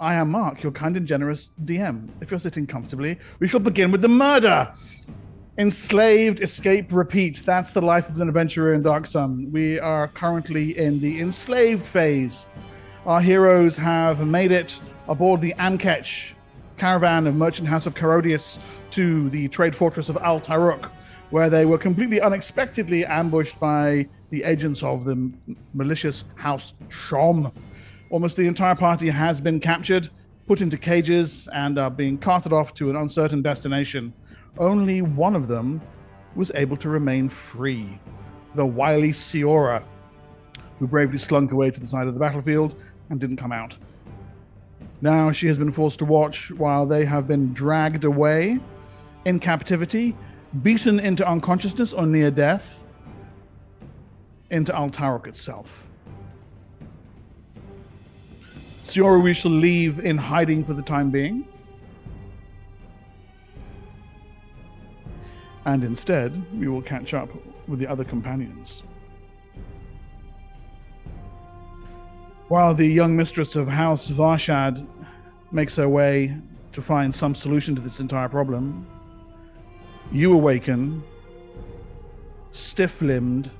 I am Mark, your kind and generous DM. If you're sitting comfortably, we shall begin with the murder. Enslaved, escape, repeat. That's the life of an adventurer in Darksun. We are currently in the enslaved phase. Our heroes have made it aboard the Amketch caravan of Merchant House of Carodius to the trade fortress of Al Taruk, where they were completely unexpectedly ambushed by the agents of the malicious House Shom. Almost the entire party has been captured, put into cages, and are being carted off to an uncertain destination. Only one of them was able to remain free, the wily Siora, who bravely slunk away to the side of the battlefield and didn't come out. Now she has been forced to watch while they have been dragged away in captivity, beaten into unconsciousness or near death, into Al Taruk itself. Siora, we shall leave in hiding for the time being. And instead, we will catch up with the other companions. While the young mistress of House Varshad makes her way to find some solution to this entire problem, you awaken, stiff-limbed,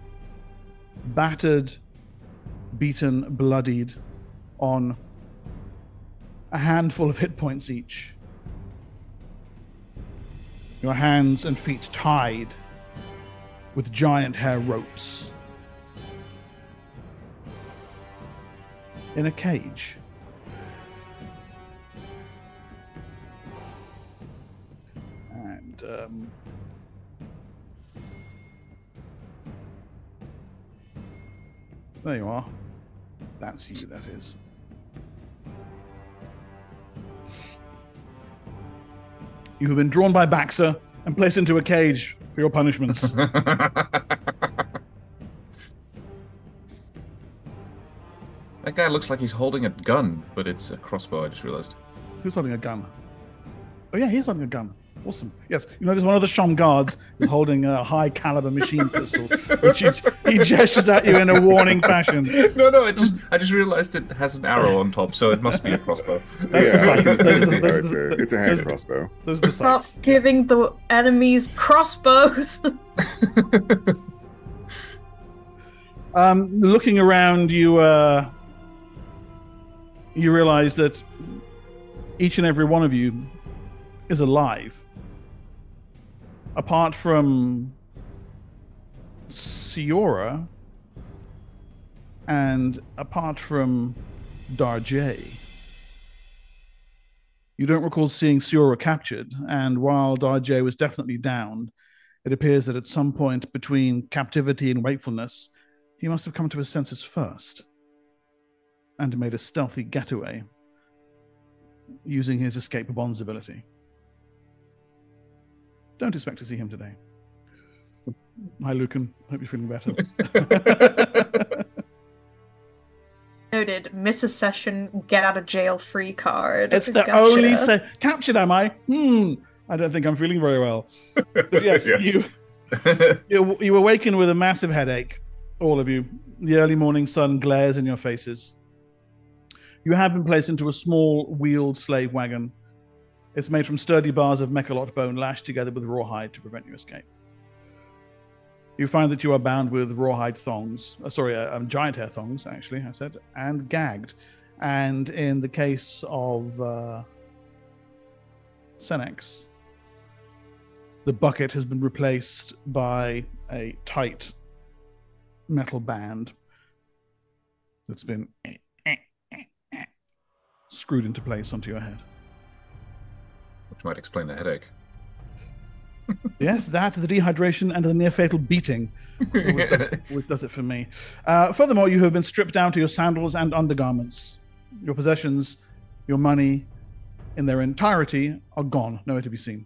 battered, beaten, bloodied, on a handful of hit points each. Your hands and feet tied with giant hair ropes. In a cage. And there you are. That's you, that is. You have been drawn by Baxter and placed into a cage for your punishments. That guy looks like he's holding a gun, but it's a crossbow, I just realized. Who's holding a gun? Oh yeah, he's holding a gun. Awesome. Yes, you notice one of the Shom guards is holding a high caliber machine pistol, which he gestures at you in a warning fashion. No, I just realized it has an arrow on top, so it must be a crossbow. That's the sights. It's a hand crossbow. Those are the sights. Stop giving the enemies crossbows. Looking around, you realize that each and every one of you is alive. Apart from Siora and apart from Darjay. You don't recall seeing Siora captured, and while Darjay was definitely downed, it appears that at some point between captivity and wakefulness, he must have come to his senses first and made a stealthy getaway using his escape bonds ability. Don't expect to see him today. Hi, Lucan. Hope you're feeling better. Noted. Miss a session, get out of jail free card. It's the only captured, am I? I don't think I'm feeling very well. But yes, yes. You awaken with a massive headache, all of you. The early morning sun glares in your faces. You have been placed into a small wheeled slave wagon. It's made from sturdy bars of mechalot bone lashed together with rawhide to prevent your escape. You find that you are bound with rawhide thongs, giant hair thongs, actually, I said, and gagged. And in the case of Senex, the bucket has been replaced by a tight metal band that's been screwed into place onto your head. Which might explain the headache. Yes, that, the dehydration, and the near-fatal beating always does it for me. Furthermore, you have been stripped down to your sandals and undergarments. Your possessions, your money, in their entirety, are gone, nowhere to be seen.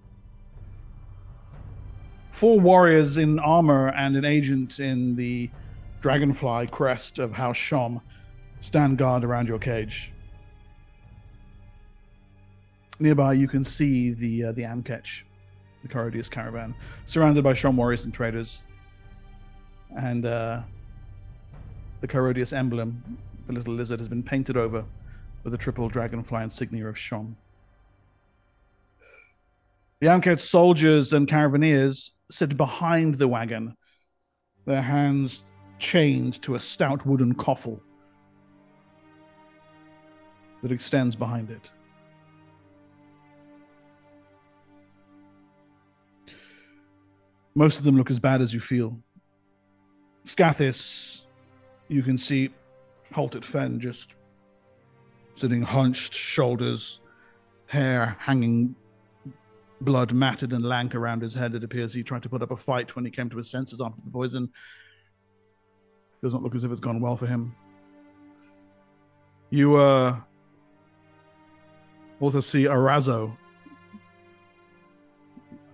4 warriors in armor and an agent in the dragonfly crest of House Shom stand guard around your cage. Nearby, you can see the Amketch, the Carodius caravan, surrounded by Shom warriors and traders. And the Carodius emblem, the little lizard, has been painted over with the triple dragonfly insignia of Shom. The Amketch soldiers and caravaneers sit behind the wagon, their hands chained to a stout wooden coffle that extends behind it. Most of them look as bad as you feel. Scathis, you can see Halted Fen just sitting hunched, shoulders, hair hanging, blood matted and lank around his head. It appears he tried to put up a fight when he came to his senses after the poison. Doesn't look as if it's gone well for him. You also see Arazo,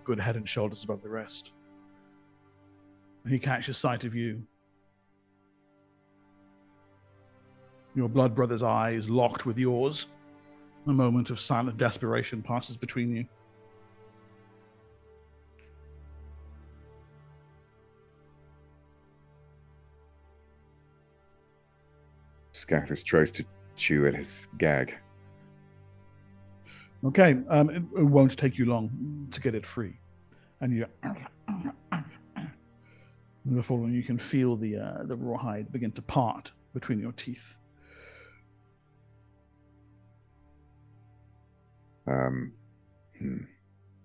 good head and shoulders above the rest. He catches sight of you. Your blood brother's eyes locked with yours. A moment of silent desperation passes between you. Scathis tries to chew at his gag. Okay, it won't take you long to get it free. And you before you can feel the rawhide begin to part between your teeth.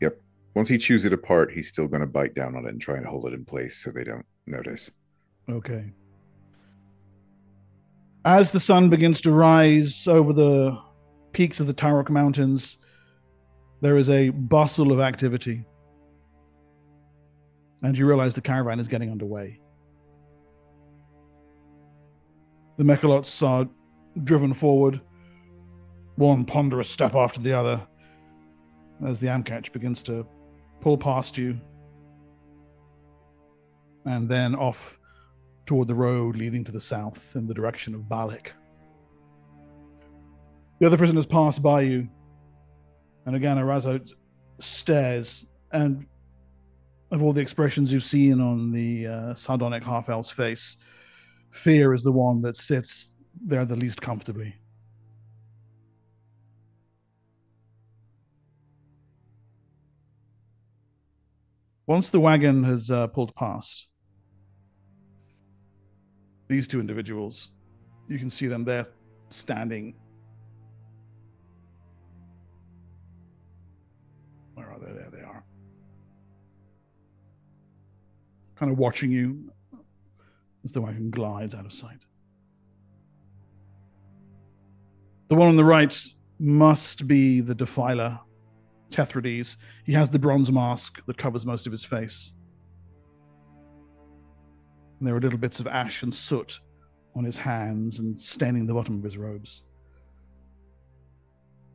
Yep. Once he chews it apart, he's still going to bite down on it and try and hold it in place so they don't notice. Okay. As the sun begins to rise over the peaks of the Tarok Mountains, there is a bustle of activity. And you realize the caravan is getting underway. The mechalots are driven forward, one ponderous step after the other, as the Amketch begins to pull past you and then off toward the road leading to the south in the direction of Balik. The other prisoners pass by you, and again Arazo stares, and of all the expressions you've seen on the sardonic half-elf's face, fear is the one that sits there the least comfortably. Once the wagon has pulled past, these two individuals, you can see them there standing. Where are they? There they are. Kind of watching you as the wagon glides out of sight. The one on the right must be the Defiler, Tethrides. He has the bronze mask that covers most of his face. And there are little bits of ash and soot on his hands and staining the bottom of his robes.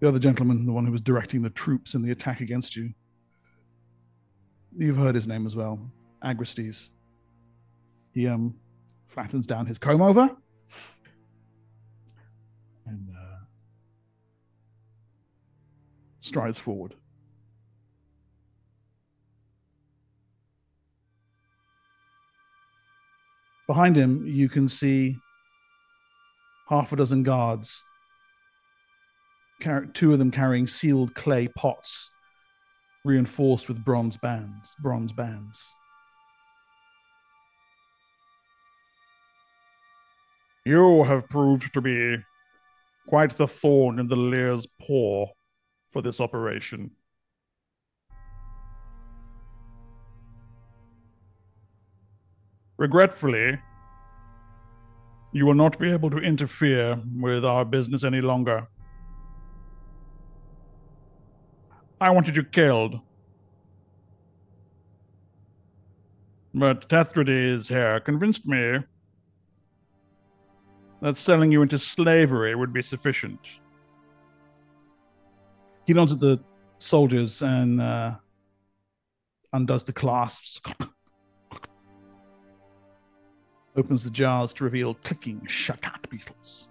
The other gentleman, the one who was directing the troops in the attack against you, you've heard his name as well, Agrestes. He flattens down his comb over and strides forward. Behind him, you can see half a dozen guards, two of them carrying sealed clay pots reinforced with bronze bands. You have proved to be quite the thorn in the Lear's paw for this operation. Regretfully, you will not be able to interfere with our business any longer. I wanted you killed. But Tethrides here convinced me that selling you into slavery would be sufficient. He nods at the soldiers and undoes the clasps. Opens the jars to reveal clicking shakat beetles.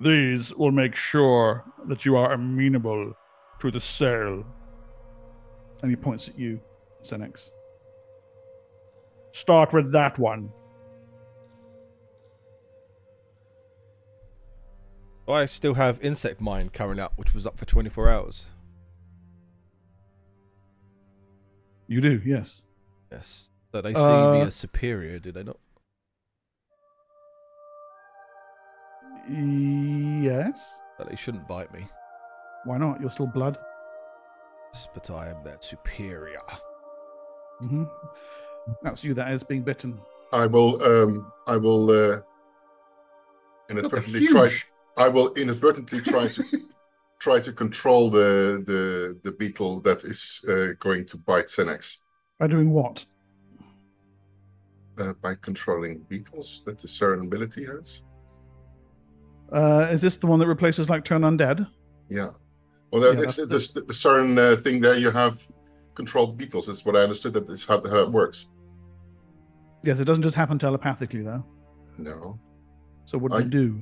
These will make sure that you are amenable to the sale. And he points at you, Senex. Start with that one. I still have Insect Mind current up, which was up for 24 hours. You do, yes. Yes. So they see me as superior, do they not? Yes. But they shouldn't bite me. Why not? You're still blood. Yes, but I am that superior. Mm-hmm. That's you that is being bitten. I will inadvertently try to control the beetle that is going to bite Senex. By doing what? By controlling beetles that the certain ability has. Is this the one that replaces like turn undead? Yeah. Well, Yeah, it's the certain thing there. You have controlled beetles. That's what I understood. That is how it works. Yes, it doesn't just happen telepathically though. No. So what do you do?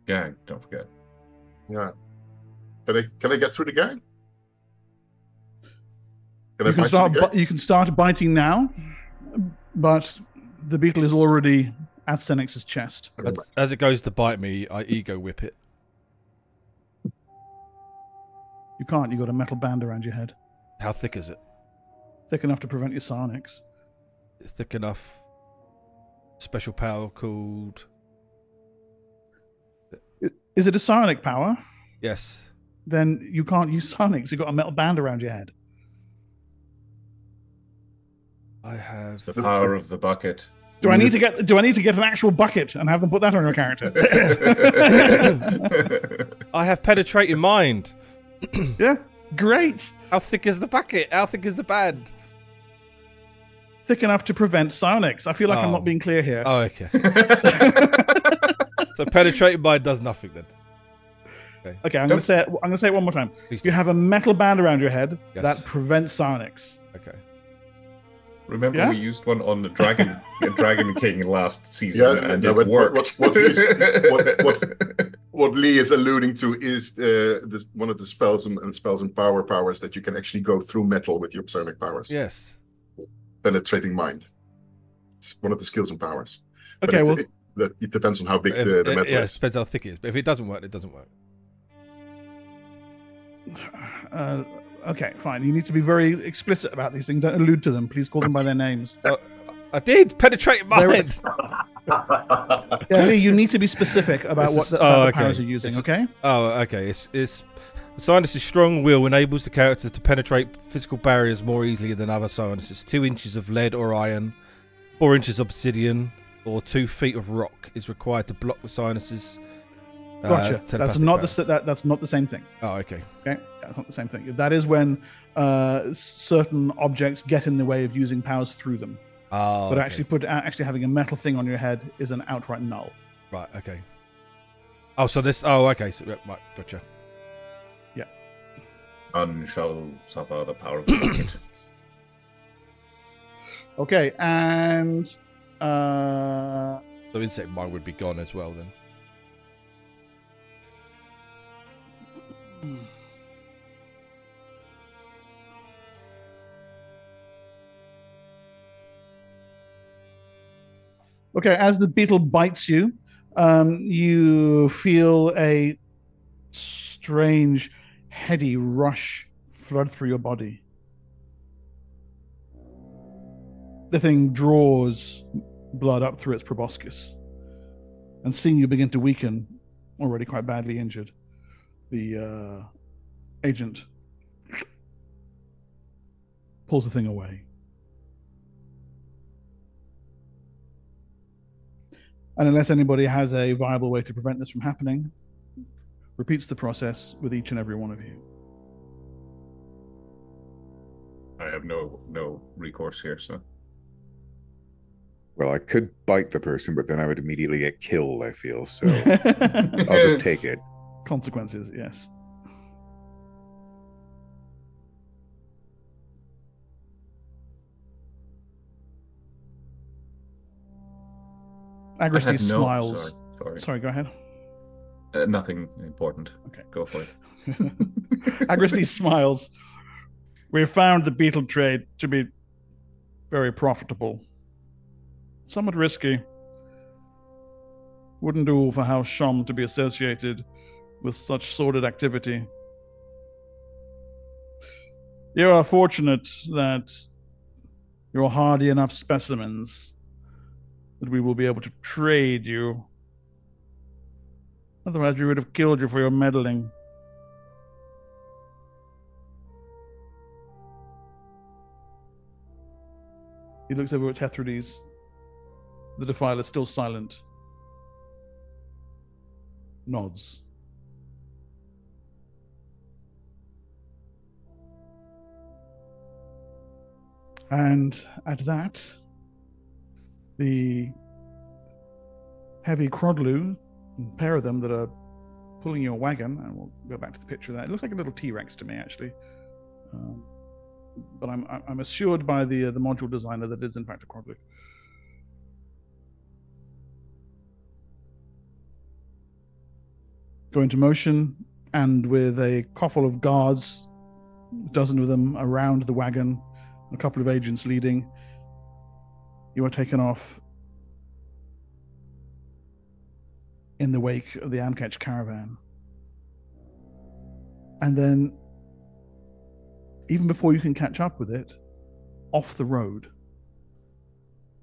Gang, don't forget. Yeah. Can I get through the gang? You can start biting now, but the beetle is already at Senex's chest. As it goes to bite me, I ego whip it. You can't. You got a metal band around your head. How thick is it? Thick enough to prevent your psionics. Thick enough. Special power called. Is it a psionic power? Yes. Then you can't use psionics. You've got a metal band around your head. I have It's the power of the bucket. Do I need to get an actual bucket and have them put that on your character? I have penetrating mind. Yeah, great. How thick is the bucket? How thick is the band? Thick enough to prevent psionics. I feel like I'm not being clear here. Oh, okay. So penetrating mind does nothing then. Okay, I'm going to say it one more time. You have a metal band around your head that prevents psionics. Okay. Remember, we used one on the Dragon King last season, and it worked. What Lee is alluding to is one of the spells and powers that you can actually go through metal with your psionic powers. Yes. Penetrating mind. It's one of the skills and powers. Okay, it depends on how big the metal is. Yeah, it depends how thick it is. But if it doesn't work, it doesn't work. Okay, fine. You need to be very explicit about these things. Don't allude to them. Please call them by their names. I did penetrate mind. Yeah, Lee, you need to be specific about what the powers are using. Okay. Oh, okay. It's Psionis' strong will enables the characters to penetrate physical barriers more easily than other Psionises. 2 inches of lead or iron, 4 inches of obsidian, or 2 feet of rock is required to block the Psionis'. Gotcha. That's not the same thing. Oh, okay. Okay, that's not the same thing. That is when certain objects get in the way of using powers through them. Oh, but okay. actually having a metal thing on your head is an outright null. Right. Okay. Oh, so this. Oh, okay. So, right. Gotcha. Yeah. None shall suffer the power of the bucket. Okay, and so insect mind would be gone as well then. Okay, as the beetle bites you, you feel a strange, heady rush flood through your body. The thing draws blood up through its proboscis. And seeing you begin to weaken, already quite badly injured, the agent pulls the thing away. And unless anybody has a viable way to prevent this from happening, repeats the process with each and every one of you. I have no recourse here, so. Well, I could bite the person, but then I would immediately get killed, I feel, so I'll just take it. Consequences, yes. Agristy smiles. Sorry, go ahead. Nothing important. Okay. Go for it. Agristy smiles. We have found the beetle trade to be very profitable. somewhat risky. Wouldn't do for House Shom to be associated with such sordid activity. You are fortunate that you're hardy enough specimens that we will be able to trade you. Otherwise, we would have killed you for your meddling. He looks over at Tethrides. The Defiler is still silent. Nods. And at that, the heavy Crodlu, a pair of them that are pulling your wagon, and we'll go back to the picture of that. It looks like a little T-Rex to me, actually. But I'm assured by the module designer that it is in fact a Crodlu. Go into motion, and with a couple of guards, a dozen of them around the wagon, a couple of agents leading, you are taken off in the wake of the Amketch caravan. And then, even before you can catch up with it, off the road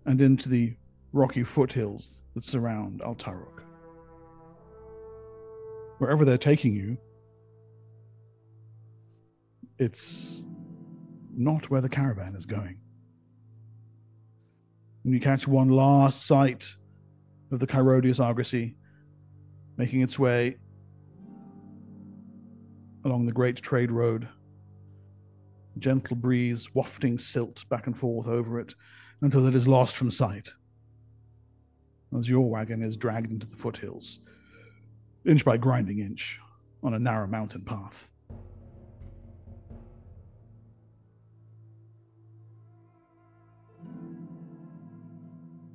and into the rocky foothills that surround Altarok. Wherever they're taking you, it's not where the caravan is going. When you catch one last sight of the Chirodius Argosy making its way along the great trade road, gentle breeze wafting silt back and forth over it until it is lost from sight, as your wagon is dragged into the foothills, inch by grinding inch, on a narrow mountain path.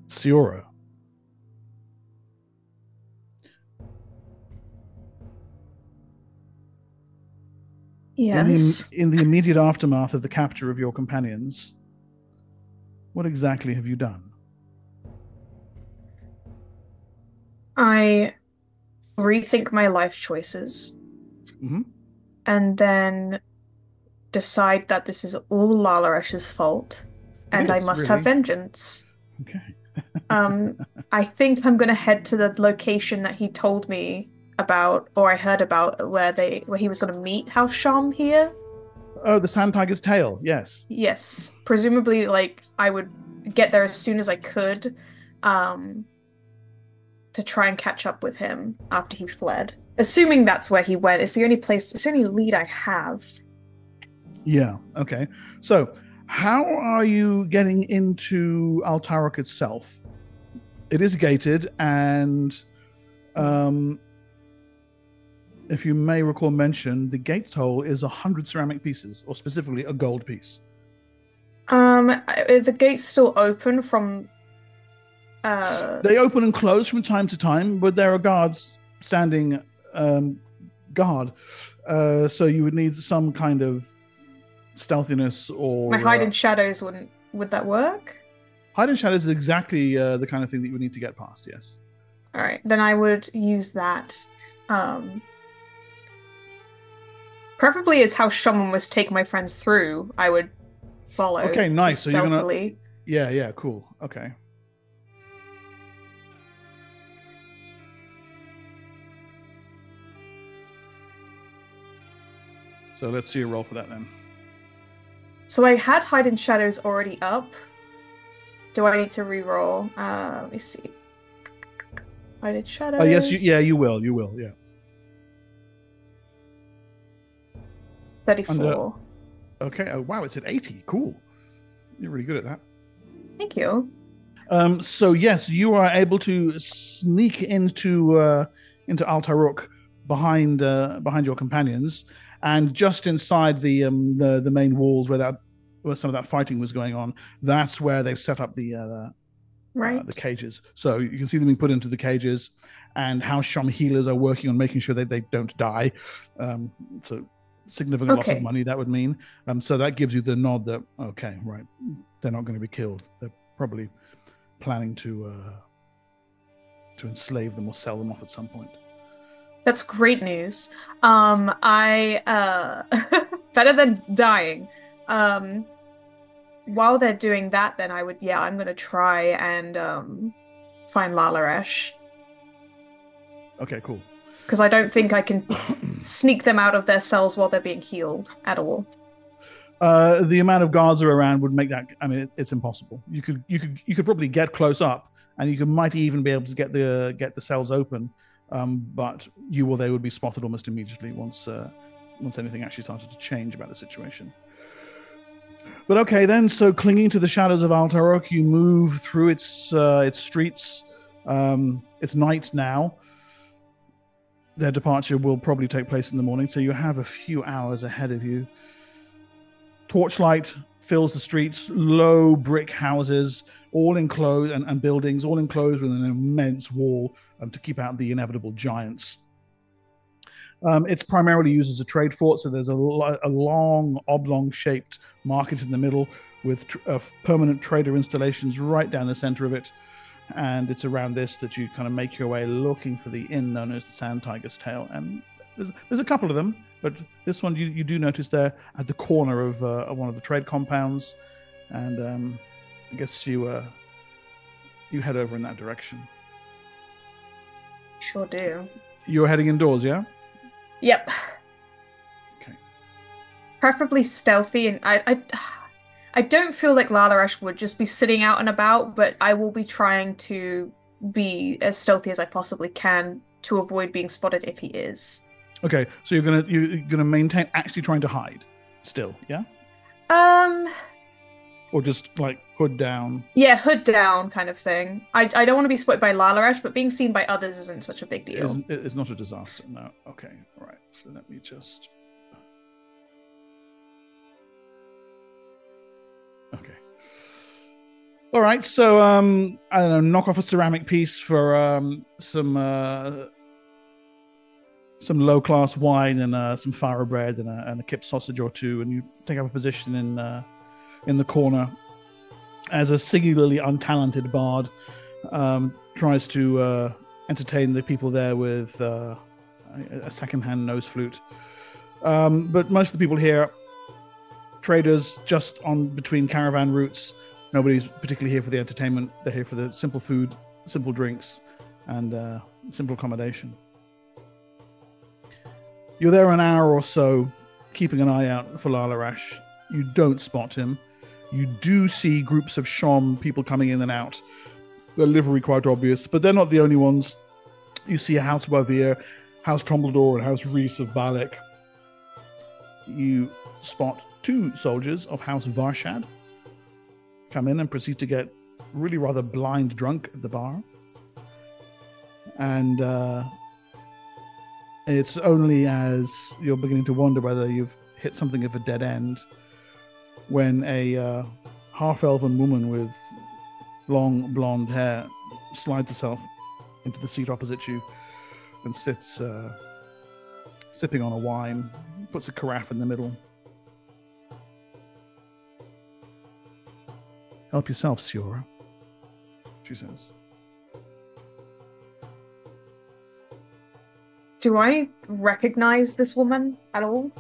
Siora. Yes. In the immediate aftermath of the capture of your companions, what exactly have you done? I rethink my life choices. Mm-hmm. And then decide that this is all Lalaresh's fault, and I must have vengeance. Okay. I think I'm going to head to the location that he told me about, or I heard about, where he was going to meet House Shom here. Oh, the Sand Tiger's tail. Yes. Yes. Presumably, like, I would get there as soon as I could, to try and catch up with him after he fled. Assuming that's where he went. It's the only lead I have. Yeah. Okay. So, how are you getting into Altarok itself? It is gated, and if you may recall mention, the gate toll is 100 ceramic pieces, or specifically a gold piece. The gate's still open from... They open and close from time to time, but there are guards standing guard. So you would need some kind of stealthiness or... My hide in shadows would that work? Hide in shadows is exactly the kind of thing that you would need to get past, yes. All right, then I would use that. Preferably as how Shom was taking my friends through, I would follow. Okay, nice. So you're gonna... Yeah, cool. Okay. So let's see a roll for that then. So I had Hide in Shadows already up. Do I need to re-roll? Let me see. Hide in Shadows. Yes, you will, yeah. 34. Okay, oh wow, it's at 80. Cool. You're really good at that. Thank you. So yes, you are able to sneak into Altarok behind your companions, and just inside the main walls where some of that fighting was going on, that's where they've set up the cages. So you can see them being put into the cages, and House Shom healers are working on making sure that they don't die. So significant loss of money that would mean. So that gives you the nod that okay, right, they're not going to be killed. They're probably planning to enslave them or sell them off at some point. That's great news. I better than dying. While they're doing that, then I'm gonna try and find Lalaresh. Okay, cool. Because I don't think I can sneak them out of their cells while they're being healed at all. The amount of guards are around would make that. I mean, it's impossible. You could probably get close up, and you might even be able to get the cells open. But you or they would be spotted almost immediately once anything actually started to change about the situation. But okay, then. So clinging to the shadows of Altarok, you move through its streets. It's night now. Their departure will probably take place in the morning, so you have a few hours ahead of you. Torchlight fills the streets, low brick houses, all enclosed, and buildings, all enclosed with an immense wall to keep out the inevitable giants. It's primarily used as a trade fort, so there's a long, oblong-shaped market in the middle with permanent trader installations right down the center of it. And it's around this that you kind of make your way looking for the inn known as the Sand Tiger's Tail. And there's a couple of them, but this one you do notice there at the corner of one of the trade compounds. And I guess you head over in that direction. Sure do. You're heading indoors, yeah? Yep. Okay. Preferably stealthy, and I don't feel like Lalaresh would just be sitting out and about, but I will be trying to be as stealthy as I possibly can to avoid being spotted if he is. Okay, so you're gonna maintain actually trying to hide still, yeah? Or just like hood down? Yeah, hood down kind of thing. I don't want to be spotted by Lalaresh, but being seen by others isn't such a big deal. It's not a disaster, no. Okay, all right. So let me just... Okay. All right, so I don't know, knock off a ceramic piece for some low-class wine and some fire bread and a kip sausage or two, and you take up a position in the corner as a singularly untalented bard tries to entertain the people there with a second-hand nose flute. But most of the people here, traders just on between caravan routes. Nobody's particularly here for the entertainment. They're here for the simple food, simple drinks, and simple accommodation. You're there an hour or so, keeping an eye out for Lalaresh. You don't spot him. You do see groups of Shom, people coming in and out. Their livery quite obvious, but they're not the only ones. You see a House Wavir, House Trumbledore, and House Reese of Balek. You spot 2 soldiers of House Varshad come in and proceed to get really rather blind drunk at the bar. And it's only as you're beginning to wonder whether you've hit something of a dead end when a half-elven woman with long blonde hair slides herself into the seat opposite you and sits sipping on a wine, puts a carafe in the middle. Help yourself, Siora, she says. Do I recognize this woman at all?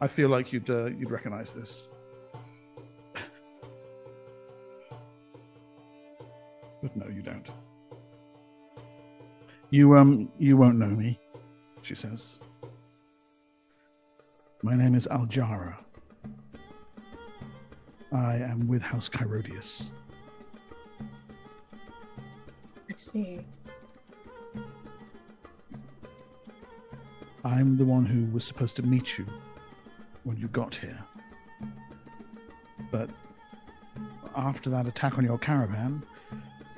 I feel like you'd recognize this. But no, you don't. You won't know me, she says. My name is Aljara. I am with House Chirodius. I see. I'm the one who was supposed to meet you when you got here. But after that attack on your caravan,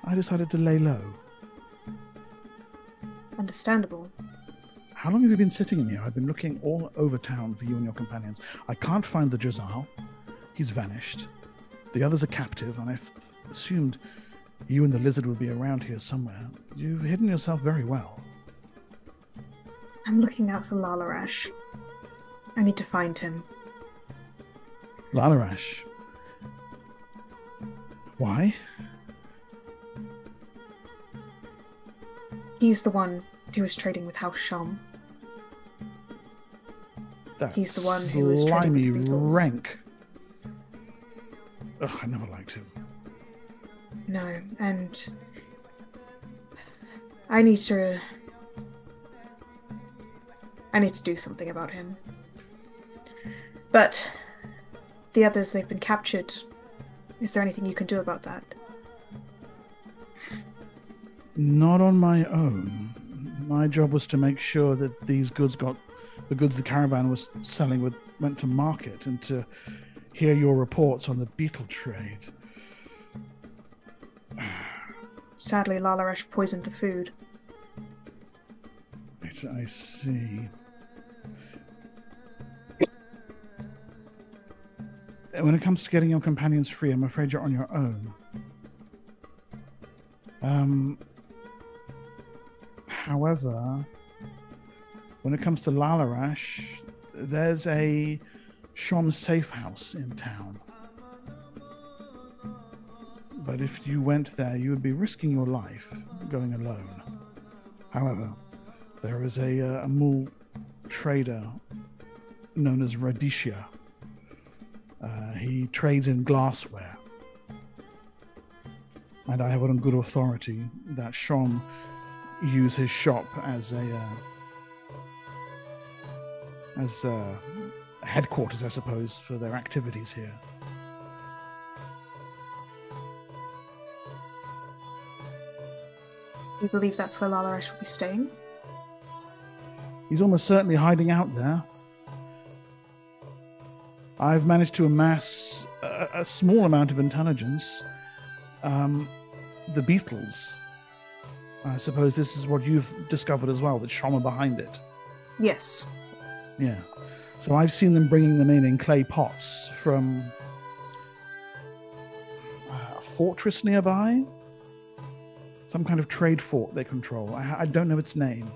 I decided to lay low. Understandable. How long have you been sitting in here? I've been looking all over town for you and your companions. I can't find the Jazal. He's vanished. The others are captive, and I've assumed you and the lizard would be around here somewhere. You've hidden yourself very well. I'm looking out for Lalaresh. I need to find him. Lalaresh. Why? He's the one who was trading with House Shom. He's the one who was trading with the Beatles. Rank. Ugh, I never liked him. No, and I need to do something about him. But the others, they've been captured. Is there anything you can do about that? Not on my own. My job was to make sure that the goods the caravan was selling went to market, and to hear your reports on the beetle trade. Sadly, Lalaresh poisoned the food. I see. When it comes to getting your companions free, I'm afraid you're on your own. However, when it comes to Lalaresh, there's a Shom safe house in town. But if you went there, you would be risking your life going alone. However, there is a Mul trader known as Radisha. He trades in glassware. And I have it on good authority that Shom use his shop as a headquarters, I suppose, for their activities here. Do you believe that's where Lalaresh will be staying? He's almost certainly hiding out there. I've managed to amass a small amount of intelligence. The Beatles. I suppose this is what you've discovered as well, that Shom are behind it. Yes. Yeah. So I've seen them bringing them in clay pots from a fortress nearby. Some kind of trade fort they control. I don't know its name.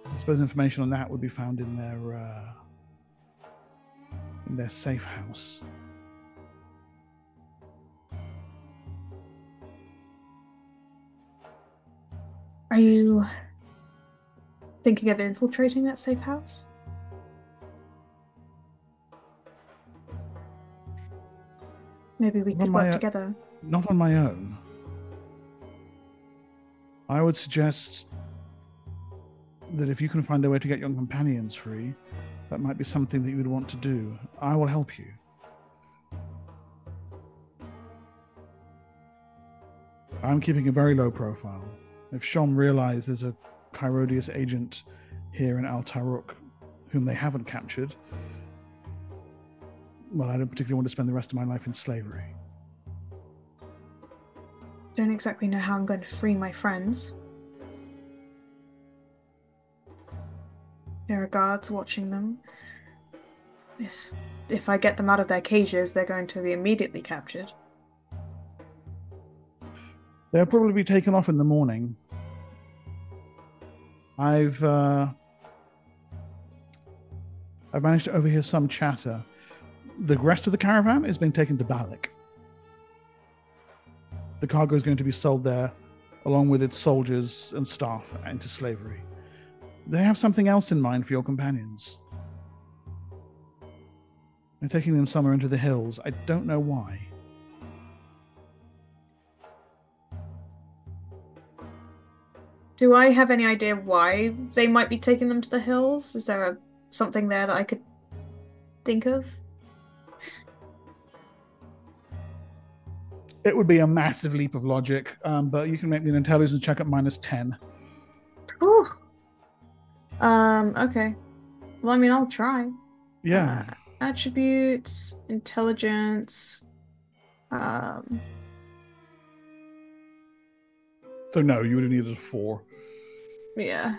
I suppose information on that would be found in their safe house. Are you thinking of infiltrating that safe house? Maybe we could work together. Not on my own. I would suggest that if you can find a way to get your companions free, that might be something that you would want to do. I will help you. I'm keeping a very low profile. If Shom realize there's a Kyrodius agent here in Al Taruk whom they haven't captured, well, I don't particularly want to spend the rest of my life in slavery. Don't exactly know how I'm going to free my friends. There are guards watching them. Yes. If I get them out of their cages, they're going to be immediately captured. They'll probably be taken off in the morning. I've managed to overhear some chatter. The rest of the caravan is being taken to Balak. The cargo is going to be sold there, along with its soldiers and staff, into slavery. They have something else in mind for your companions. They're taking them somewhere into the hills. I don't know why. Do I have any idea why they might be taking them to the hills? Is there something there that I could think of? It would be a massive leap of logic, but you can make me an intelligence check at -10. Ooh. Okay. Well, I mean, I'll try. Yeah. Attributes, intelligence. So no, you would have needed a 4. Yeah.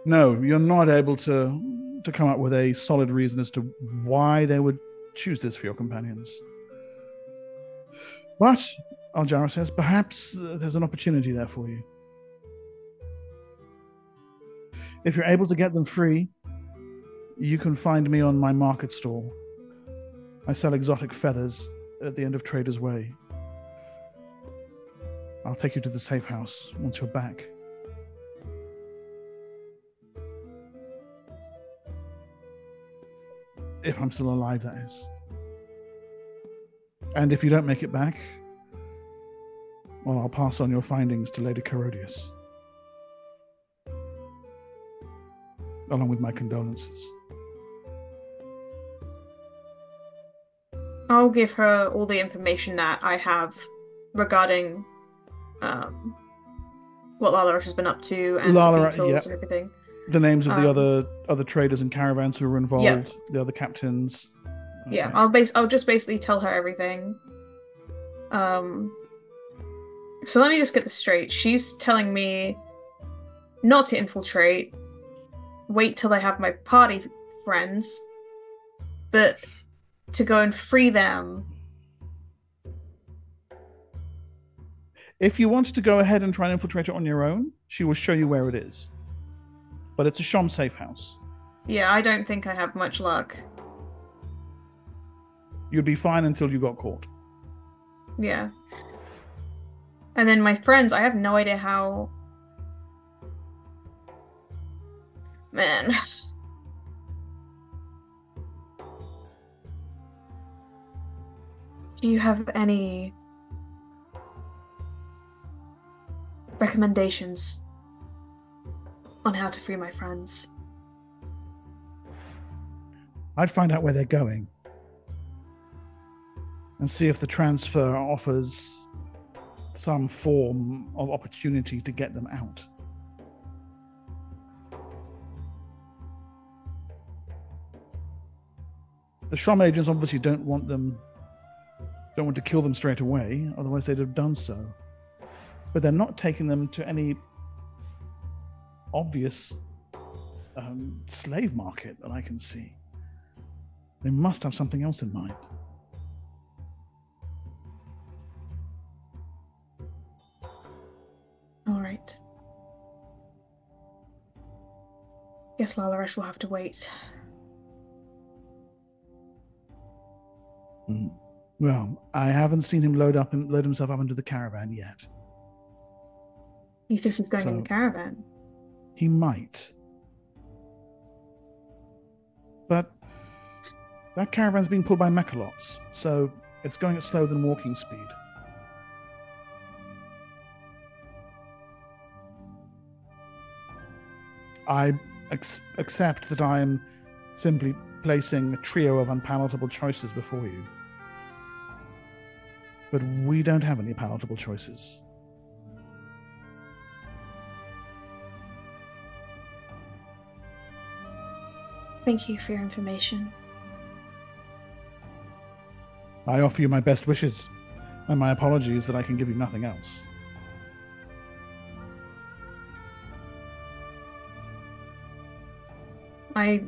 No, you're not able to come up with a solid reason as to why they would choose this for your companions. But, Aljara says, perhaps there's an opportunity there for you. If you're able to get them free, you can find me on my market stall. I sell exotic feathers at the end of Trader's Way. I'll take you to the safe house once you're back. If I'm still alive, that is. And if you don't make it back, well, I'll pass on your findings to Lady Carodius. Along with my condolences. I'll give her all the information that I have regarding what Lalaresh has been up to and the beetles and everything. The names of the other traders and caravans who were involved, the other captains. Okay. Yeah, I'll just basically tell her everything. So let me just get this straight. She's telling me not to infiltrate, wait till I have my party friends, but to go and free them. If you want to go ahead and try and infiltrate it on your own, she will show you where it is. But it's a Shom safe house. Yeah, I don't think I have much luck. You'd be fine until you got caught. Yeah. And then my friends, I have no idea how... Man. Do you have any recommendations on how to free my friends? I'd find out where they're going and see if the transfer offers some form of opportunity to get them out. The Shom agents obviously don't want to kill them straight away, otherwise they'd have done so. But they're not taking them to any obvious slave market that I can see. They must have something else in mind. All right. Guess Lalaresh will have to wait. Well, I haven't seen him load himself up into the caravan yet. You think he's going in the caravan? He might. But that caravan's being pulled by mechalots, so it's going at slower than walking speed. I accept that I am simply placing a trio of unpalatable choices before you. But we don't have any palatable choices. Thank you for your information. I offer you my best wishes, and my apologies that I can give you nothing else. I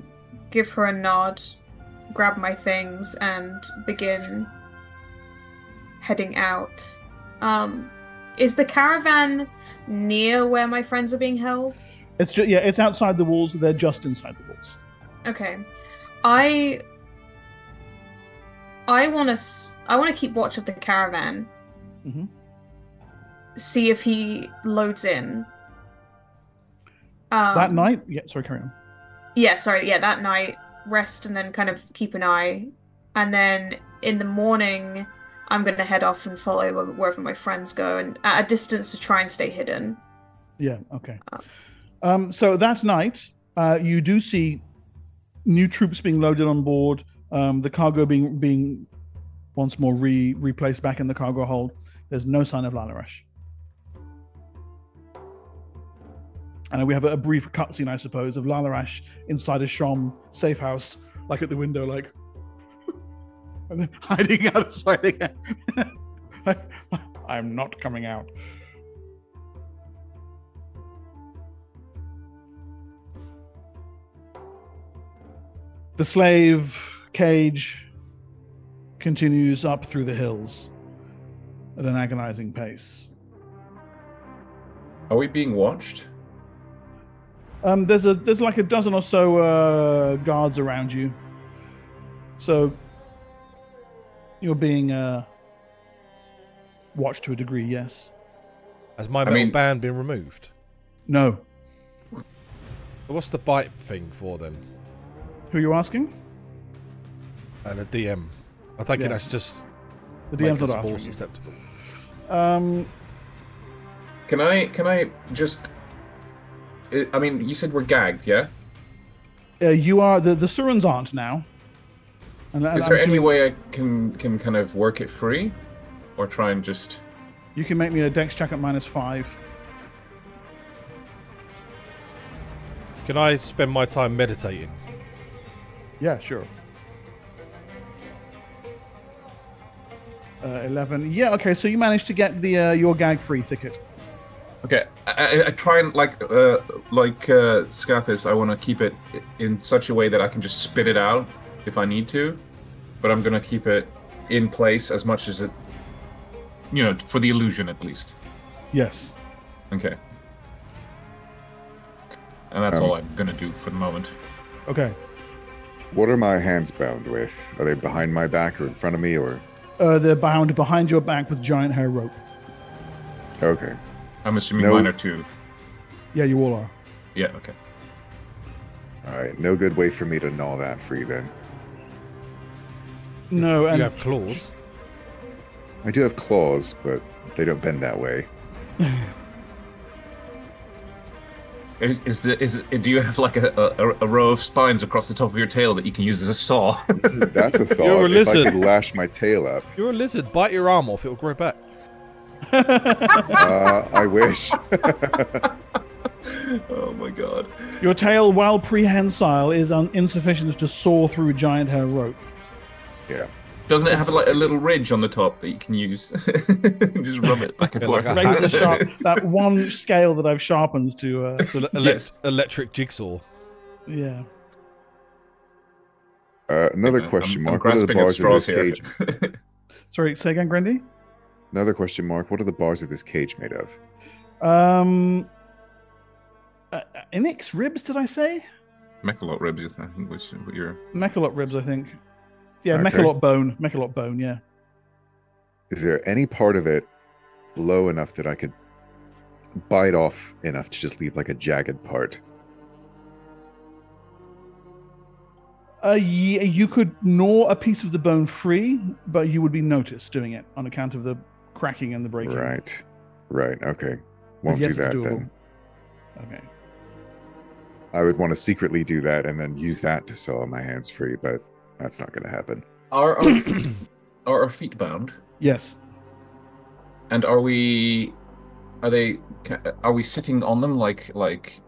give her a nod, grab my things, and begin heading out. Is the caravan near where my friends are being held? It's just, yeah, it's outside the walls. They're just inside the walls. Okay. I want to keep watch of the caravan. Mm-hmm. See if he loads in. That night? Yeah, sorry, carry on. Yeah, that night, rest and then kind of keep an eye. And then in the morning, I'm going to head off and follow wherever my friends go, and at a distance to try and stay hidden. Yeah, okay. So that night, you do see new troops being loaded on board, the cargo being once more replaced back in the cargo hold. There's no sign of Lalaresh. And we have a brief cutscene, I suppose, of Lalaresh inside a Shom safe house, like at the window, like, and then hiding outside again. I'm not coming out. The slave cage continues up through the hills at an agonizing pace. Are we being watched? There's like a dozen or so guards around you, so you're being watched to a degree. Yes. Has my metal band been removed? No. So what's the bite thing for then? Who are you asking? The DM. I think that's just the DM's not more answering. susceptible. Can I just? I mean, you said we're gagged, yeah? You are the Surans aren't now. And is there any way I can kind of work it free, or try and just? You can make me a Dex check at -5. Can I spend my time meditating? Yeah, sure. 11. Yeah, okay. So you managed to get the your gag-free thicket. Okay, I try and like Scathis, I want to keep it in such a way that I can just spit it out if I need to, but I'm gonna keep it in place as much as it, for the illusion at least. Yes. Okay. And that's all I'm gonna do for the moment. Okay. What are my hands bound with? Are they behind my back or in front of me, or? They're bound behind your back with giant hair rope. Okay. I'm assuming mine are too. Yeah, you all are. Yeah, okay. Alright, no good way for me to gnaw that free then. No, and you have claws. I do have claws, but they don't bend that way. Do you have like a row of spines across the top of your tail that you can use as a saw? That's a thought. You're a lizard. If I could lash my tail up. You're a lizard. Bite your arm off, it'll grow back. I wish. Oh my god. Your tail, while prehensile, is insufficient to saw through giant hair rope. Yeah. Doesn't it have like a little ridge on the top that you can use? Just rub it back and forth. Like Razor sharp, that one scale that I've sharpened to. It's an electric jigsaw. Yeah. Another question mark. What are the bars of this cage? Sorry, say again, Grindy? Another question mark. What are the bars of this cage made of? Inix ribs, did I say? Mechalot ribs, I think, was what you're... Mechalot ribs, I think. Yeah, Okay. Mechalot bone. Mechalot bone, yeah. Is there any part of it low enough that I could bite off enough to just leave like a jagged part? Yeah, you could gnaw a piece of the bone free, but you would be noticed doing it on account of the cracking and the breaking. Right. Okay. Won't Yes, do it's that doable. then. Okay. I would want to secretly do that and then use that to saw my hands free, but that's not going to happen. Are our feet bound? Yes. And are we sitting on them like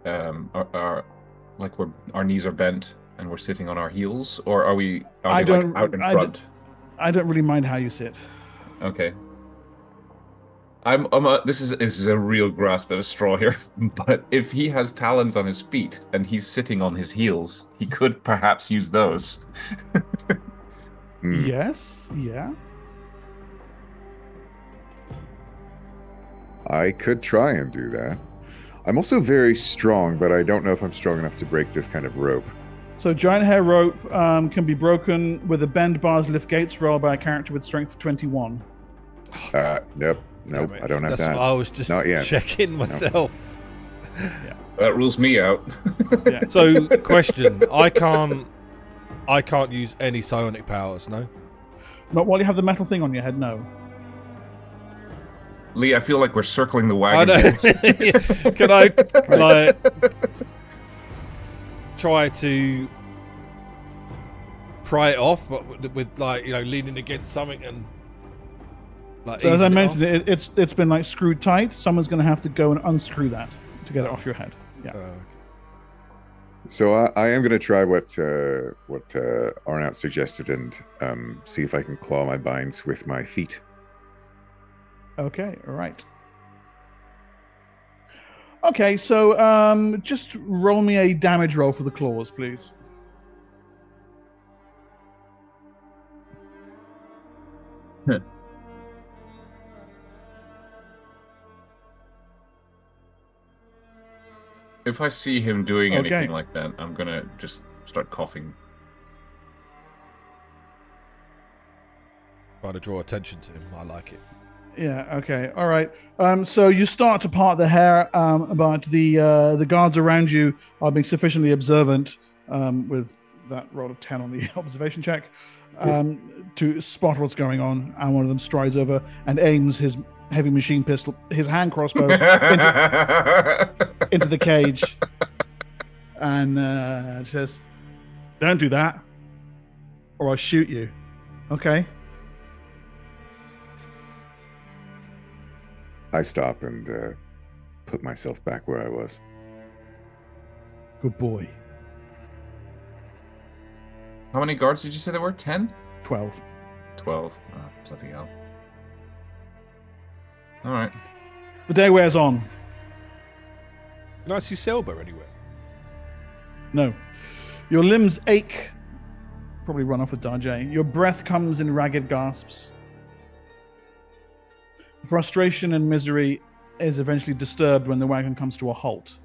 our knees are bent and we're sitting on our heels, or are they out in front? I don't really mind how you sit. Okay. This is a real grasp at a straw here, but if he has talons on his feet and he's sitting on his heels, he could perhaps use those. Yes, yeah. I could try and do that. I'm also very strong, but I don't know if I'm strong enough to break this kind of rope. So giant hair rope can be broken with a bend bars lift gates roll by a character with strength of 21. Nope, I don't have that. I was just Not yet. checking myself. Yeah. That rules me out. Yeah. So, question: I can't use any psionic powers, no? Not while you have the metal thing on your head, no. Lee, I feel like we're circling the I wagon. know. Can I like try to pry it off, but with like leaning against something and like? So as I easing it mentioned, off? it's been like screwed tight. Someone's going to have to go and unscrew that to get it off your head. Yeah. Okay. So I am going to try what Arnout suggested and see if I can claw my binds with my feet. Okay, all right. Okay, so just roll me a damage roll for the claws, please. If I see him doing anything Okay. like that, I'm gonna just start coughing. Try to draw attention to him. I like it. Yeah. Okay. All right. So you start to part the hair, but the guards around you are being sufficiently observant with that roll of 10 on the observation check to spot what's going on. And one of them strides over and aims his heavy machine pistol, his hand crossbow, into the cage, and says, "Don't do that, or I'll shoot you." Okay. I stop and put myself back where I was. Good boy. How many guards did you say there were? 10? 12. 12. Oh, bloody hell. All right. The day wears on. Can I see Selba anywhere? No. Your limbs ache. Probably run off with Darjay. Your breath comes in ragged gasps. Frustration and misery is eventually disturbed when the wagon comes to a halt.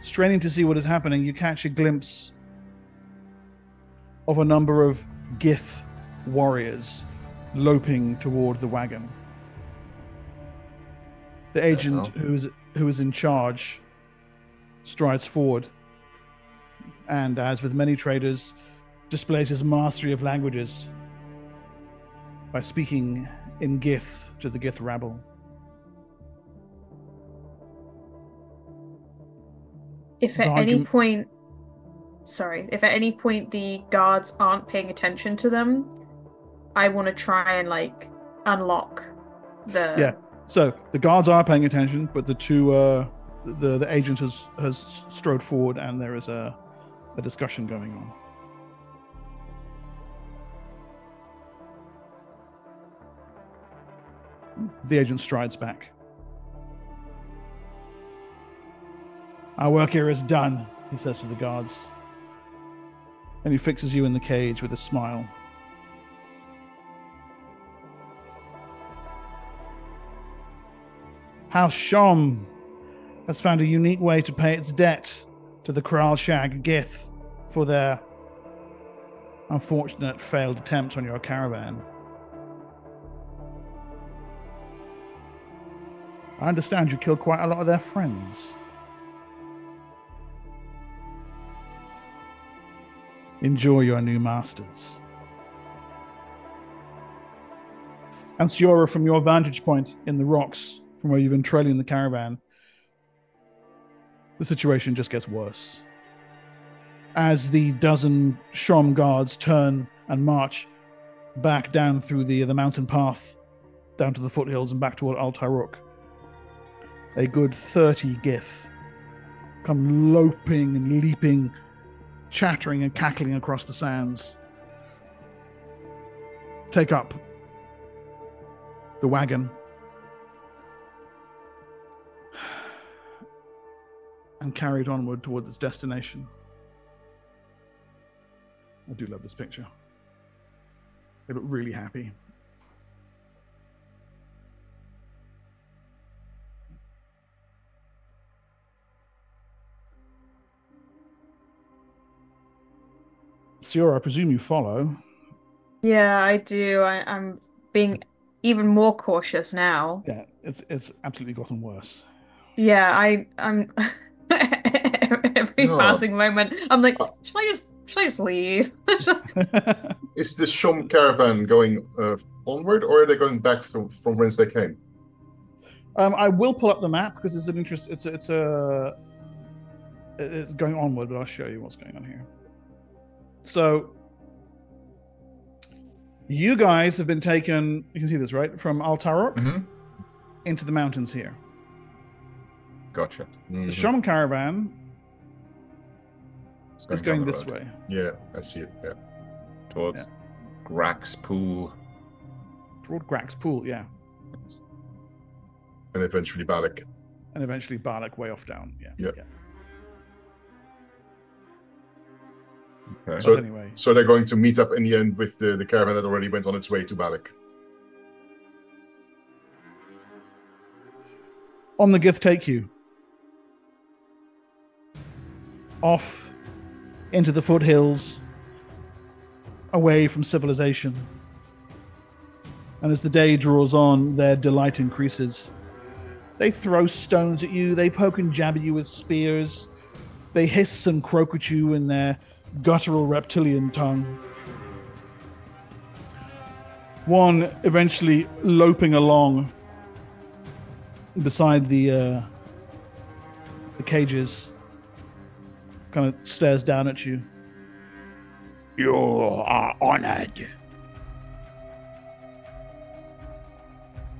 Straining to see what is happening, you catch a glimpse of a number of Gith warriors loping toward the wagon. The agent who is in charge strides forward and, as with many traders, displays his mastery of languages by speaking in Gith to the Gith rabble. If at any point the guards aren't paying attention to them, I want to try and unlock the. Yeah. So the guards are paying attention, but the two the agent has strode forward, and there is a discussion going on. The agent strides back. Our work here is done, he says to the guards. And he fixes you in the cage with a smile. House Shom has found a unique way to pay its debt to the Kralshag Gith for their unfortunate failed attempt on your caravan. I understand you killed quite a lot of their friends. Enjoy your new masters. And Siora, from your vantage point in the rocks, from where you've been trailing the caravan, the situation just gets worse. As the dozen Shom guards turn and march back down through the mountain path, down to the foothills and back toward Al Taruk, a good 30 Gith come loping and leaping, chattering and cackling across the sands, take up the wagon, and carry it onward toward its destination. I do love this picture. They look really happy. Siora, I presume you follow. Yeah, I do. I'm being even more cautious now. Yeah, it's absolutely gotten worse. Yeah, I'm every passing moment, I'm like, should I just leave? Is the Shom caravan going onward, or are they going back from whence they came? I will pull up the map because it's an interest. It's going onward, but I'll show you what's going on here. So, you guys have been taken. You can see this, right, from Al Taruk into the mountains here. Gotcha. The Shom caravan is going this way. Yeah, I see it. Yeah, towards Grax Pool. Toward Grax Pool, yeah. And eventually Balak. And eventually Balak way off down. Yeah. Okay. So anyway, so they're going to meet up in the end with the caravan that already went on its way to Balak. On the Gith take you off into the foothills, away from civilization, And as the day draws on, their delight increases. They throw stones at you, they poke and jab at you with spears, they hiss and croak at you in their guttural reptilian tongue. One eventually loping along beside the cages kind of stares down at you. You are honored.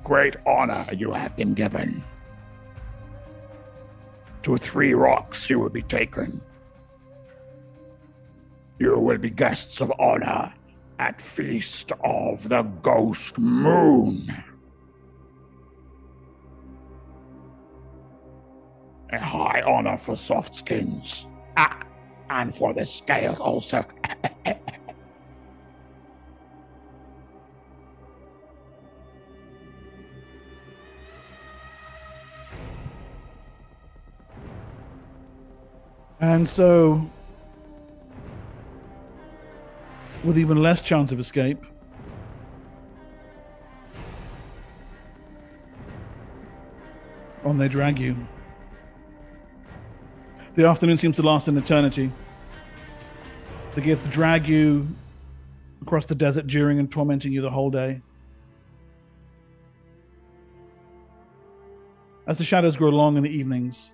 Great honor you have been given. To 3 rocks you will be taken. You will be guests of honor at Feast of the Ghost Moon. A high honor for soft skins. And for the scales also. And so, with even less chance of escape, on they drag you. The afternoon seems to last an eternity. The Gith drag you across the desert, jeering and tormenting you the whole day. As the shadows grow long in the evenings,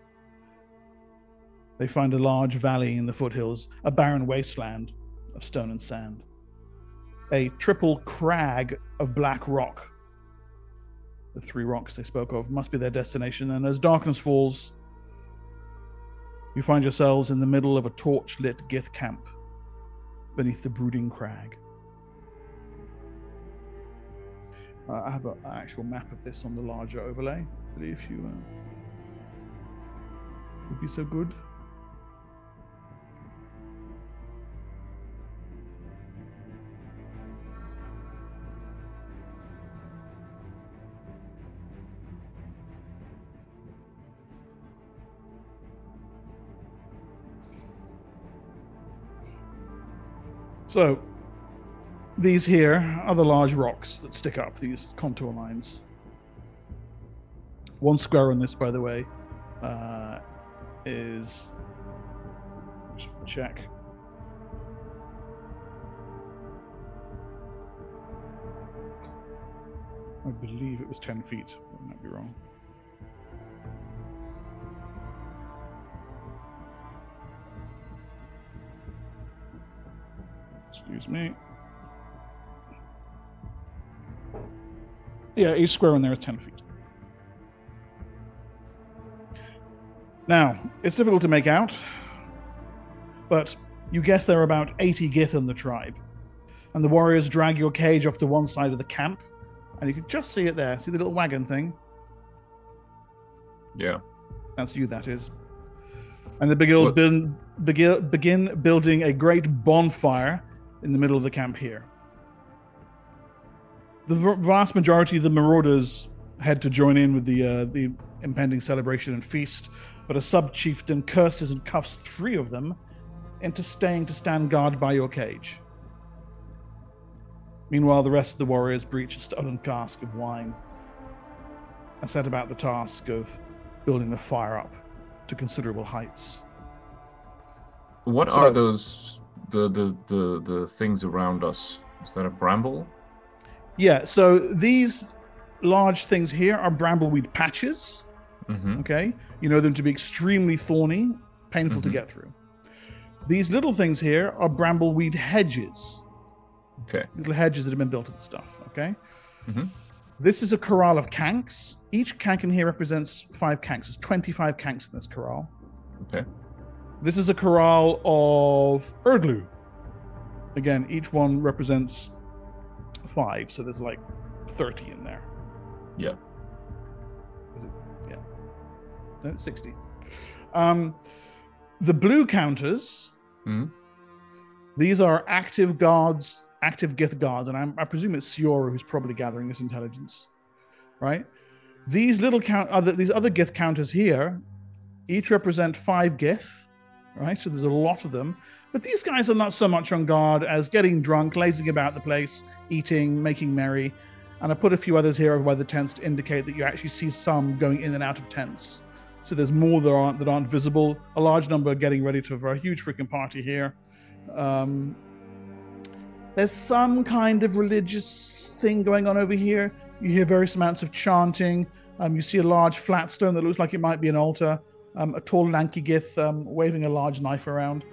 they find a large valley in the foothills, a barren wasteland of stone and sand. A triple crag of black rock. The 3 rocks they spoke of must be their destination, and as darkness falls, you find yourselves in the middle of a torch-lit Gith camp beneath the brooding crag. I have an actual map of this on the larger overlay, if you would be so good. So, these here are the large rocks that stick up, these contour lines. One square on this, by the way, is... Just check. I believe it was 10 feet. I might be wrong. Excuse me. Yeah, each square on there is 10 feet. Now, it's difficult to make out, but you guess there are about 80 Gith in the tribe. And the warriors drag your cage off to one side of the camp, and you can just see it there. See the little wagon thing? Yeah. That's you, that is. And they begin building a great bonfire in the middle of the camp here. The vast majority of the marauders head to join in with the impending celebration and feast, but a sub-chieftain curses and cuffs 3 of them into staying to stand guard by your cage. Meanwhile, the rest of the warriors breach a stolen cask of wine and set about the task of building the fire up to considerable heights. What are those the things around us? Is that a bramble? Yeah, so these large things here are brambleweed patches. Mm-hmm. Okay, you know them to be extremely thorny, painful to get through. These little things here are brambleweed hedges. Okay. Little hedges that have been built and stuff. Okay. Mm-hmm. This is a corral of kanks. Each kank in here represents 5 kanks. There's 25 kanks in this corral. Okay. This is a corral of Erdlu. Again, each one represents 5, so there's like 30 in there. Yeah. Is it? Yeah. No, 60. The blue counters, these are active guards, active Gith guards, and I presume it's Siora who's probably gathering this intelligence, right? These little these other Gith counters here, each represent 5 Gith, right? So there's a lot of them. But these guys are not so much on guard as getting drunk, lazing about the place, eating, making merry. And I put a few others here over by the tents to indicate that you actually see some going in and out of tents. So there's more that aren't visible. A large number are getting ready for a huge freaking party here. There's some kind of religious thing going on over here. You hear various amounts of chanting. You see a large flat stone that looks like it might be an altar. A tall, lanky Gith waving a large knife around.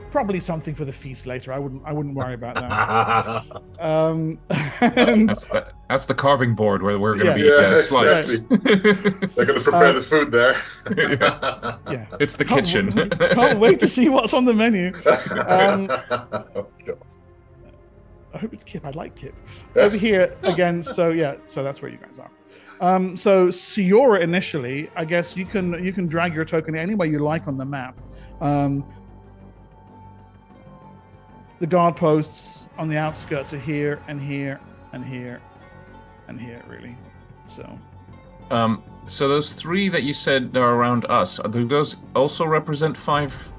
Probably something for the feast later. I wouldn't worry about that. That's the carving board where we're going to be sliced. Exactly. They're going to prepare the food there. Yeah, it's the kitchen. Can't wait to see what's on the menu. Oh, God. I hope it's Kip. I like Kip. Over here again. So that's where you guys are. So Siora initially, I guess you can drag your token any way you like on the map. The guard posts on the outskirts are here and here and here and here, really. So those 3 that you said are around us, do those also represent 5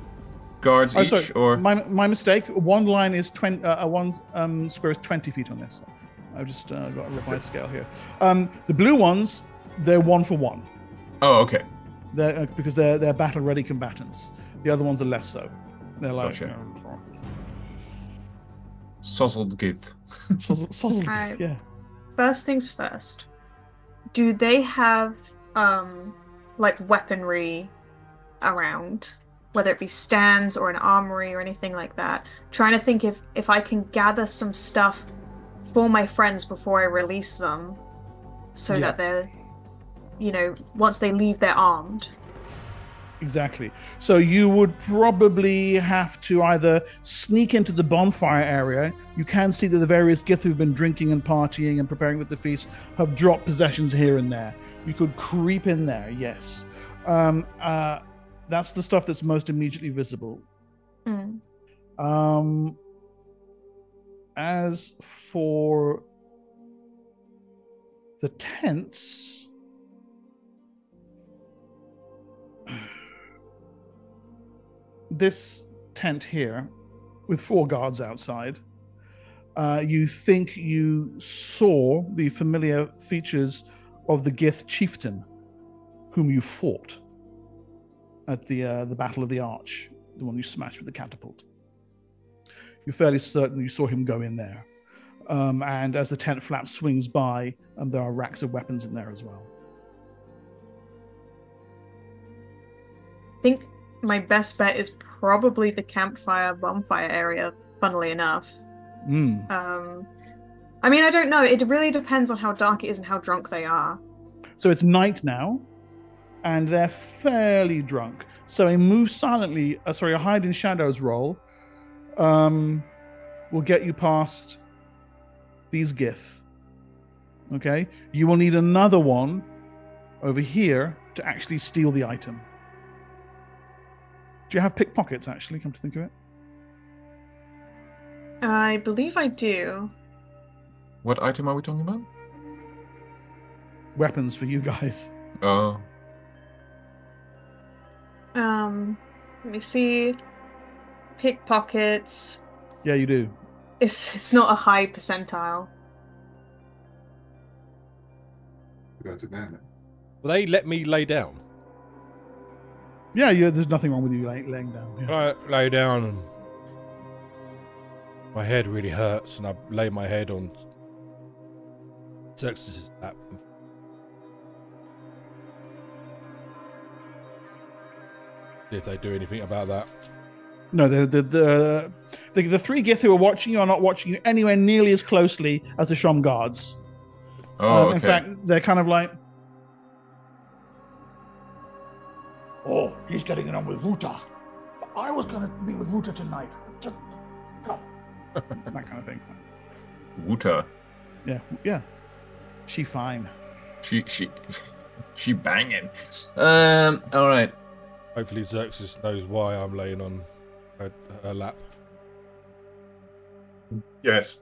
guards each? Sorry. Or my mistake. One line is 20. One square is 20 feet on this. I've just got a revised scale here. The blue ones, they're 1 for 1. Oh, okay. They're because they're battle ready combatants. The other ones are less so. They're like Gotcha. Sozzled git. Sozzled, yeah. First things first. Do they have like weaponry around? Whether it be stands or an armory or anything like that. Trying to think if I can gather some stuff for my friends before I release them, so that they're, once they leave, they're armed. Exactly. So you would probably have to either sneak into the bonfire area. You can see that the various Gith who've been drinking and partying and preparing with the feast have dropped possessions here and there. You could creep in there, yes. That's the stuff that's most immediately visible. As for the tents, this tent here with 4 guards outside, you think you saw the familiar features of the Gith chieftain whom you fought at the Battle of the Arch, the one you smashed with the catapult. You're fairly certain you saw him go in there. And as the tent flap swings by, there are racks of weapons in there as well. I think my best bet is probably the campfire bonfire area, funnily enough. I mean, I don't know. It really depends on how dark it is and how drunk they are. So it's night now, and they're fairly drunk. So a move silently, a hide in shadows roll will get you past these Gith. Okay? You will need another one over here to actually steal the item. Do you have pickpockets, actually, come to think of it? I believe I do. What item are we talking about? Weapons for you guys. Oh. Let me see. Pickpockets. Yeah, you do. It's not a high percentile. Go to that. Will they let me lay down? Yeah, there's nothing wrong with you laying down. Yeah. I lay down and my head really hurts, and I lay my head on Xerxes' lap. See if they do anything about that. No, the 3 Gith who are watching you are not watching you anywhere nearly as closely as the Shom guards. Oh, okay. In fact, they're kind of like, Oh, he's getting it on with Ruta. I was going to be with Ruta tonight. Just tough. that kind of thing. Wuta. Yeah. She fine. She banging. All right. Hopefully Xerxes knows why I'm laying on her lap. Yes.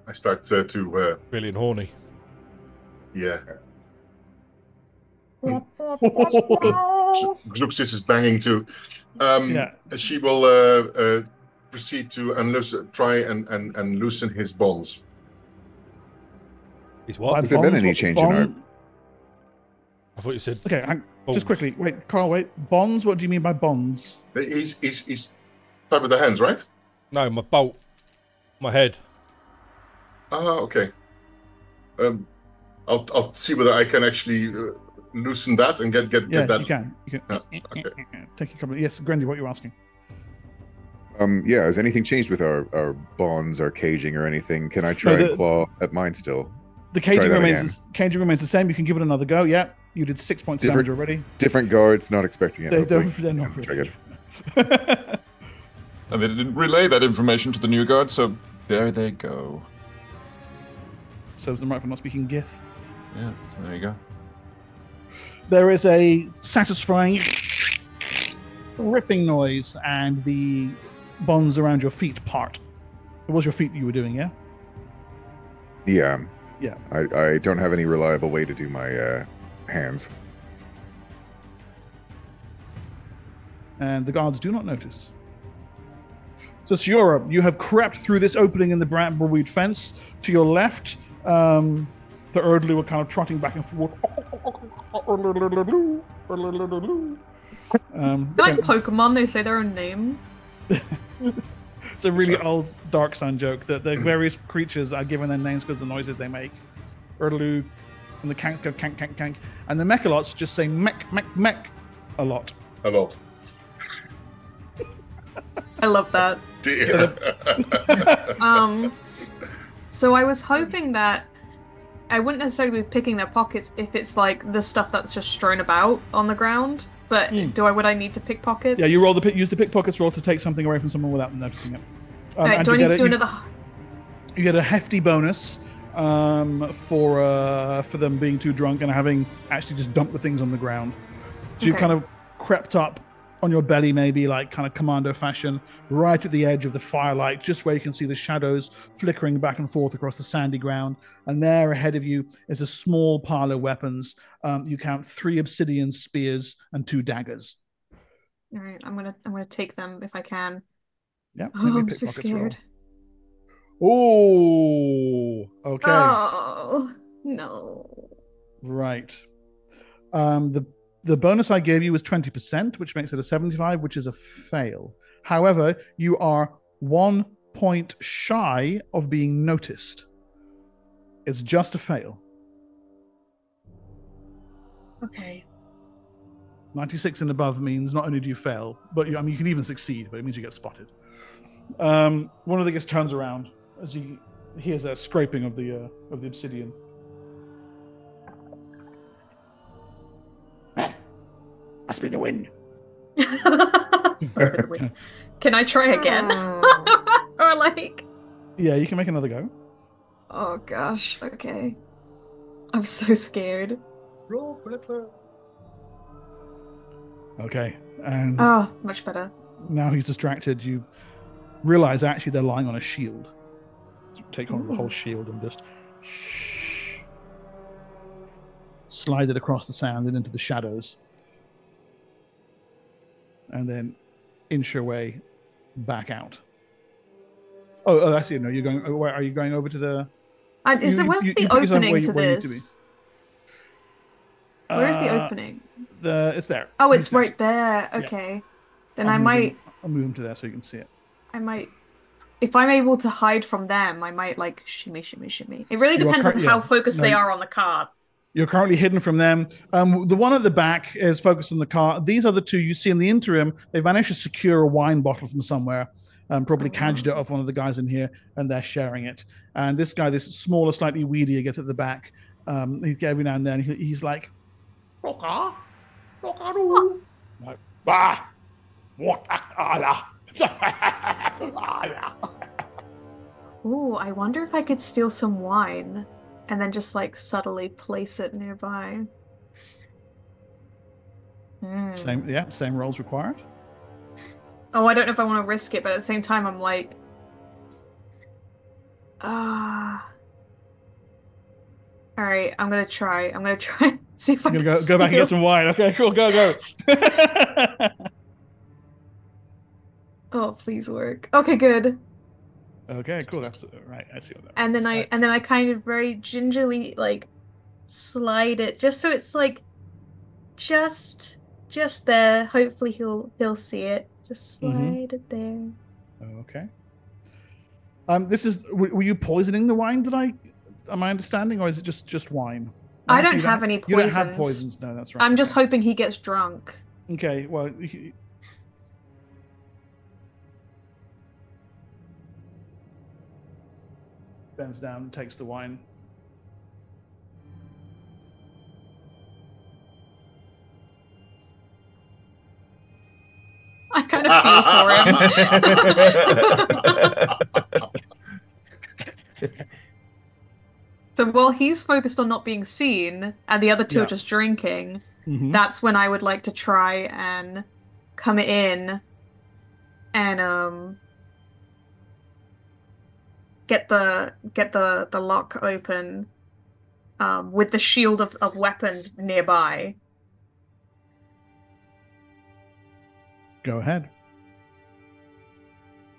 I start to Feeling horny. yeah. Xerxes is banging too. She will proceed to try and loosen his bonds. Is what? Has there been any change in our... I thought you said... Okay, bonds. just quickly. Wait, Carl, wait. Bonds? What do you mean by bonds? He's type with the hands, right? No, my bolt. My head. Ah, okay. I'll see whether I can actually loosen that and get that. You can. Okay. Take a couple. Yes, Grendy, what you're asking? Yeah, has anything changed with our bonds, our caging, or anything? Can I try and claw at mine still? The caging remains the same. You can give it another go. Yeah, you did 6 points damage already. Different guards, not expecting it. They're not really. And they didn't relay that information to the new guard, so there they go. Serves them right for not speaking Gith. Yeah, so there you go. There is a satisfying ripping noise, and the bonds around your feet part. It was your feet you were doing, yeah? Yeah. Yeah. I don't have any reliable way to do my hands. And the guards do not notice. So, Siora, you have crept through this opening in the brambleweed fence. To your left, the Erdlu were kind of trotting back and forth. Like Pokemon, they say their own name. It's a really old darksun joke that the various creatures are given their names because of the noises they make. Erdlu and the kank go kank kank kank, and the mechalots just say mech mech mech a lot. A lot. I love that. Dear. So I was hoping that I wouldn't necessarily be picking their pockets if it's like the stuff that's just strewn about on the ground. But would I need to pick pockets? Yeah, you use the pickpockets roll to take something away from someone without them noticing it. Right, do I need to do another? You get a hefty bonus for them being too drunk and having actually just dumped the things on the ground. So you've kind of crept up on your belly, maybe like kind of commando fashion, right at the edge of the firelight, just where you can see the shadows flickering back and forth across the sandy ground. And there ahead of you is a small pile of weapons. You count 3 obsidian spears and 2 daggers. All right, I'm gonna take them if I can. Yeah. Oh, I'm so scared. Oh, okay. Oh no. Right. The bonus I gave you was 20%, which makes it a 75, which is a fail. However, you are 1 point shy of being noticed. It's just a fail. Okay. 96 and above means not only do you fail, but you can even succeed, but it means you get spotted. One of the guys turns around as he hears a scraping of the obsidian. Must be the wind. Can I try again? Or like... Yeah, you can make another go. Oh gosh, okay. I'm so scared. Roll better. Okay, and oh, much better. Now he's distracted. You realize actually they're lying on a shield. So take on the whole shield and just slide it across the sand and into the shadows, and then inch your way back out. I see. No, you're going. Where are you going over to the? Where's the opening to this? Where's the opening? It's there. Oh, it's right there. Okay. Yeah. Then I'll move him to there so you can see it. I might, if I'm able to hide from them, I might like shimmy. It really depends on how focused they are on the cart. You're currently hidden from them. The one at the back is focused on the cart. These other two you see in the interim, they've managed to secure a wine bottle from somewhere. Probably cadged it off one of the guys in here, and they're sharing it. And this guy, this smaller, slightly weedier, gets at the back. He's every now and then he's like, like, what? Ooh, I wonder if I could steal some wine and then just like subtly place it nearby. Same rolls required. Oh, I don't know if I want to risk it, but at the same time, I'm like, all right, I'm gonna try. See if I can go back and get some wine. Okay, cool. Go. Oh, please work. Okay, good. Okay, cool. That's right. I see what that And means. then I kind of very gingerly like slide it just so it's like just there. Hopefully he'll see it. Just slide it there. Okay. This is. Were you poisoning the wine? Am I understanding, or is it just wine? I Oh, so don't have any You don't have poisons. poisons. No, that's right. I'm just okay. hoping he gets drunk. Okay. Well. Bends down, takes the wine. I kind of feel for him. So while he's focused on not being seen and the other two are just drinking, that's when I would like to try and come in and get the lock open with the shield of weapons nearby. Go ahead.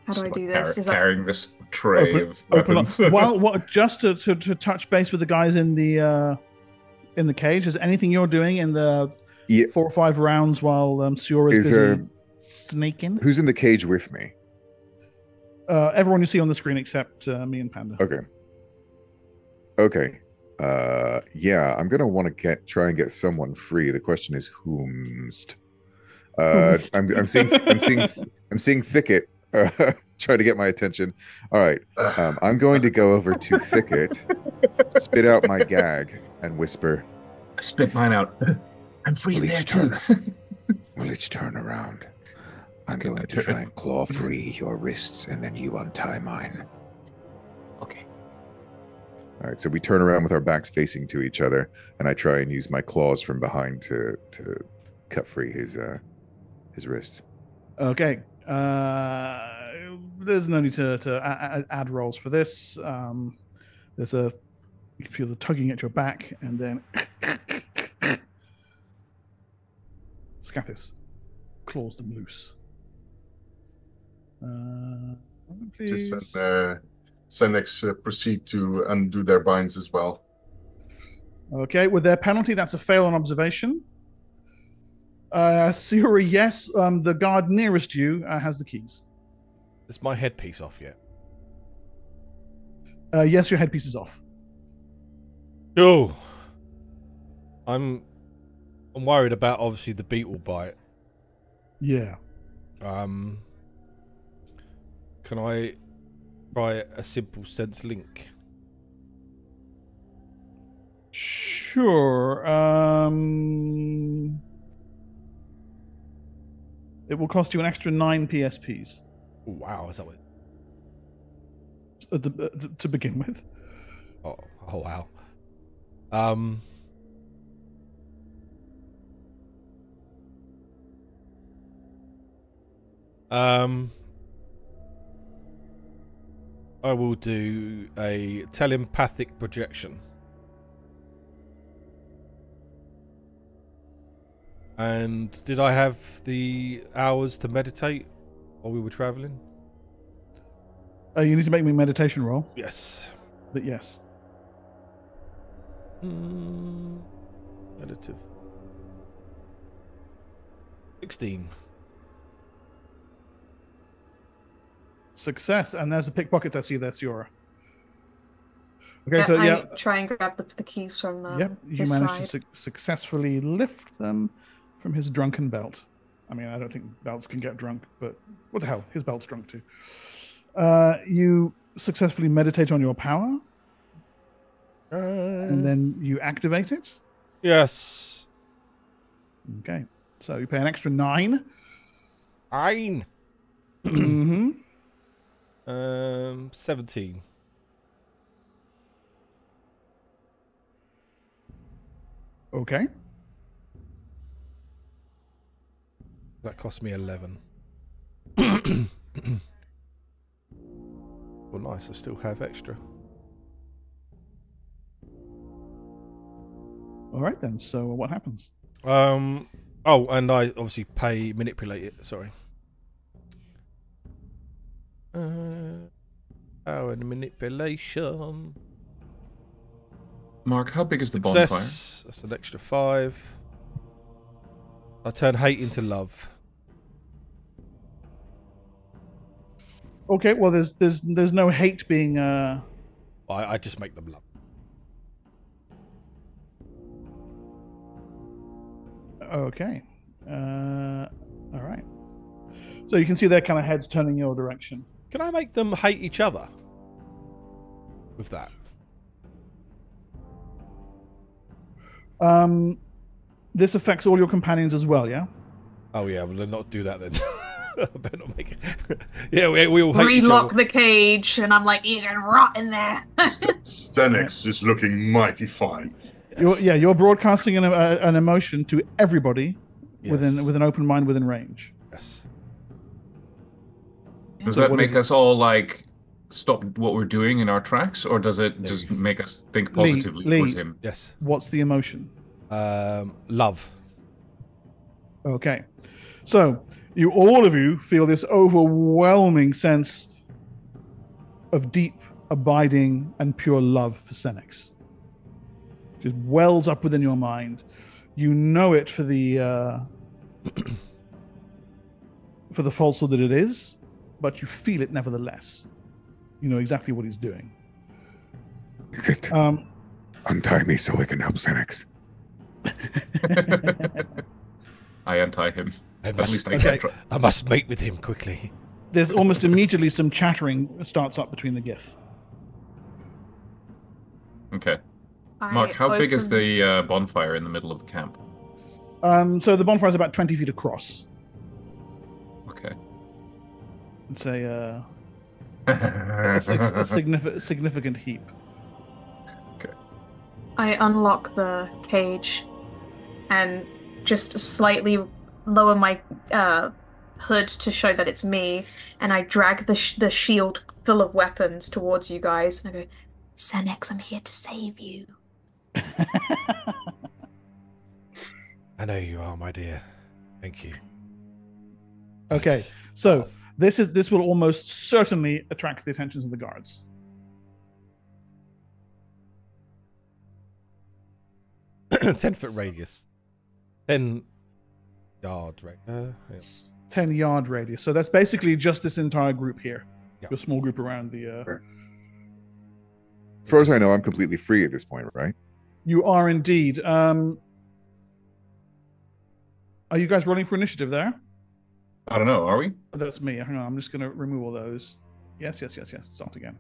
How do I do this? Is carrying this tray of weapons? Well, just to touch base with the guys in the cage. Is anything you're doing in the 4 or 5 rounds while Siura's busy sneaking? Who's in the cage with me? Everyone you see on the screen except me and Panda. Okay. Yeah, I'm gonna want to try and get someone free. The question is whomst. I'm seeing Thicket try to get my attention. All right. I'm going to go over to Thicket, spit out my gag, and whisper. I spit mine out. I'm free there too. Will each turn around? I'm going to try and claw free your wrists, and then you untie mine. Okay. All right, so we turn around with our backs facing to each other, and I try and use my claws from behind to cut free his wrists. Okay. There's no need to add rolls for this. You can feel the tugging at your back, and then Scathis claws them loose. Please. Senex proceed to undo their binds as well. Okay, with their penalty, that's a fail on observation. Siura, yes, the guard nearest you has the keys. Is my headpiece off yet? Yes, your headpiece is off. Oh, I'm worried about obviously the beetle bite. Yeah. Can I try a simple sense link? Sure. It will cost you an extra 9 PSPs. Oh, wow, is that what? To begin with. Oh wow. I will do a telepathic projection. And did I have the hours to meditate while we were traveling? You need to make me a meditation roll. Yes. But yes. Relative. 16. Success, and there's a pickpocket I see there, Siura. Okay, I try and grab the keys from you managed to successfully lift them from his drunken belt. I mean, I don't think belts can get drunk, but what the hell? His belt's drunk too. You successfully meditate on your power, and then you activate it. Yes. Okay, so you pay an extra 9. 9. Mm-hmm. 17. Okay. That cost me 11. Well, nice. I still have extra. All right then. So what happens? Oh, and I obviously manipulate it. Sorry. Power and manipulation. Mark, how big is the bonfire? Success. That's an extra 5. I turn hate into love. Okay, well, there's no hate being. I just make them love. Okay. All right. So you can see their kind of heads turning your direction. Can I make them hate each other? With that. This affects all your companions as well, yeah? Oh yeah, well then not do that then. I better not make it. Yeah, we all hate each Relock other. the cage, and I'm like, you can rot in there. Senex is looking mighty fine. Yes. You're broadcasting an emotion to everybody Yes. with an open mind within range. Yes. Does So that what make is it? us all like stop what we're doing in our tracks, or does it just make us think positively towards Lee. him? Yes. What's the emotion? Love. Okay. So, all of you feel this overwhelming sense of deep, abiding, and pure love for Senex. Just wells up within your mind. You know it for the for the falsehood that it is, but you feel it nevertheless. You know exactly what he's doing. Good. Untie me so I can help Xanax. I untie him. I At must, least I Okay. can try. I must mate with him quickly. There's almost immediately some chattering starts up between the Gith. Okay. Mark, I how big is open- the bonfire in the middle of the camp? So the bonfire is about 20 feet across. Okay. It's a significant heap. I unlock the cage and just slightly lower my hood to show that it's me, and I drag the shield full of weapons towards you guys, and I go, Senex, I'm here to save you. I know you are, my dear. Thank you. Okay, so this will almost certainly attract the attention of the guards. Yes. 10-foot radius. 10 yards, right? Yes. 10-yard radius. So that's basically just this entire group here. Yeah. Your small group around the. As far as I know, I'm completely free at this point, right? You are indeed. Are you guys rolling for initiative there? I don't know. Are we? That's me. Hang on, I'm just going to remove all those. Yes. Start again.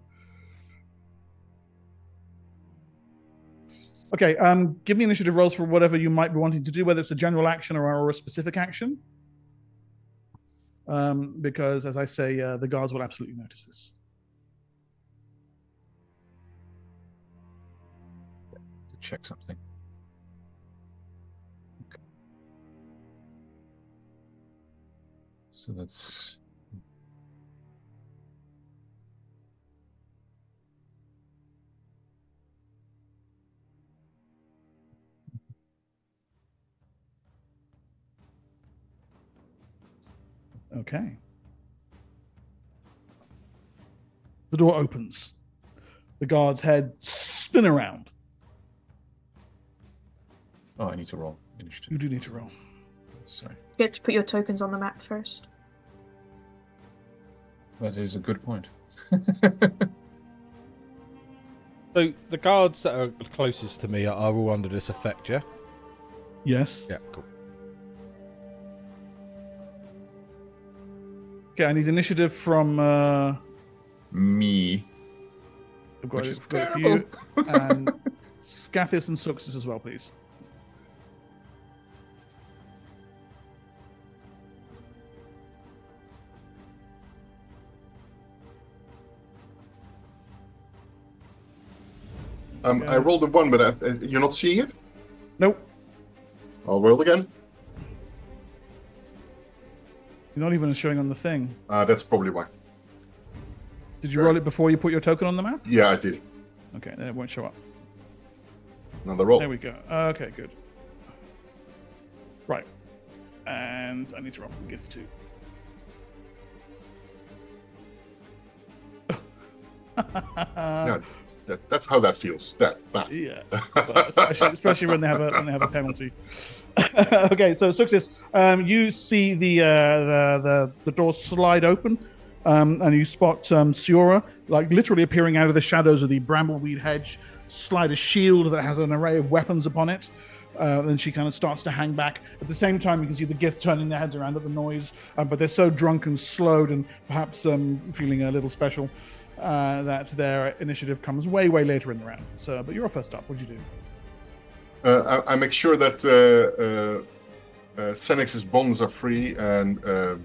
Okay. Give me initiative rolls for whatever you might be wanting to do, whether it's a general action or a specific action. Because, as I say, the guards will absolutely notice this. To check something. Okay. So that's. Okay. The door opens. The guard's head spin around. Oh, I need to roll initiative. You do need to roll. Sorry. You get to put your tokens on the map first. That is a good point. So the guards that are closest to me are all under this effect, yeah? Yes. Yeah, cool. Okay, I need initiative from. Me. I've got Which it, is I've got it for you. terrible. And Scathis and Suxus as well, please. I rolled a 1, but you're not seeing it? Nope. I'll roll again. You're not even showing on the thing. That's probably why. Did you roll it before you put your token on the map? Yeah, I did. Okay, then it won't show up. Another roll. There we go. Okay, good. Right. And I need to roll for the gift too. Yeah, that's how that feels. That. Yeah, but especially when they have a penalty. Okay, so success. You see the door slide open, and you spot Siora like literally appearing out of the shadows of the brambleweed hedge. Slide a shield that has an array of weapons upon it. Then she kind of starts to hang back. At the same time, you can see the Gith turning their heads around at the noise, but they're so drunk and slowed and perhaps feeling a little special that their initiative comes way later in the round. So, but you're first up. What do you do? I make sure that Senex's bonds are free and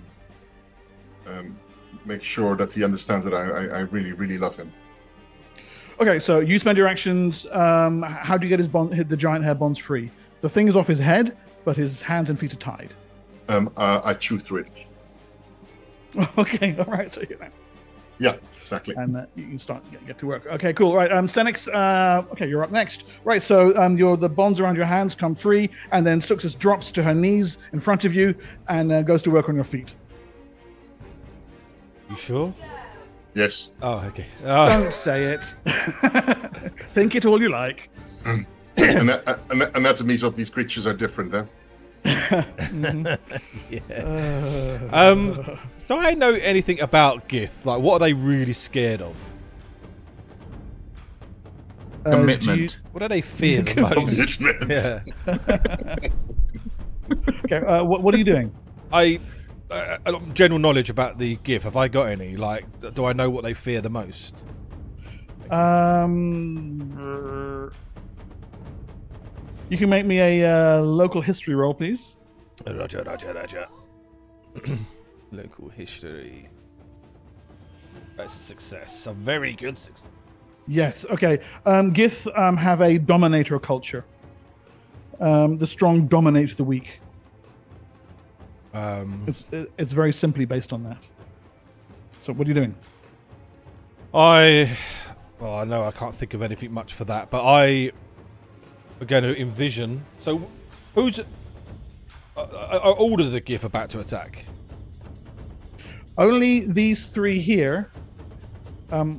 make sure that he understands that I really love him. Okay, so you spend your actions. How do you get the giant hair bonds free? The thing is off his head, but his hands and feet are tied. I chew through it. Okay, all right. So yeah, exactly. And you can start get to work. Okay, cool. Right, Senex. Okay, you're up next. Right, so the bonds around your hands come free, and then Suxus drops to her knees in front of you and goes to work on your feet. You sure? Yes. Oh, okay. Don't say it. Think it all you like. Anatomies of these creatures are different, then. Yeah. Do I know anything about Gith? Like, what are they really scared of? Commitment. What do they fear the most? Yeah. Okay. What are you doing? General knowledge about the Gith. Have I got any? Like, do I know what they fear the most? You can make me a local history roll, please. Roger. Local history. That's a success. A very good success. Yes. Okay. Gith have a dominator culture. The strong dominate the weak. It's very simply based on that. So what are you doing? I know I can't think of anything much for that, but I are going to envision. So, who's are all of the Gith about to attack? Only these three here. I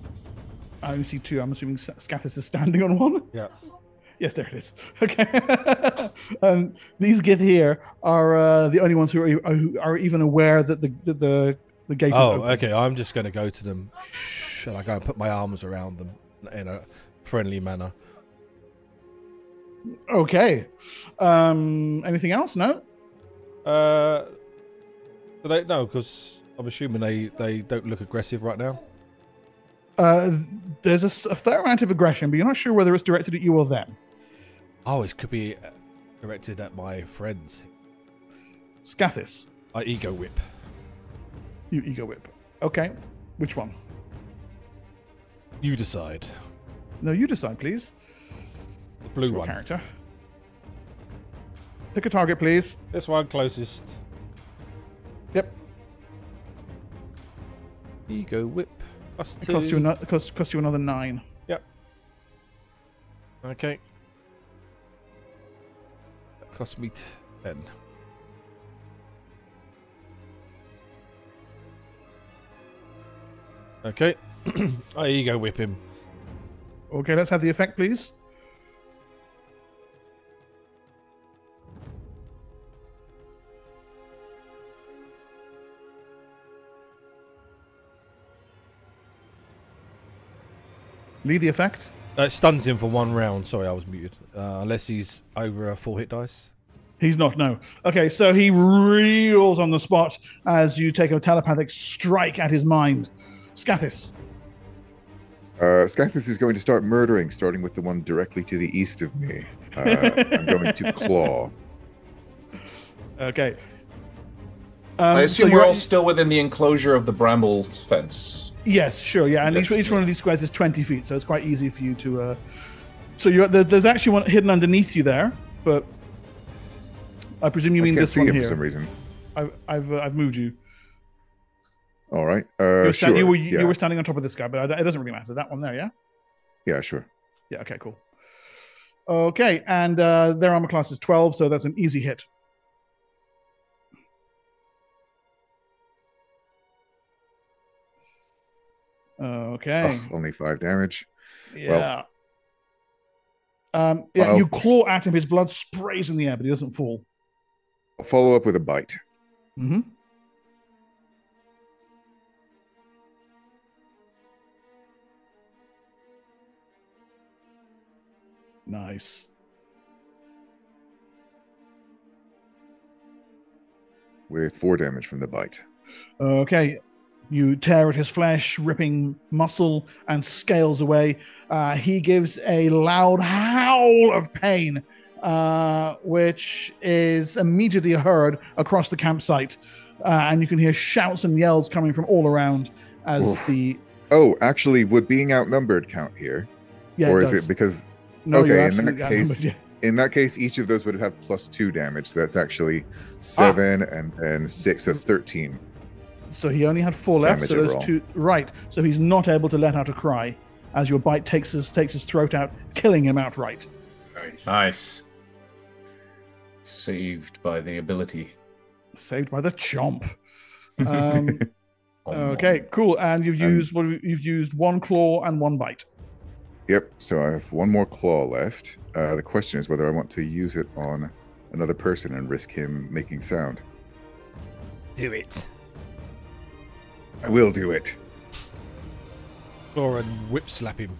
only see two. I'm assuming Scathis is standing on one. Yeah. Yes, there it is. Okay. These Gith here are the only ones who are even aware that the gate is open. Okay. I'm just going to go to them. Shall I go and put my arms around them in a friendly manner? Okay. Anything else? No. No, because I'm assuming they don't look aggressive right now. There's a fair amount of aggression, but you're not sure whether it's directed at you or them. Oh, it could be directed at my friends. Scathis. I ego whip. You ego whip. Okay. Which one? You decide. No, you decide, please. The blue Your one. Character. Pick a target, please. This one closest. Yep. Ego whip. Plus It 2. costs you another 9. Yep. Okay. That cost me 10. Okay. I ego whip him. Okay, let's have the effect, please. Lead the effect. It stuns him for 1 round. Sorry, I was muted. Unless he's over a 4 hit dice. He's not, no. Okay, so he reels on the spot as you take a telepathic strike at his mind. Scathis. Scathis is going to start murdering, starting with the one directly to the east of me. I'm going to claw. Okay. I assume so we're all still within the enclosure of the brambles fence. Yes, sure, yeah. And Yes, each one of these squares is 20 feet, so it's quite easy for you to... So there's actually one hidden underneath you there, but I presume you mean this one here here. for some reason. I've moved you. All right. Sure. You yeah. were standing on top of this guy, but it doesn't really matter. That one there, yeah? Yeah, sure. Yeah, okay, cool. Okay, and their armor class is 12, so that's an easy hit. Okay. Oh, only 5 damage. Yeah. Well, you claw at him. His blood sprays in the air, but he doesn't fall. I'll follow up with a bite. Mm-hmm. Nice. With 4 damage from the bite. Okay. You tear at his flesh, ripping muscle and scales away. He gives a loud howl of pain, which is immediately heard across the campsite. And you can hear shouts and yells coming from all around as Oof. the... Oh, actually, would being outnumbered count here? Yeah, or it is does. it because... No, okay, you're in absolutely that case... outnumbered, yeah. In that case, each of those would have +2 damage. So that's actually 7 and then 6. That's 13. So he only had 4 left. Damage So those overall. 2, right? So he's not able to let out a cry as your bite takes his throat out, killing him outright. Nice. Saved by the ability. Saved by the chomp. Okay, cool. And you've used 1 claw and 1 bite. Yep. So I have 1 more claw left. The question is whether I want to use it on another person and risk him making sound. Do it. I will do it. Claw and whip slap him.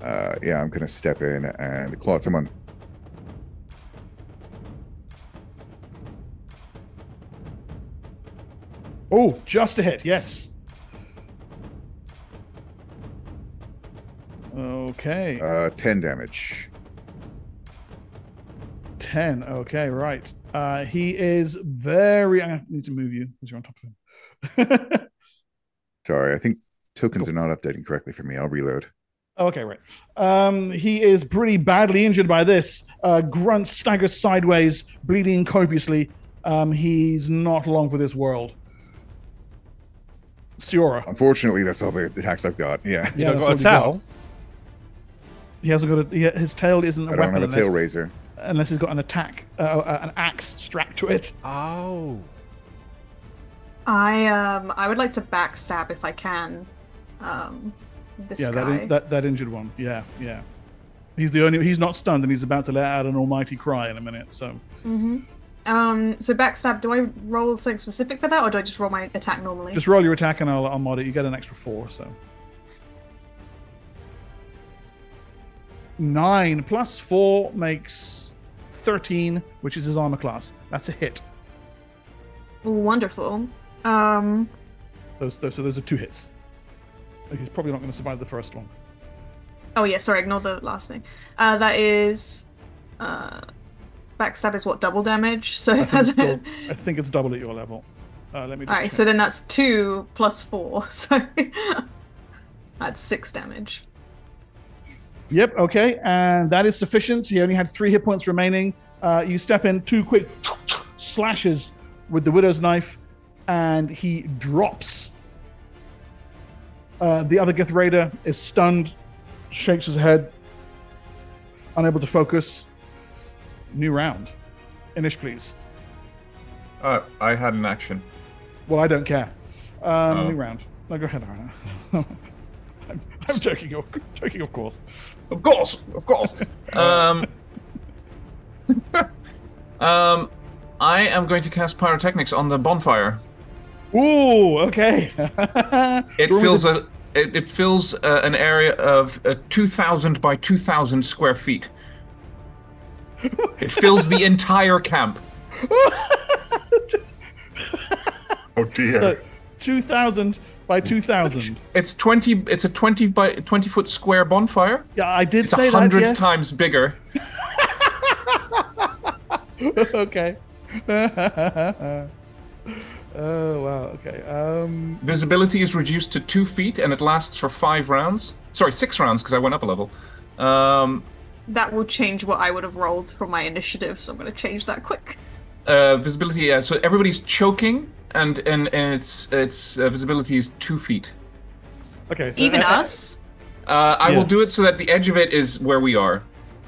Yeah, I'm gonna step in and claw at someone. Oh, just a hit. Yes. Okay. 10 damage. 10. Okay, right. He is very... I need to move you because you're on top of him. Sorry, I think tokens are not updating correctly for me. I'll reload. Okay, right. He is pretty badly injured by this. Grunt staggers sideways, bleeding copiously. He's not long for this world. Siora. Unfortunately, that's all the attacks I've got. Yeah. You Yeah, not that's got a what he towel? He hasn't got his tail isn't a I weapon don't have a tail razor. unless he's got an an axe strapped to it. Oh. I would like to backstab if I can. This guy. that injured one. Yeah. He's not stunned and he's about to let out an almighty cry in a minute. So. Mm-hmm. So backstab. Do I roll something specific for that, or do I just roll my attack normally? Just roll your attack and I'll mod it. You get an extra 4. So. 9 plus 4 makes 13, which is his armor class. That's a hit. Wonderful. Those are 2 hits. He's probably not going to survive the first one. Oh yeah, sorry, ignore the last thing. That is backstab is what, double damage? So I think it's double at your level. Let me just Alright, check. so then that's 2 plus 4, so that's 6 damage. Yep, okay, and that is sufficient. He only had 3 hit points remaining. You step in, 2 quick slashes with the Widow's Knife, and he drops. The other Gith Raider is stunned, shakes his head, unable to focus. New round. Inish, please. I had an action. Well, I don't care. New round. No, go ahead, Arna. I'm joking, of course. Of course. I am going to cast pyrotechnics on the bonfire. Ooh, okay. It fills an area of 2,000 by 2,000 square feet. It fills the entire camp. Oh dear. 2,000 by 2,000. It's 20. It's a 20 by 20 foot square bonfire. Yeah, I did It's say 100 that. Yes. times bigger. Okay. Oh wow. Okay. Visibility is reduced to 2 feet, and it lasts for 5 rounds. Sorry, 6 rounds because I went up a level. That will change what I would have rolled for my initiative, so I'm going to change that quick. Visibility. Yeah. So everybody's choking, and its visibility is 2 feet. Okay. So Even us. I Yeah. will do it so that the edge of it is where we are.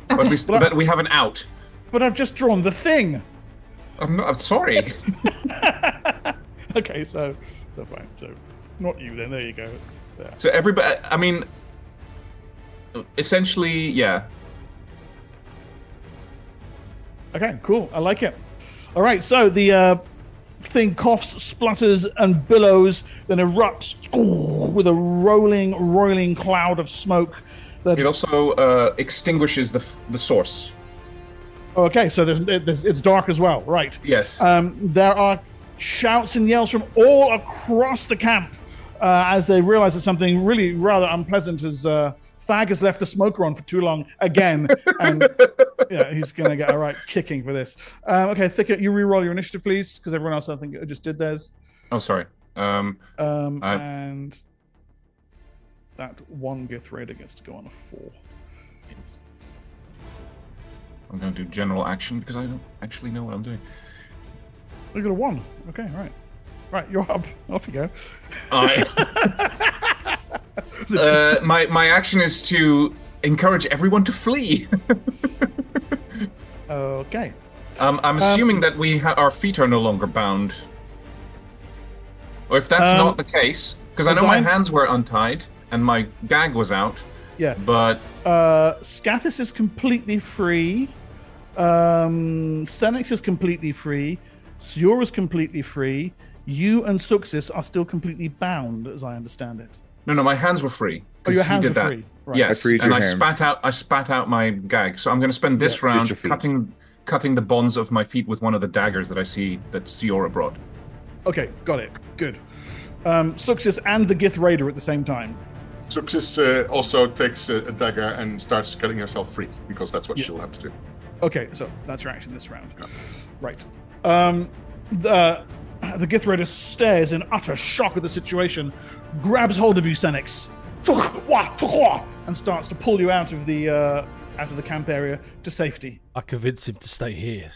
But that we have an out. But I've just drawn the thing. I'm sorry. Okay, so fine. So not you then. There you go. So everybody, I mean, essentially, yeah. Okay, cool. I like it. All right, so the thing coughs, splutters, and billows, then erupts with a roiling cloud of smoke. It also extinguishes the source. Okay, so it's dark as well, right? Yes. There are shouts and yells from all across the camp as they realize that something really rather unpleasant has Thag has left the smoker on for too long again, and yeah, he's gonna get a right kicking for this. Okay, Thicket, you re-roll your initiative, please, because everyone else I think just did theirs. Oh, sorry. And that one Gith Raider gets to go on a 4. I'm going to do general action because I don't actually know what I'm doing. You got a 1. Okay, all right. Right, you're up. Off you go. My action is to encourage everyone to flee. Okay. I'm assuming that our feet are no longer bound. Or if that's not the case, because I know my hands were untied and my gag was out. Yeah. But Scathis is completely free. Senex is completely free. Sior is completely free. You and Suxis are still completely bound, as I understand it. No, my hands were free. Oh, your hands were free. Right. Yes, I freed and your I hands. spat out my gag. So I'm going to spend this round cutting the bonds of my feet with one of the daggers that I see that Siora brought. Okay, got it. Good. Suxis and the Gith Raider at the same time. Suxis also takes a dagger and starts cutting herself free, because that's what she'll have to do. Okay, so that's your action this round. Yeah. Right. The Gith Raider stares in utter shock at the situation, grabs hold of you, Senex, and starts to pull you out of the camp area to safety. I convince him to stay here.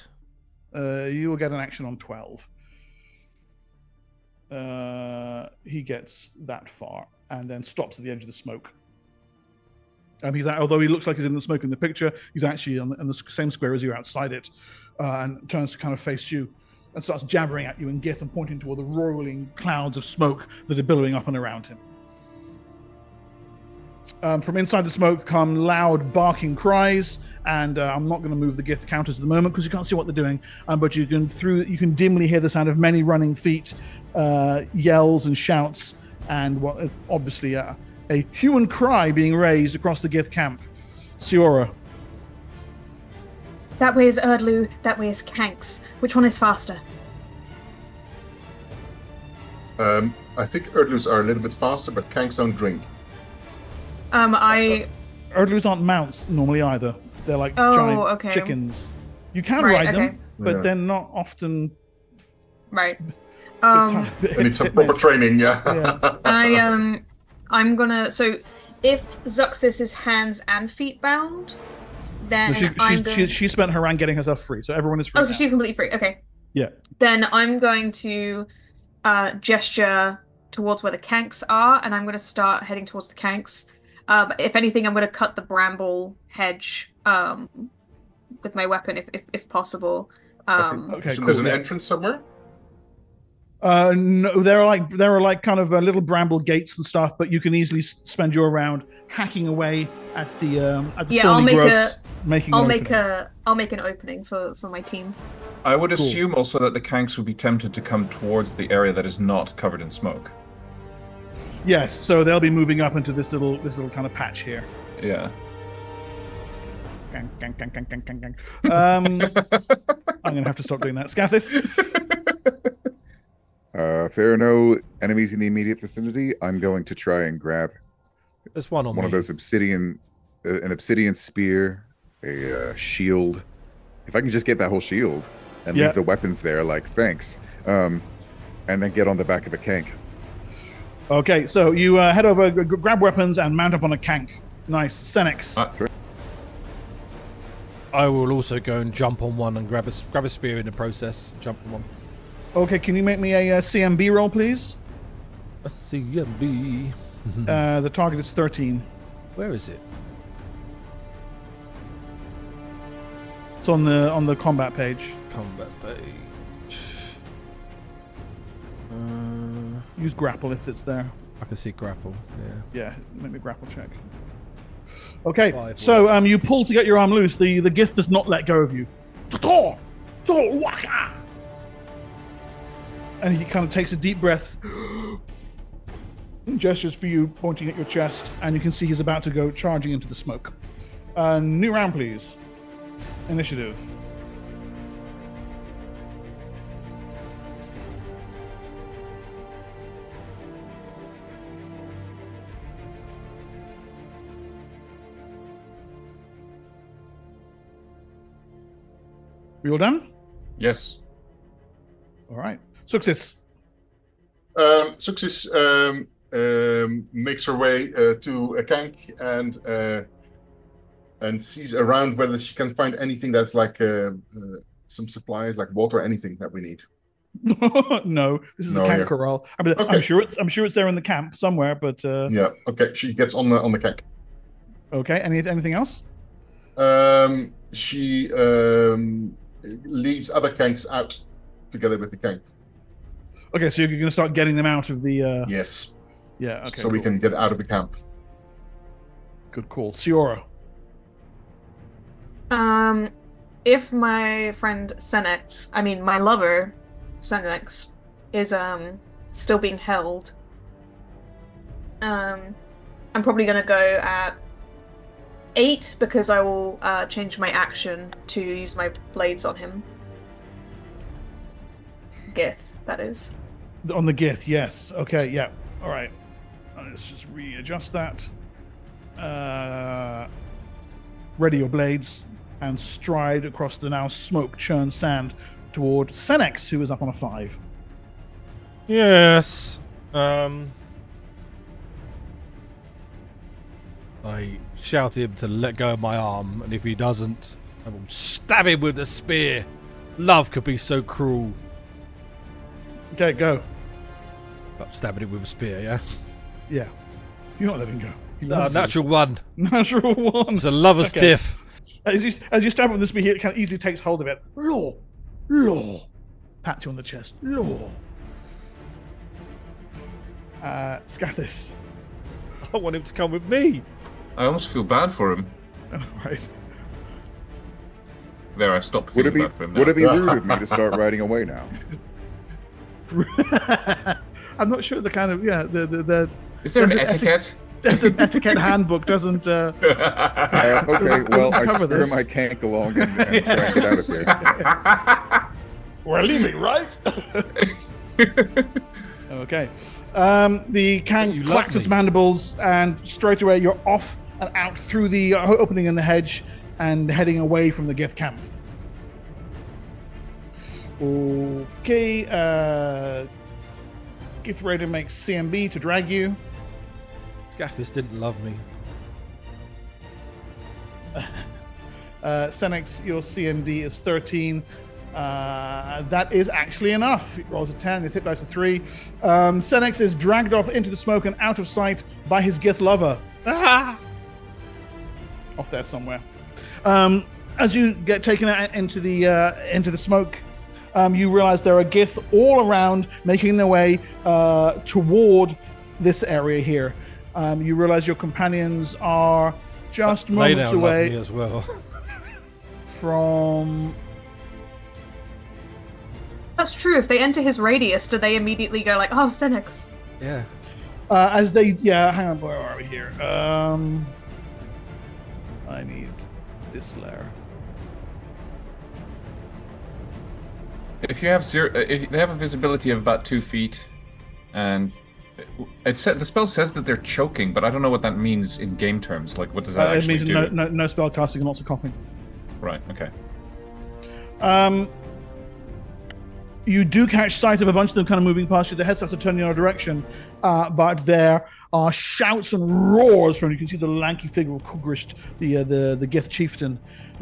You will get an action on 12. He gets that far and then stops at the edge of the smoke. Although he looks like he's in the smoke in the picture, he's actually in the same square as you outside it, and turns to kind of face you and starts jabbering at you in Gith and pointing toward the roiling clouds of smoke that are billowing up and around him. From inside the smoke come loud barking cries, and I'm not going to move the Gith counters at the moment because you can't see what they're doing, but you can dimly hear the sound of many running feet, yells and shouts, and what is obviously a hue and cry being raised across the Gith camp. Siora. That way is Erdlu, that way is Kanks. Which one is faster? I think Erdlus are a little bit faster, but Kanks don't drink. Erdlus aren't mounts normally either. They're like giant chickens. You can ride them, but they're not often. Right. We need some proper training, yeah. I'm gonna. So, if Zuxis is hands and feet bound, then she spent her round getting herself free, so everyone is free. Oh, so she's completely free. Okay. Yeah. Then I'm going to gesture towards where the Kanks are, and I'm going to start heading towards the Kanks. If anything, I'm going to cut the bramble hedge with my weapon, if possible. Okay, so there's an entrance somewhere. No, there are like kind of little bramble gates and stuff, but you can easily spend your round hacking away at the thorny growths, I'll make an opening for my team. I would assume also that the Kanks would be tempted to come towards the area that is not covered in smoke. Yes, so they'll be moving up into this little kind of patch here. Yeah. Gang. I'm gonna have to stop doing that. Scathis. If there are no enemies in the immediate vicinity, I'm going to try and grab There's one of those an obsidian spear, a shield. If I can just get that whole shield and leave the weapons there, like, thanks. And then get on the back of a kank. Okay, so you head over, grab weapons, and mount up on a kank. Nice. Senex. I will also go and jump on one and grab a spear in the process. Jump on one. Okay, can you make me a CMB roll, please? A CMB. The target is 13. Where is it? It's on the combat page. Combat page. Use grapple if it's there. I can see grapple. Yeah, make me a grapple check. Okay, 5, so you pull to get your arm loose. The Gith does not let go of you. And he kind of takes a deep breath, gestures for you, pointing at your chest, and you can see he's about to go charging into the smoke. New round, please. Initiative. We all done? Yes. All right. Success. Success makes her way to a Kank and sees around whether she can find anything that's like some supplies, like water, anything that we need. No, this is No, a camp yeah. corral. I mean, Okay. I'm sure it's there in the camp somewhere, but Yeah. Okay. She gets on the Kank. okay. Anything else? She leads other Kanks out together with the Kank. Okay, so you're going to start getting them out of the. Yes. Yeah. Okay. So we cool. can get out of the camp. Good call, Siora. If my friend Senex, I mean my lover Senex, is still being held, I'm probably gonna go at 8 because I will change my action to use my blades on him. Gith, that is. On the Gith, yes. Okay, yeah. All right. Let's just readjust that. Ready your blades and stride across the now smoke-churned sand toward Senex, who is up on a 5. Yes. I shout at him to let go of my arm, and if he doesn't, I will stab him with the spear. Love could be so cruel. Okay, go. I'm stabbing him with a spear, yeah? Yeah. You're not letting go. He loves you. Natural 1. Natural 1. It's a lover's Okay. tiff. As you stab him with the spear, he kind of easily takes hold of it. Law. Pats you on the chest. Law. Scathis. I want him to come with me. I almost feel bad for him. All right. There, I stopped Would feeling it be bad for him now. would it be rude of me to start riding away now? I'm not sure the kind of the Is there an there's an etiquette? the etiquette handbook doesn't. Okay, well, I cover spur this. my Kank along and try and get out of here. We're leaving, right? Okay. The Kank You clacks like its me. mandibles, and straight away you're off and out through the opening in the hedge and heading away from the Gith camp. Okay. Gith Raider makes CMB to drag you. Scathis didn't love me. Senex, your CMD is 13. That is actually enough. It rolls a 10. His hit dice a 3. Senex is dragged off into the smoke and out of sight by his Gith lover. Off there somewhere. As you get taken out into the smoke, you realize there are Gith all around, making their way toward this area here. You realize your companions are just They moments now love away me as well. from. That's true. If they enter his radius, do they immediately go like, "Oh, Senex"? Yeah. As they, hang on, where are we here? I need this layer. If you have if they have a visibility of about 2 feet, and the spell says that they're choking, but I don't know what that means in game terms. Like, what does that It actually means do? no spell casting and lots of coughing. Right. Okay. You do catch sight of a bunch of them kind of moving past you. Their heads start to turn in your direction, but there are shouts and roars from you. Can see the lanky figure of Kugrisht, the Gith chieftain,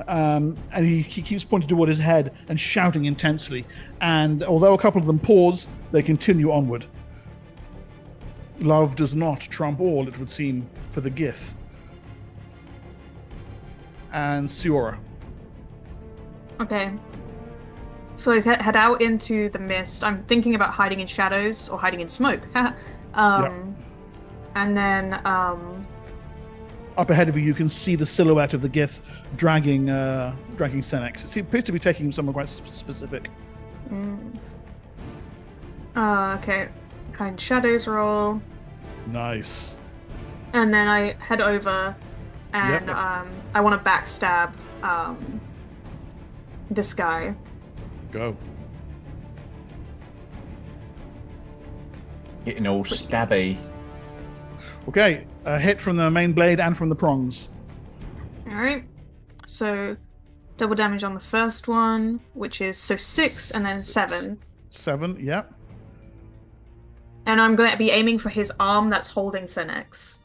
and he keeps pointing toward his head and shouting intensely. And although a couple of them pause, they continue onward. Love does not trump all, it would seem, for the Gith. And Siora. Okay. So I head out into the mist. I'm thinking about hiding in shadows or hiding in smoke. And then, Up ahead of you, you can see the silhouette of the Gith dragging Senex. It appears to be taking him somewhere quite specific. Okay. Kind shadows roll. Nice. And then I head over and Yep. I want to backstab this guy. Go. Getting all stabby. Okay, a hit from the main blade and from the prongs. Alright. So double damage on the first one, which is 6 and then 7. 7, yep. And I'm going to be aiming for his arm that's holding Senex.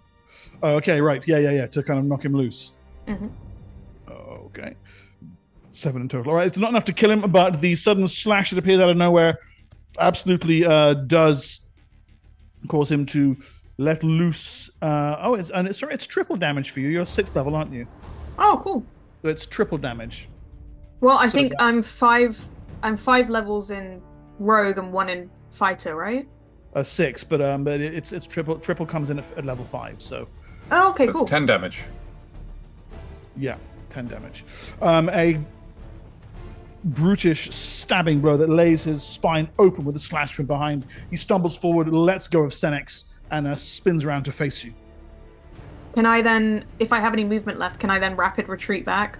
Oh, okay, right. Yeah. To kind of knock him loose. Mm-hmm. Okay. 7 in total. All right, it's not enough to kill him, but the sudden slash that appears out of nowhere absolutely does cause him to let loose. It's triple damage for you. You're 6th level, aren't you? Oh, cool. So it's triple damage. Well, I So think that- I'm 5 levels in rogue and 1 in fighter, right? 6, but it's triple. Triple comes in at level 5. So Oh, okay, So cool. it's 10 damage. yeah, 10 damage. A brutish stabbing blow that lays his spine open with a slash from behind. He stumbles forward, lets go of Senex, and spins around to face you. Can I then, if I have any movement left, can I then rapid retreat back?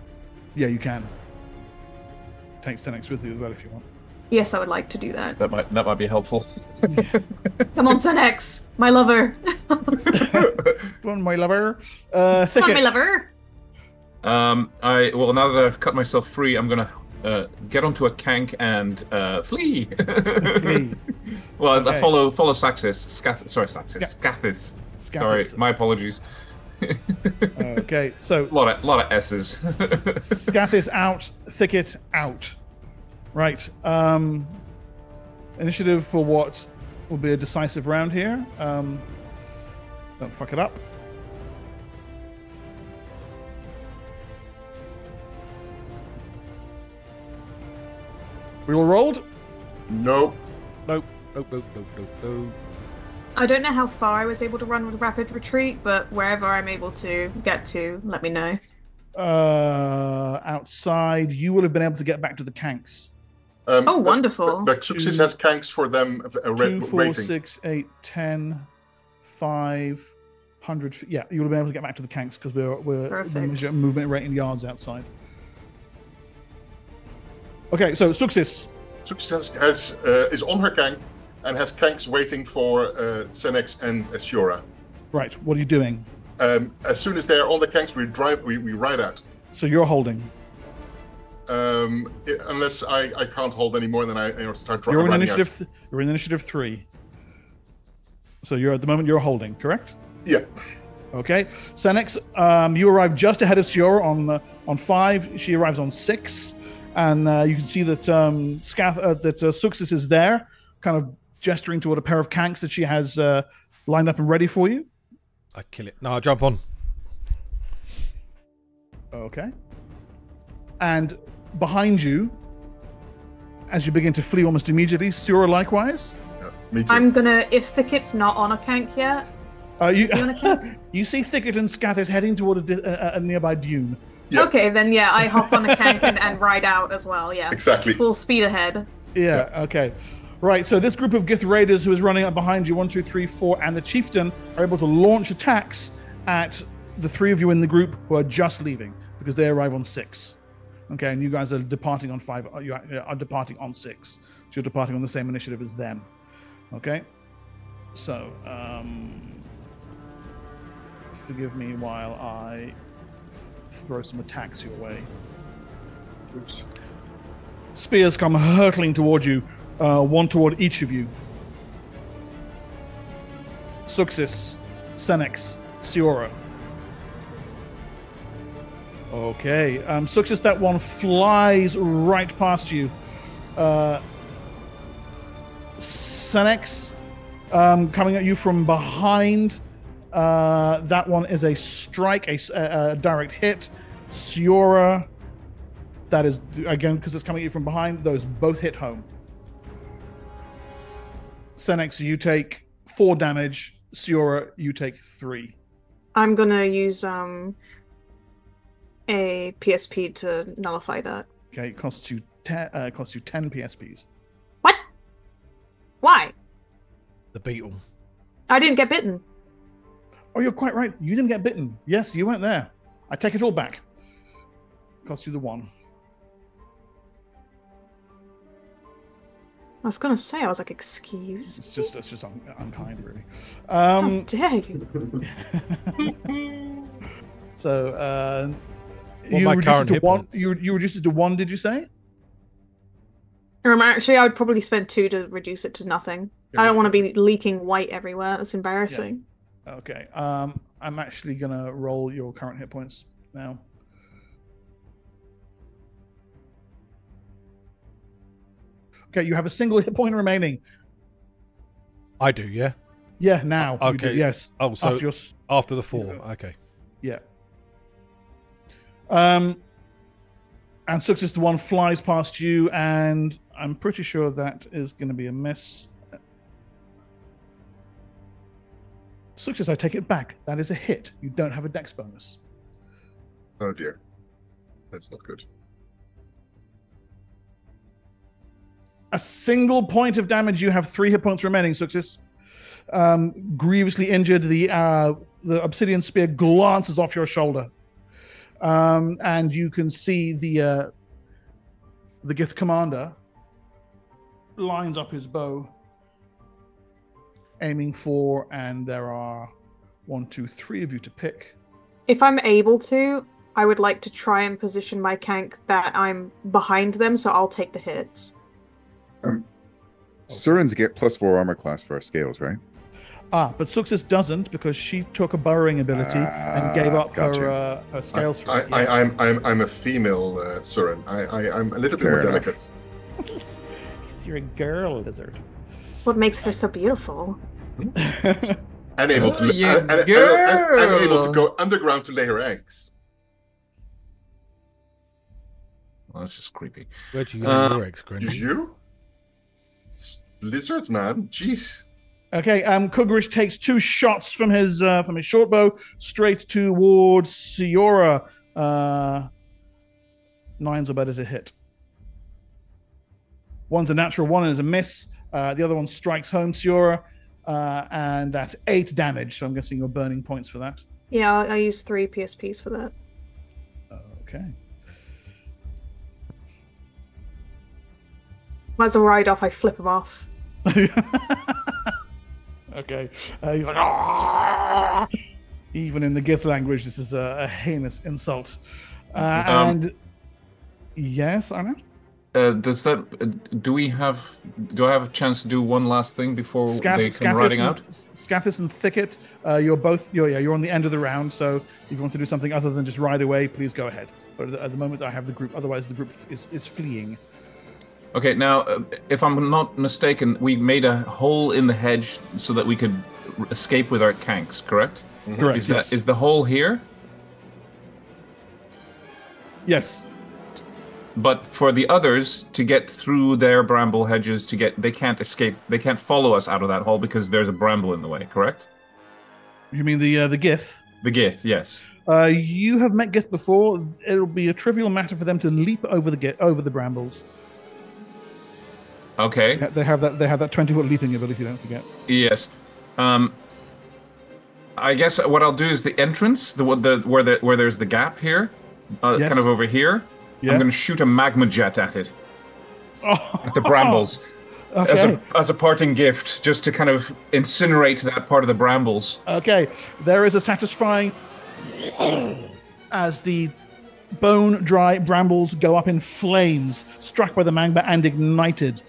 Yeah, you can. Take Senex with you as well if you want. Yes, I would like to do that. That might be helpful. Come on, Senex, my lover. Come on, my lover. Come on, Thicket. my lover. Now that I've cut myself free, I'm gonna get onto a kank and flee. Flee. Well, Okay. I follow Saxis. Scathis. Sorry, Scathis. my apologies. Okay, so A lot of S's. Scathis out, Thicket out. Right. Initiative for what will be a decisive round here. Don't fuck it up. We all rolled? Nope. Nope. I don't know how far I was able to run with rapid retreat, but wherever I'm able to get to, let me know. Outside, you will have been able to get back to the kanks. Oh, wonderful. But Suxis has kanks for them 2, 4, rating. 6, 8, 10, 5, 100 feet. Yeah, you will be able to get back to the kanks because we're Perfect. measuring movement rate in yards outside. Okay, so Suxis. Suxis is on her kank and has kanks waiting for Senex and Shura. Right, what are you doing? As soon as they're on the kanks, we ride out. So you're holding. Unless I can't hold anymore, then I start You're in running initiative. You're in initiative 3. So you're at the moment you're holding, correct? out. Yeah. Okay. Senex, you arrive just ahead of Siora on 5. She arrives on 6, and you can see that Suxis is there, kind of gesturing toward a pair of kanks that she has lined up and ready for you. I kill it. No, I jump on. Okay. And behind you, as you begin to flee almost immediately, Siora likewise. Me too. I'm gonna, if Thicket's not on a kank yet, You, is he on a kank? you see Thicket and Scathis heading toward a nearby dune. Yeah. Okay, then yeah, I hop on a kank and ride out as well, yeah. Exactly. Full speed ahead. Yeah, okay. Right, so this group of Gith Raiders who is running up behind you, 1, 2, 3, 4, and the Chieftain are able to launch attacks at the 3 of you in the group who are just leaving because they arrive on 6. Okay, and you guys are departing on 5. You are departing on 6. So you're departing on the same initiative as them. Okay? So, forgive me while I throw some attacks your way. Oops. Spears come hurtling toward you, one toward each of you. Suxis, Senex, Siora. Okay, Suxis, that one flies right past you. Senex, coming at you from behind. That one is a strike, a direct hit. Siora, that is, again, because it's coming at you from behind, those both hit home. Senex, you take 4 damage. Siora, you take 3. I'm gonna use a PSP to nullify that. Okay, it costs you 10 PSPs. What? Why? The beetle. I didn't get bitten. Oh, you're quite right. You didn't get bitten. Yes, you weren't there. I take it all back. Cost you the 1. I was gonna say, I was like, excuse It's just unkind, really. How dare you? So, What you my reduced current it to hit 1. points? You reduced it to 1. Did you say? Actually, I would probably spend 2 to reduce it to nothing. I don't want to be leaking white everywhere. That's embarrassing. Okay. I'm actually gonna roll your current hit points now. Okay, you have a single hit point remaining. I do, yeah. Yeah, now. You Okay. do, yes. Oh, so After your after the 4. Yeah. Okay. Yeah. And Success the 1 flies past you, and I'm pretty sure that is going to be a miss. Success, I take it back. That is a hit. You don't have a dex bonus. Oh dear. That's not good. A single point of damage. You have 3 hit points remaining, Success. Grievously injured. The obsidian spear glances off your shoulder. And you can see the Gith commander lines up his bow, aiming for, and there are 1, 2, 3 of you to pick. If I'm able to, I would like to try and position my kank that I'm behind them, so I'll take the hits. Surins get +4 armor class for our scales, right? But Success doesn't, because she took a burrowing ability and gave up gotcha. her scales for it. I'm a female Surin. I'm a little bit Fair more enough. delicate. You're a girl lizard. What makes her so beautiful? And able to you and able girl. to go underground to lay her eggs. Well, that's just creepy. Where'd you get your eggs, Is Granny? you? Lizards, man. Jeez. Okay, Kugrish takes 2 shots from his short bow straight towards Siora. 9s are better to hit. One's a natural 1 and is a miss. The other one strikes home Siora, and that's 8 damage. So I'm guessing you're burning points for that. Yeah, I use 3 PSPs for that. Okay. As a ride-off, I flip him off. Okay. He's like, "Ah!" Even in the Gith language, this is a heinous insult. And yes, Arnaud? Does that? Do I have a chance to do one last thing before they come riding out? Scathis and Thicket, you're on the end of the round. So if you want to do something other than just ride away, please go ahead. But at the moment, I have the group. Otherwise, the group is fleeing. Okay, now, if I'm not mistaken, we made a hole in the hedge so that we could escape with our kanks, correct? Correct. Is the hole here? Yes. But for the others to get through their bramble hedges, they can't escape. They can't follow us out of that hole because there's a bramble in the way, correct? You mean the Gith? The Gith, yes. You have met Gith before. It'll be a trivial matter for them to leap over the brambles. Okay. They have that 20-foot leaping ability. Don't forget. Yes. I guess what I'll do is the entrance, where there's the gap here, Yes. kind of over here. Yeah. I'm going to shoot a magma jet at it, at the brambles, Okay. as a parting gift, just to kind of incinerate that part of the brambles. Okay. There is a satisfying as the bone-dry brambles go up in flames, struck by the magma and ignited.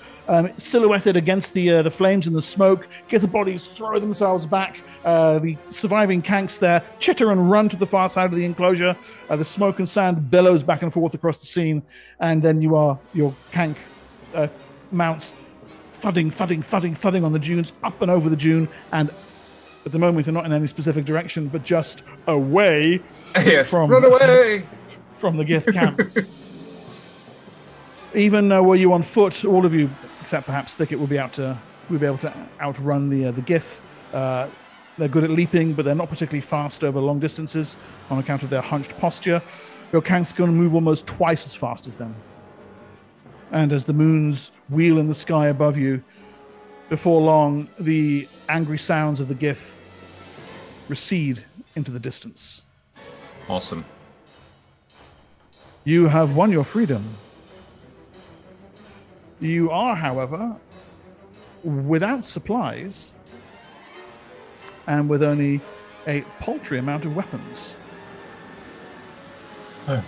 Silhouetted against the flames and the smoke, get the bodies throw themselves back. The surviving kanks there chitter and run to the far side of the enclosure. The smoke and sand billows back and forth across the scene, and then your kank mounts thudding on the dunes, up and over the dune, and at the moment, they're not in any specific direction, but just away Yes, from run away! from the Gith camp. Even were you on foot, all of you, except perhaps Thicket, will be able to outrun the Gith. They're good at leaping, but they're not particularly fast over long distances on account of their hunched posture. Your Kank's going to move almost twice as fast as them. And as the moons wheel in the sky above you, before long, the angry sounds of the Gith recede into the distance. Awesome. You have won your freedom. You are, however, without supplies and with only a paltry amount of weapons. Oh.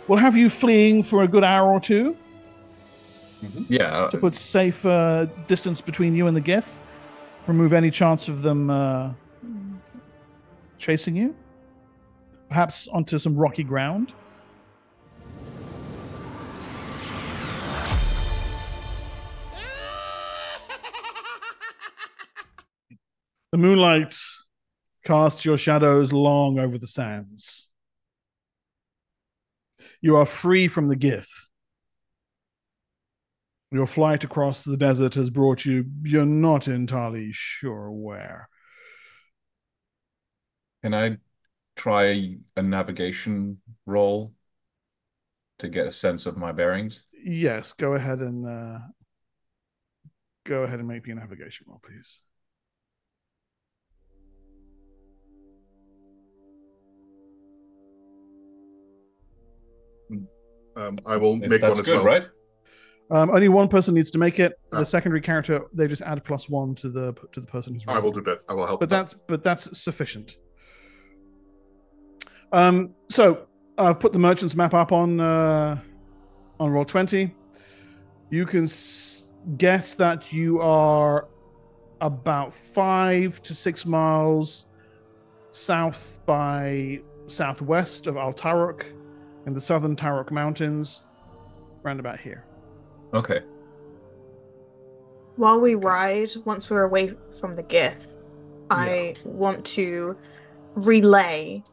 We'll have you fleeing for a good hour or two Yeah. to put safe distance between you and the Gith. Remove any chance of them chasing you. Perhaps onto some rocky ground. The moonlight casts your shadows long over the sands. You are free from the Gith. Your flight across the desert has brought you, you're not entirely sure where. Can I try a navigation roll to get a sense of my bearings? Yes, go ahead and make me a navigation roll, please. I will If make that's one as good, well. right? Only one person needs to make it. Ah. The secondary character, they just add +1 to the person who's I will rolling. do that. I will help. But that's sufficient. So I've put the merchant's map up on Roll20. You can guess that you are about 5 to 6 miles south by southwest of Al Taruk in the southern Taruk Mountains, round about here. Okay. While we ride, once we're away from the Gith, I want to relay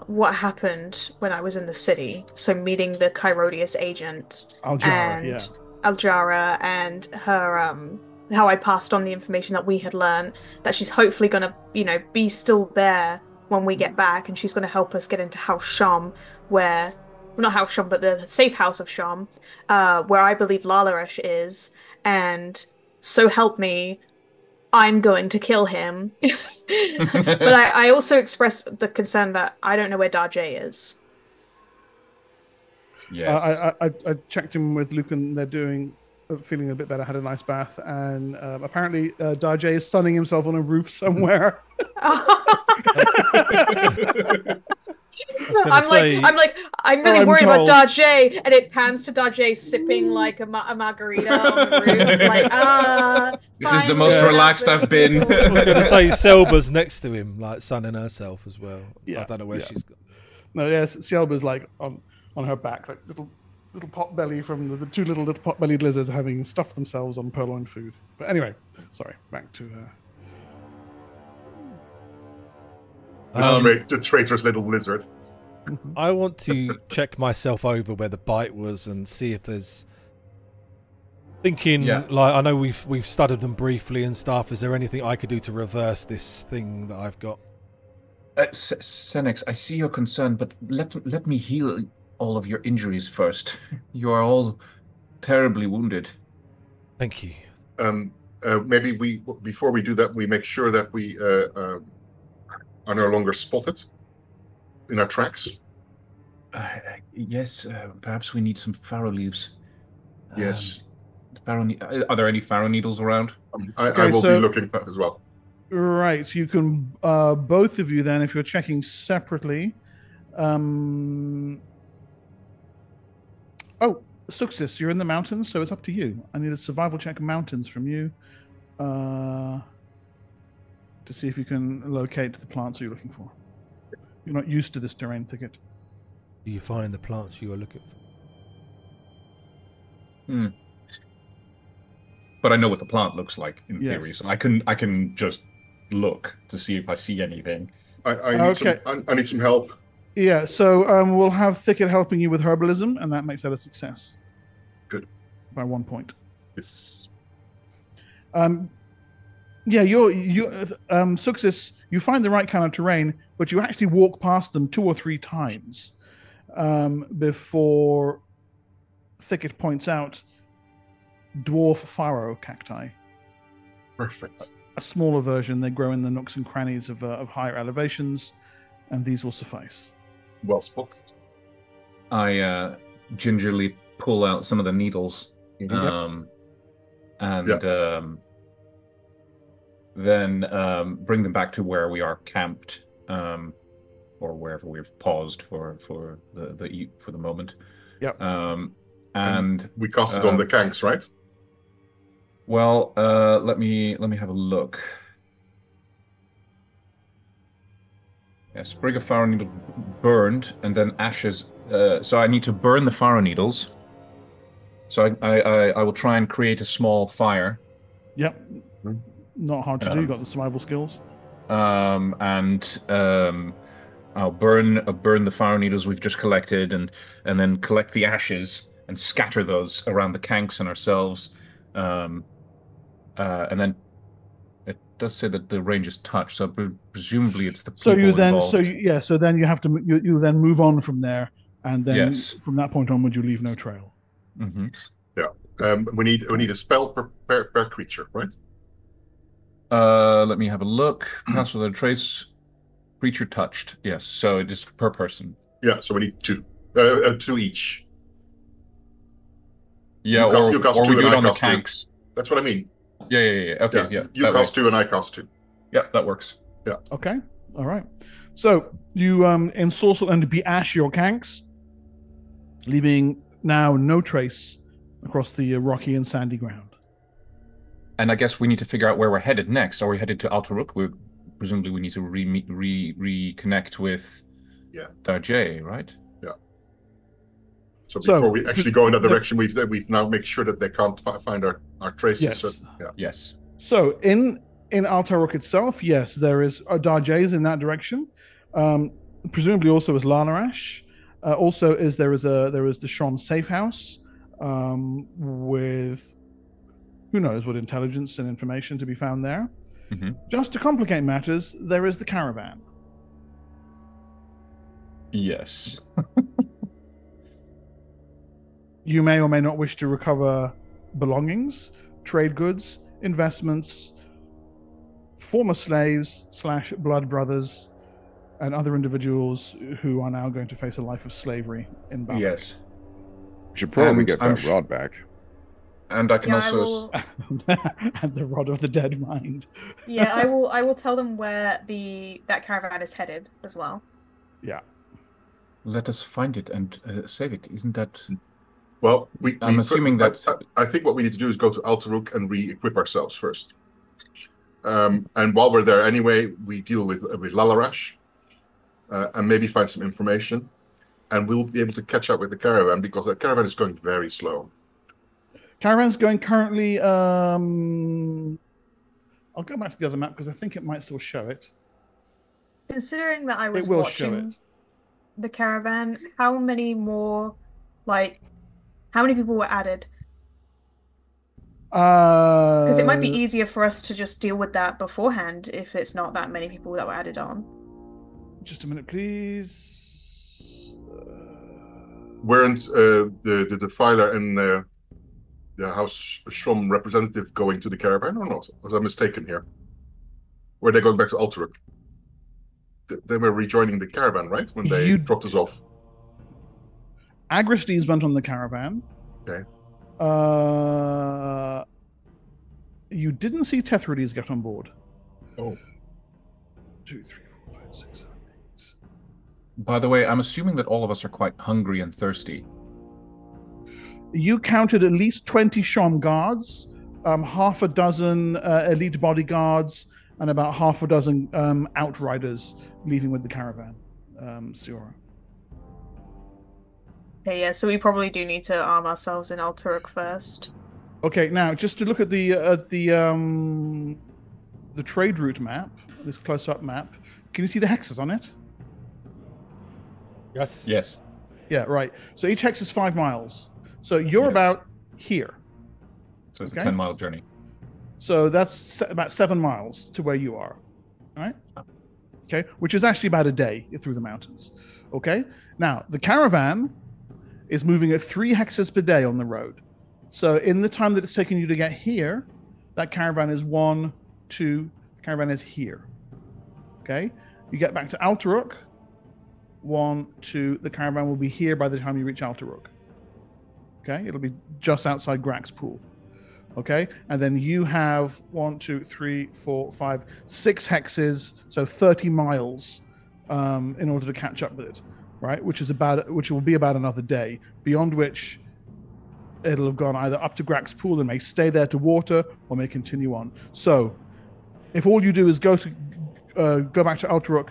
what happened when I was in the city. So meeting the Kyrodius agent Aljara and her how I passed on the information that we had learned, that she's hopefully gonna, be still there when we get back, and she's gonna help us get into House Shom, where not House Shom, but the safe house of Shom, where I believe Lalaresh is, and so help me, I'm going to kill him. But I also express the concern that I don't know where Darjay is. Yes. I checked in with Luke, and they're feeling a bit better, had a nice bath, and apparently Darjay is sunning himself on a roof somewhere. I'm really worried about Darjay, and it pans to Darjay sipping like a margarita on the roof. This is the most relaxed I've been. I was going to say Selba's next to him, like sunning herself as well. Yeah, I don't know where she's got. No, yes, Selba's like on her back, like little pot belly from the two little pot bellied lizards having stuffed themselves on purloined food. But anyway, sorry, back to the traitorous little lizard. I want to check myself over where the bite was and see if there's thinking. Like, I know we've studied them briefly and stuff. Is there anything I could do to reverse this thing that I've got? Senex, I see your concern, but let me heal all of your injuries first. You are all terribly wounded. Thank you. Maybe before we do that, we make sure that we are no longer spotted in our tracks. Yes, perhaps we need some farrow leaves. Yes. Are there any farrow needles around? I will be looking as well. Right, so you can both of you then, if you're checking separately. Suxis, you're in the mountains, so it's up to you. I need a survival check mountains from you to see if you can locate the plants you're looking for. You're not used to this terrain thicket. Do you find the plants you are looking for? But I know what the plant looks like in theory, so I can just look to see if I see anything. I need some help. Yeah, so we'll have Thicket helping you with herbalism, and that makes that a success. Good. By 1 point. Yes. Yeah, Suxis, you find the right kind of terrain, but you actually walk past them 2 or 3 times before Thicket points out dwarf faro cacti. Perfect. A smaller version. They grow in the nooks and crannies of higher elevations, and these will suffice. Well spotted. I gingerly pull out some of the needles, Mhm. then bring them back to where we are camped, or wherever we've paused for the moment. Yep. And we cast it on the kanks, right? Well, let me have a look. Yeah, sprig of faro needle burned, and then ashes. So I need to burn the faro needles. So I will try and create a small fire. Yep. Not hard to do. You've got the survival skills. I'll burn the faro needles we've just collected, and then collect the ashes and scatter those around the kanks and ourselves. And then it does say that the range is touched, so presumably it's the people involved. So then you have to you then move on from there, and then Yes. from that point onward you leave no trail. Mm-hmm. Yeah. We need a spell per creature, right? Let me have a look. Pass without a trace. Creature touched. Yes. So it is per person. Yeah. So we need 2. 2 each. Yeah. You cast or 2 we do and it on the I cast 2. tanks. That's what I mean. Yeah. Okay. Yeah. You cast 2 and I cast 2. Yeah, that works. Yeah. Okay. All right. So you ensorcel and be-ash your kanks, leaving now no trace across the rocky and sandy ground. And I guess we need to figure out where we're headed next. Are we headed to Altaruk? Presumably we need to reconnect with Darjay, right? Yeah. So before we actually go in that direction, we've now made sure that they can't find our traces. Yes. So, yeah. Yes. So in Altaruk itself, yes, there is Darjays in that direction. Presumably also is Lalarash. Also there is the Shom safe house with who knows what intelligence and information to be found there. Mm-hmm. Just to complicate matters, there is the caravan. Yes. You may or may not wish to recover belongings, trade goods, investments, former slaves / blood brothers, and other individuals who are now going to face a life of slavery in Babak. Yes. We should probably And get that rod back. And I can also and the rod of the dead mind. Yeah, I will tell them where that caravan is headed as well. Yeah. let us find it and save it. Isn't that? Well, I'm assuming that. I think what we need to do is go to Altaruk and re-equip ourselves first. And while we're there anyway, we deal with Lalarash and maybe find some information. And we'll be able to catch up with the caravan because the caravan is going very slow. Caravan's going currently. I'll go back to the other map because I think it might still show it. Considering that I was It will show watching it. the caravan, how many more, how many people were added? Because it might be easier for us to just deal with that beforehand if it's not that many people that were added on. Just a minute, please. Weren't the defiler and the House Shom representative going to the caravan or not? Was I mistaken here? Were they going back to Altaruk? They were rejoining the caravan, right? When they dropped us off. Agristes went on the caravan. Okay. You didn't see Tethrides get on board. Oh. 2, 3, 4, 5, 6, 7, 8. By the way, I'm assuming that all of us are quite hungry and thirsty. You counted at least 20 Shom guards, half a dozen elite bodyguards, and about half a dozen outriders leaving with the caravan, Siora. Okay, yeah, so we probably do need to arm ourselves in Altaruk first. Okay, now just to look at the trade route map, this close-up map, can you see the hexes on it? Yes. Yes. Yeah, right. So each hex is 5 miles. So you're about here. So it's Okay. a 10-mile journey. So that's about 7 miles to where you are. All right? Okay, which is actually about a day through the mountains. Okay? Now, the caravan is moving at 3 hexes per day on the road. So in the time that it's taken you to get here, that caravan is 1, 2, caravan is here. Okay? You get back to Alteruk, 1, 2, the caravan will be here by the time you reach Alteruk. Okay? It'll be just outside Grax Pool. Okay? And then you have 1, 2, 3, 4, 5, 6 hexes, so 30 miles in order to catch up with it, right? Which will be about another day, beyond which it'll have gone either up to Grax Pool and may stay there to water or may continue on. So if all you do is go back to Alteruk,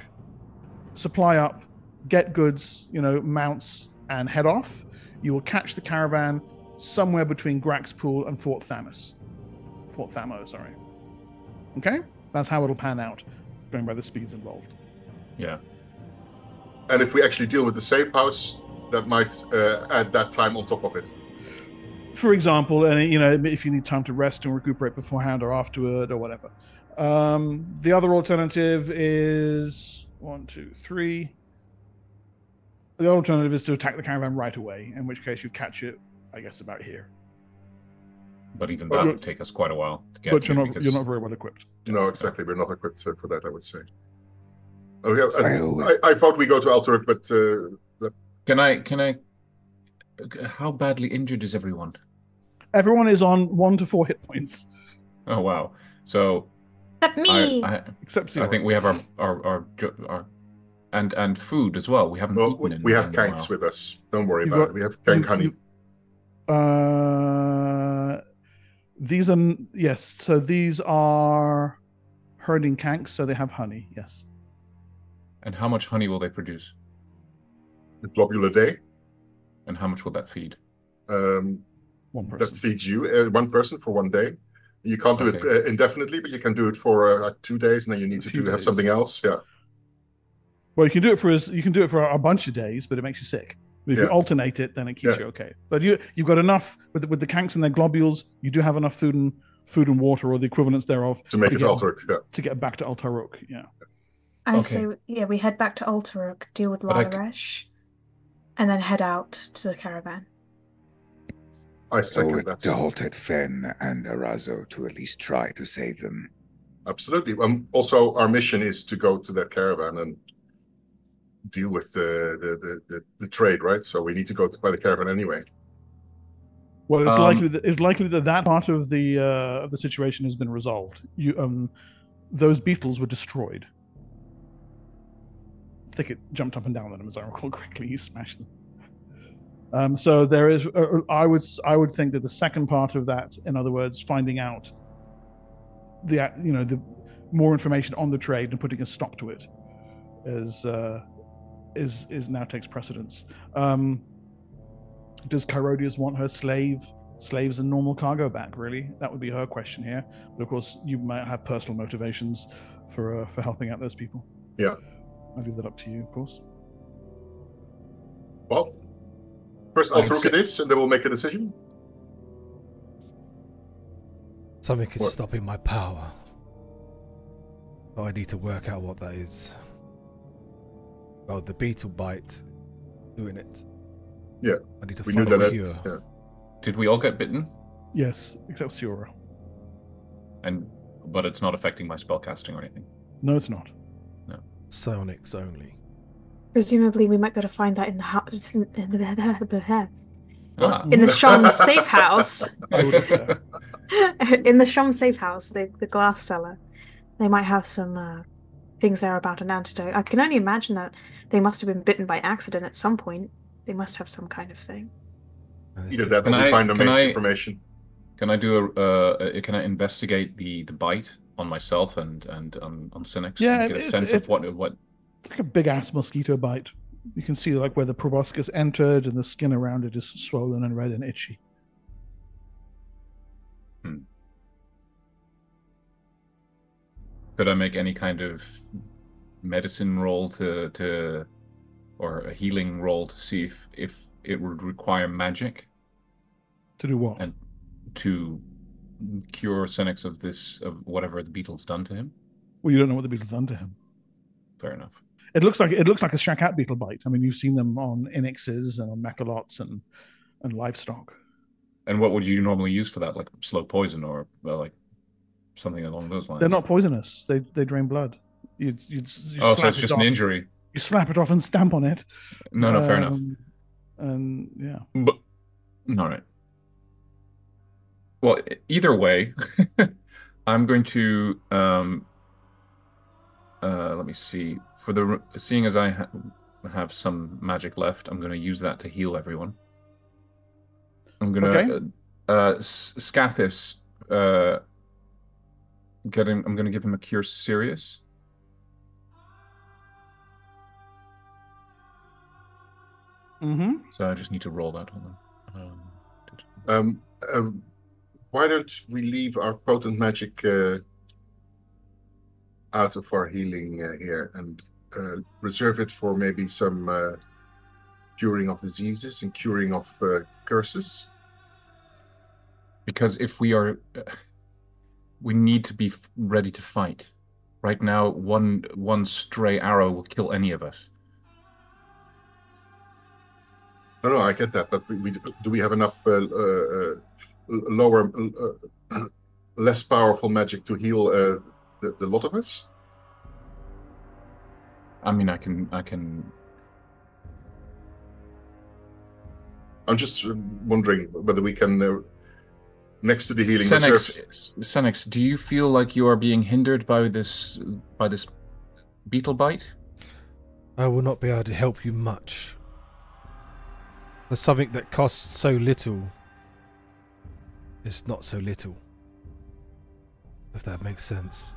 supply up, get goods, mounts, and head off, you will catch the caravan somewhere between Grax Pool and Fort Thamo, sorry. Okay? That's how it'll pan out, going by the speeds involved. Yeah. And if we actually deal with the safe house, that might add that time on top of it. For example, and if you need time to rest and recuperate beforehand or afterward or whatever. The other alternative is 1, 2, 3. The alternative is to attack the caravan right away, in which case you catch it, I guess, about here. But even that would take us quite a while to get. But you're not very well equipped. No, exactly. We're not equipped for that, I would say. Okay, I thought we go to Alteruk, but Can I? How badly injured is everyone? Everyone is on 1 to 4 hit points. Oh wow! So Except me. Except I think we have our and food as well. We haven't eaten in we have a kanks while. with us. Don't worry about it. We have kank honey. So these are herding kanks, so they have honey. Yes. And how much honey will they produce? A globule a day. And how much will that feed? 1 person. That feeds you 1 person for 1 day. You can't do it indefinitely, but you can do it for like 2 days, and then you need to have something else. Yeah. Well, you can do it for a bunch of days, but it makes you sick. If you alternate it, then it keeps you okay. But you've got enough with the kanks and their globules. You do have enough food and water, or the equivalents thereof, to make it Alteruk. Yeah. To get back to Alteruk. Yeah. I say, we head back to Alteruk, deal with Lalaresh, and then head out to the caravan. I second that. To halt at Fen and Arazo to at least try to save them. Absolutely. Also, our mission is to go to that caravan and deal with the trade, right? So we need to go by the caravan anyway. Well, it's likely that part of the situation has been resolved. Those beetles were destroyed. Thicket jumped up and down on them, as I recall correctly. He smashed them. So there is. I would think that the second part of that, in other words, finding out the more information on the trade and putting a stop to it, is now takes precedence. Does Chirodias want her slaves and normal cargo back? Really, that would be her question here. But of course, you might have personal motivations for helping out those people. Yeah. I'll leave that up to you, of course. Well, first Alteruk it is, and then we'll make a decision. Something is stopping my power. But I need to work out what that is. Oh, the beetle bite. Doing it. Yeah. I need to we follow knew that. Cure. Yeah. Did we all get bitten? Yes, except Siora. But it's not affecting my spellcasting or anything. No, it's not. Psionics only. Presumably, we might be able to find that in the in the Shom safe house. In the Shom safe house, the glass cellar, they might have some things there about an antidote. I can only imagine that they must have been bitten by accident at some point. They must have some kind of thing. Either that, or we find them information. Can I do can I investigate the bite on myself and on Cynics? Yeah, and get a sense of what. It's like a big ass mosquito bite. You can see like where the proboscis entered, and the skin around it is swollen and red and itchy. Could I make any kind of medicine roll to or a healing roll to see if it would require magic? To do what? And to cure Senex of whatever the beetle's done to him? Well, you don't know what the beetle's done to him. Fair enough. It looks like a Shakat beetle bite. I mean, you've seen them on Inixes and on Mechalots and livestock. And what would you normally use for that? Like slow poison or like something along those lines? They're not poisonous. They drain blood. So it's just an injury. You slap it off and stamp on it. No, fair enough. And yeah. But all right. Well, either way, I'm going to let me see. Seeing as I have some magic left, I'm going to use that to heal everyone. I'm going to Scathis. I'm going to give him a cure serious. So I just need to roll that on them. Why don't we leave our potent magic out of our healing here and reserve it for maybe some curing of diseases and curing of curses? Because if we are, we need to be ready to fight. Right now, one stray arrow will kill any of us. No, I get that, but do we have enough less powerful magic to heal the lot of us? I mean, I can. I'm just wondering whether we can, next to the healing Senex, do you feel like you are being hindered by this beetle bite? I will not be able to help you much. For something that costs so little, it's not so little. If that makes sense.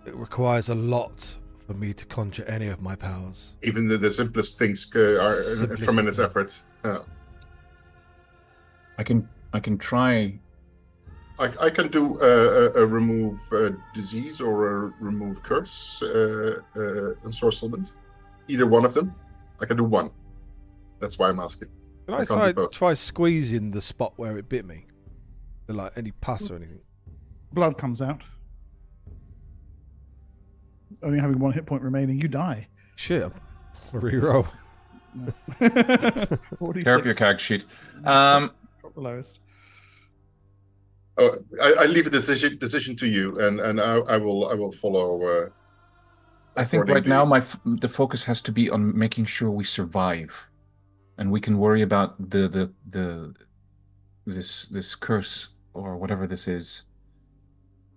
It requires a lot for me to conjure any of my powers. Even the simplest things are a tremendous effort. I can try. I can do a remove disease or a remove curse ensorcelment. Either one of them. I can do one. That's why I'm asking. Can I try squeezing the spot where it bit me? Like any pus or anything? Blood comes out. Only having 1 hit point remaining, you die. Shit. Reroll. Tear up your character sheet. The lowest. Oh, I leave a decision to you, and I will follow. I think right now the focus has to be on making sure we survive, and we can worry about this curse or whatever this is.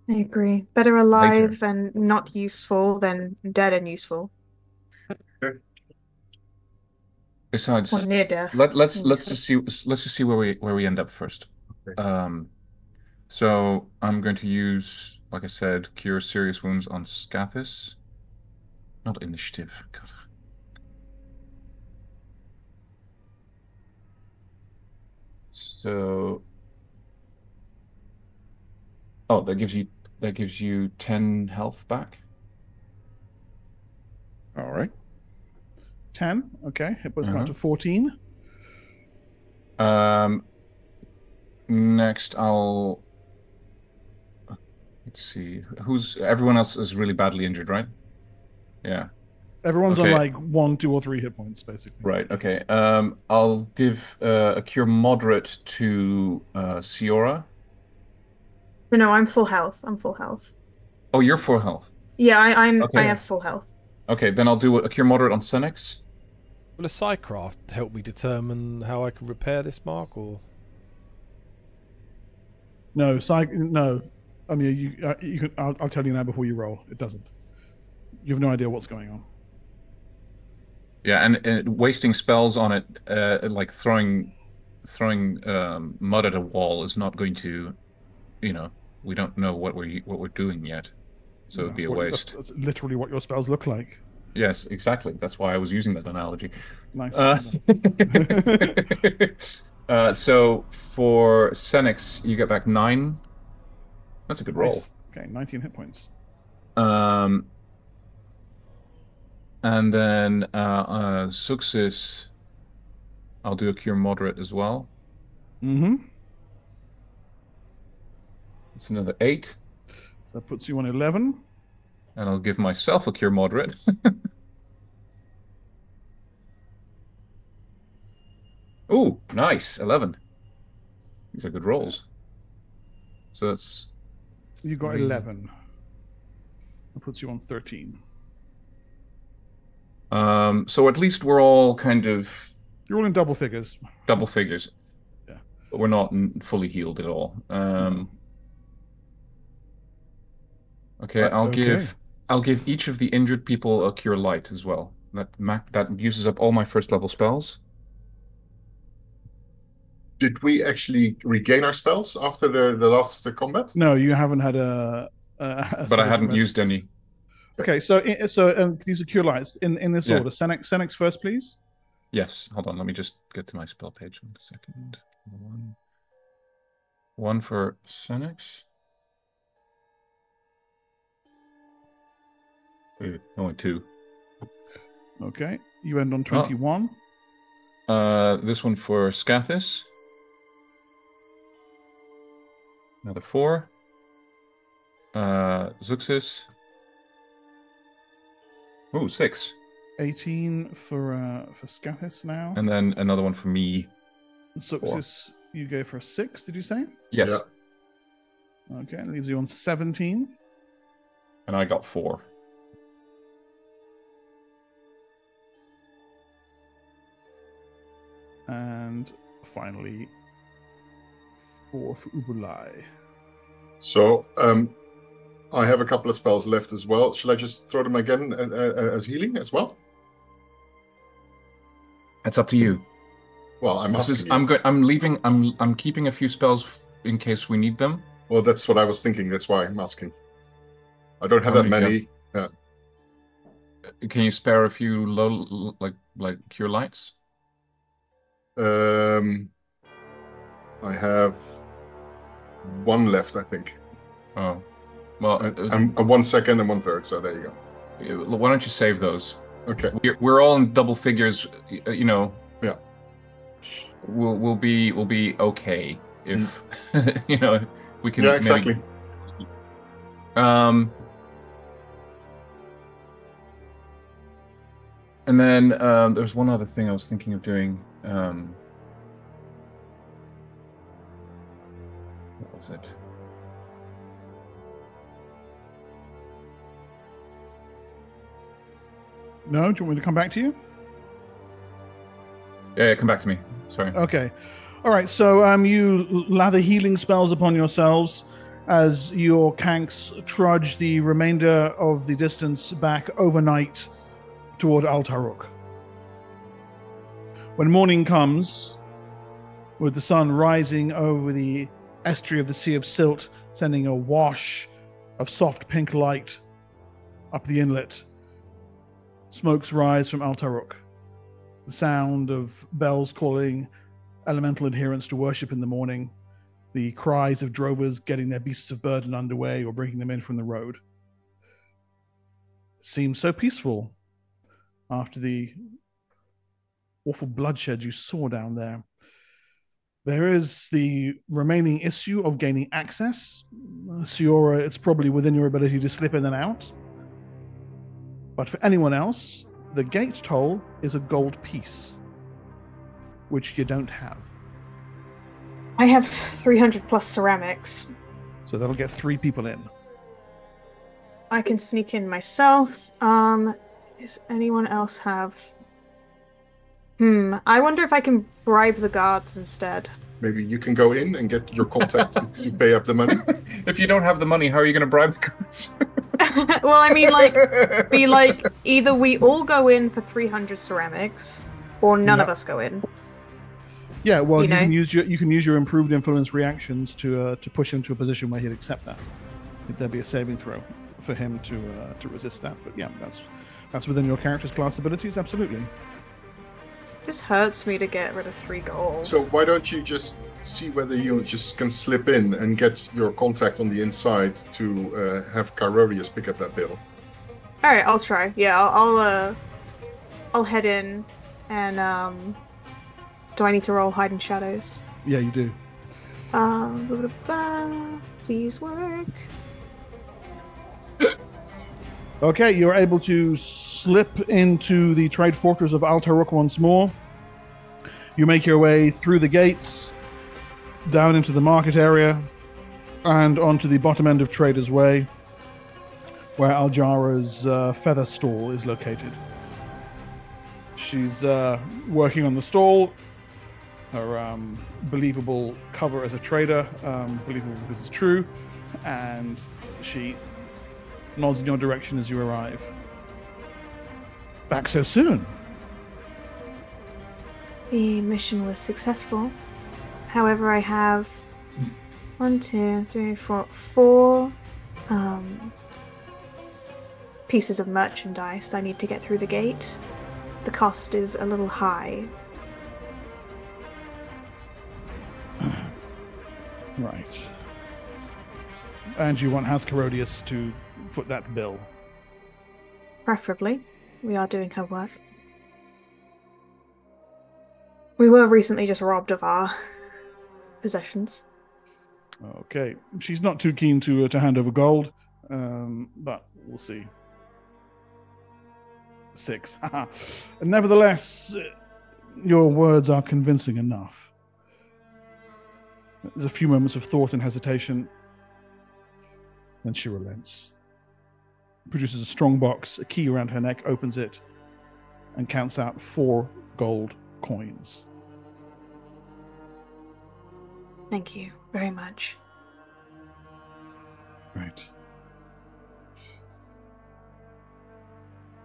I agree. Better alive and not useful than dead and useful. Besides, or near death. Let's just see where we end up first. Okay. So I'm going to use, like I said, cure serious wounds on Scathis. Not initiative. God. So, that gives you 10 health back. All right. 10. Okay. Hit points gone to 14. Next, let's see. Everyone else is really badly injured, right? Yeah. Everyone's on like 1, 2, or 3 hit points, basically. Right. Okay. I'll give a cure moderate to Siora. No, I'm full health. Oh, you're full health. Yeah, I have full health. Okay, then I'll do a cure moderate on Senex. Will a Psycraft help me determine how I can repair this mark, or? No, no. I mean, you can. I'll tell you now before you roll. It doesn't. You have no idea what's going on. Yeah, and wasting spells on it, like throwing mud at a wall, is not going to, we don't know what we're doing yet, so it'd be a waste. That's literally what your spells look like. Yes, exactly. That's why I was using that analogy. Nice. So for Senex, you get back 9. That's a good roll. Nice. Okay, 19 hit points. And then Suxis, I'll do a cure moderate as well. Mm-hmm. It's another 8. So that puts you on 11. And I'll give myself a cure moderate. Ooh, nice. 11. These are good rolls. So that's... You got 11. That puts you on 13. So at least we're all kind of... You're all in double figures. Double figures. Yeah. But we're not fully healed at all. No. Okay, I'll give each of the injured people a cure light as well. That uses up all my first level spells. Did we actually regain our spells after the last combat? No, you haven't had but I hadn't used any. Okay, so these are cure lights in this order. Senex first, please. Yes, hold on. Let me just get to my spell page 1 second. One for Senex. Only 2. Okay, you end on 21. This one for Scathis. Another 4. Zuxis. Ooh, 6. 18 for Scathis now. And then another one for me. Zuxis, you go for a 6, did you say? Yes. Yeah. Okay, that leaves you on 17. And I got 4. And finally, 4 for Ubulai. So, I have a couple of spells left as well. Shall I just throw them again as healing as well? It's up to you. Well, I'm good. I'm leaving. I'm keeping a few spells in case we need them. Well, that's what I was thinking. That's why I'm asking. I don't have that many. Yeah. Can you spare a few low, like cure lights? I have 1 left, I think. Oh, well, and 1 second and 1/3. So there you go. Why don't you save those? Okay. We're all in double figures. You know. Yeah. We'll be okay if you know we can. Yeah, exactly. Maybe... And then there's one other thing I was thinking of doing. What was it? No? Do you want me to come back to you? Yeah, come back to me. Sorry. Okay. All right, so you lather healing spells upon yourselves as your kanks trudge the remainder of the distance back overnight toward Al-Taruk. When morning comes, with the sun rising over the estuary of the Sea of Silt, sending a wash of soft pink light up the inlet, smokes rise from Al-Taruk. The sound of bells calling elemental adherents to worship in the morning, the cries of drovers getting their beasts of burden underway or bringing them in from the road. It seems so peaceful after the awful bloodshed you saw down there. There is the remaining issue of gaining access. Siora, it's probably within your ability to slip in and out. But for anyone else, the gate toll is a gold piece, which you don't have. I have 300 plus ceramics. So that'll get 3 people in. I can sneak in myself. Does anyone else have... I wonder if I can bribe the guards instead. Maybe you can go in and get your contact to pay up the money. If you don't have the money, how are you going to bribe the guards? Well, I mean, be like, either we all go in for 300 ceramics, or none of us go in. Yeah, well, you can use your improved influence reactions to push him to a position where he'd accept that. There'd be a saving throw for him to resist that. But yeah, that's within your character's class abilities, absolutely. It just hurts me to get rid of 3 gold. So why don't you just see whether you just can slip in and get your contact on the inside to have Carorius pick up that bill? All right, I'll try. Yeah, I'll head in, and do I need to roll hide in shadows? Yeah, you do. Please work. Okay, you're able to slip into the trade fortress of Altaruk once more. You make your way through the gates, down into the market area, and onto the bottom end of Trader's Way, where Aljara's feather stall is located. She's working on the stall. Her believable cover as a trader, believable because it's true, and she nods in your direction as you arrive. Back so soon? The mission was successful. However, I have 4 pieces of merchandise I need to get through the gate. The cost is a little high. Right. And you want House Herodias to foot that bill? Preferably. We are doing her work. We were recently just robbed of our possessions. Okay. She's not too keen to hand over gold, but we'll see. 6. Nevertheless, your words are convincing enough. There's a few moments of thought and hesitation. Then she relents. Produces a strong box, a key around her neck, opens it, and counts out 4 gold coins. Thank you very much. Right.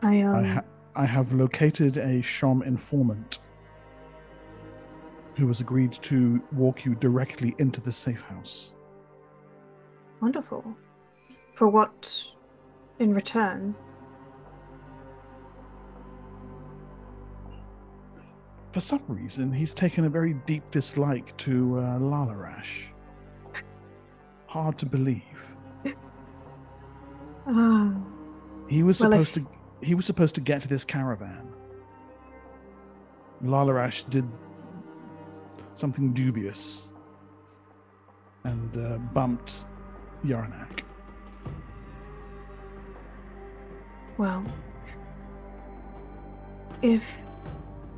I have located a Shom informant who has agreed to walk you directly into the safe house. Wonderful. For what in return? For some reason, he's taken a very deep dislike to Lalarash. Hard to believe. He was supposed to get to this caravan. Lalarash did something dubious and bumped Yarnak. Well, if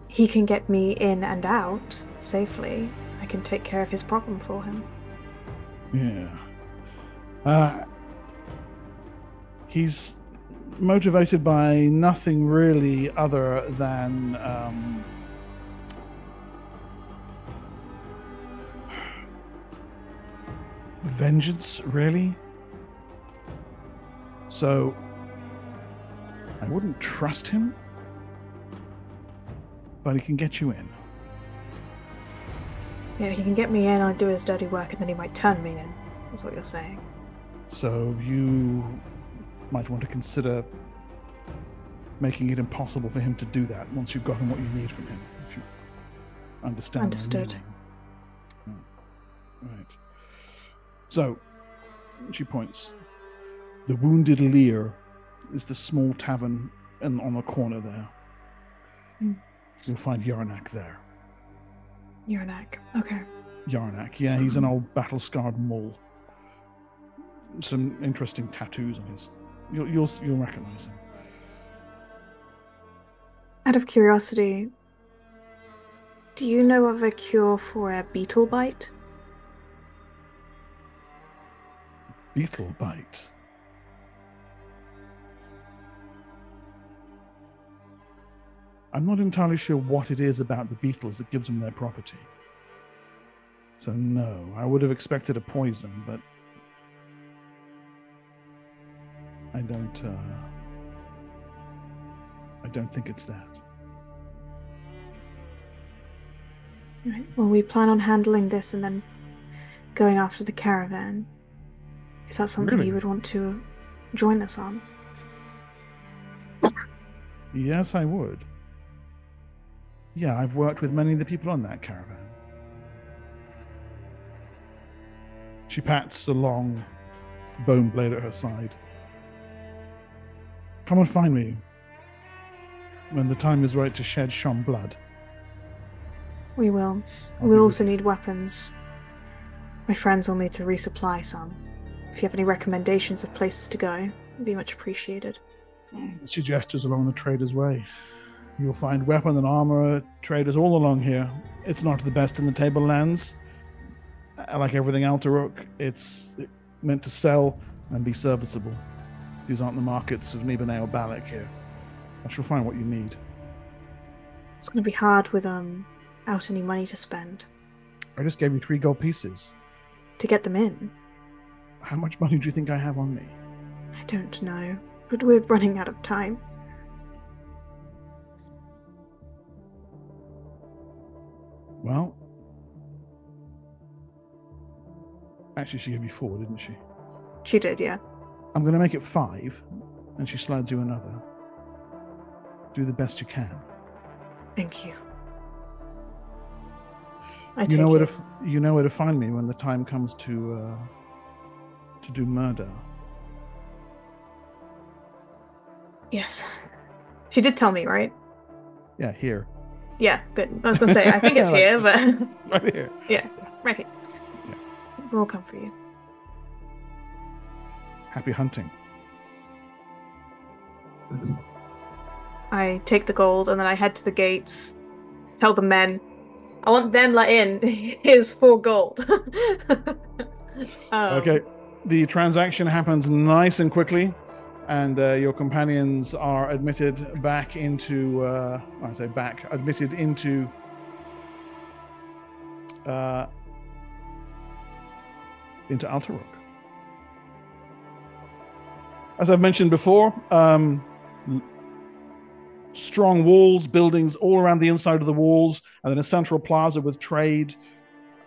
he can get me in and out safely, I can take care of his problem for him. Yeah. He's motivated by nothing really other than vengeance, really. So I wouldn't trust him, but he can get you in. Yeah, he can get me in, I'll do his dirty work, and then he might turn me in. That's what you're saying. So you might want to consider making it impossible for him to do that once you've gotten what you need from him. If you understand. Understood. Right. So, she points. The Wounded Lear is the small tavern on the corner there. You'll find Yarnak there. Yarnak, okay. Yarnak, yeah, he's an old battle-scarred mole. Some interesting tattoos on his. You'll recognize him. Out of curiosity, do you know of a cure for a beetle bite? Beetle bite? I'm not entirely sure what it is about the beetles that gives them their property. So no, I would have expected a poison, but I don't think it's that. Right. Well, we plan on handling this and then going after the caravan. Is that something Really? you would want to join us on? Yes, I would. Yeah, I've worked with many of the people on that caravan. She pats a long bone blade at her side. Come and find me when the time is right to shed Shom blood. We will. I'll We be also with need weapons. My friends will need to resupply some. If you have any recommendations of places to go, it'd be much appreciated. She gestures along the Trader's Way. You'll find weapon and armor traders all along here. It's not the best in the Tablelands. Like everything Alteruk, it's meant to sell and be serviceable. These aren't the markets of Nibane or Balak here. I shall find what you need. It's going to be hard without any money to spend. I just gave you 3 gold pieces. To get them in? How much money do you think I have on me? I don't know, but we're running out of time. Well, actually she gave you 4, didn't she? She did, yeah. I'm going to make it 5, and she slides you another. Do the best you can. Thank you. You know where to find me when the time comes to do murder. Yes. She did tell me, right? Yeah, here. Yeah, good. I was going to say, I think it's here, but... Right here. Yeah, right here. Yeah. We'll come for you. Happy hunting. I take the gold and then I head to the gates. Tell the men, I want them let in. Here's 4 gold. Okay. The transaction happens nice and quickly, and your companions are admitted back into. Admitted into. Into Alteruk. As I've mentioned before, strong walls, buildings all around the inside of the walls, and then a central plaza with trade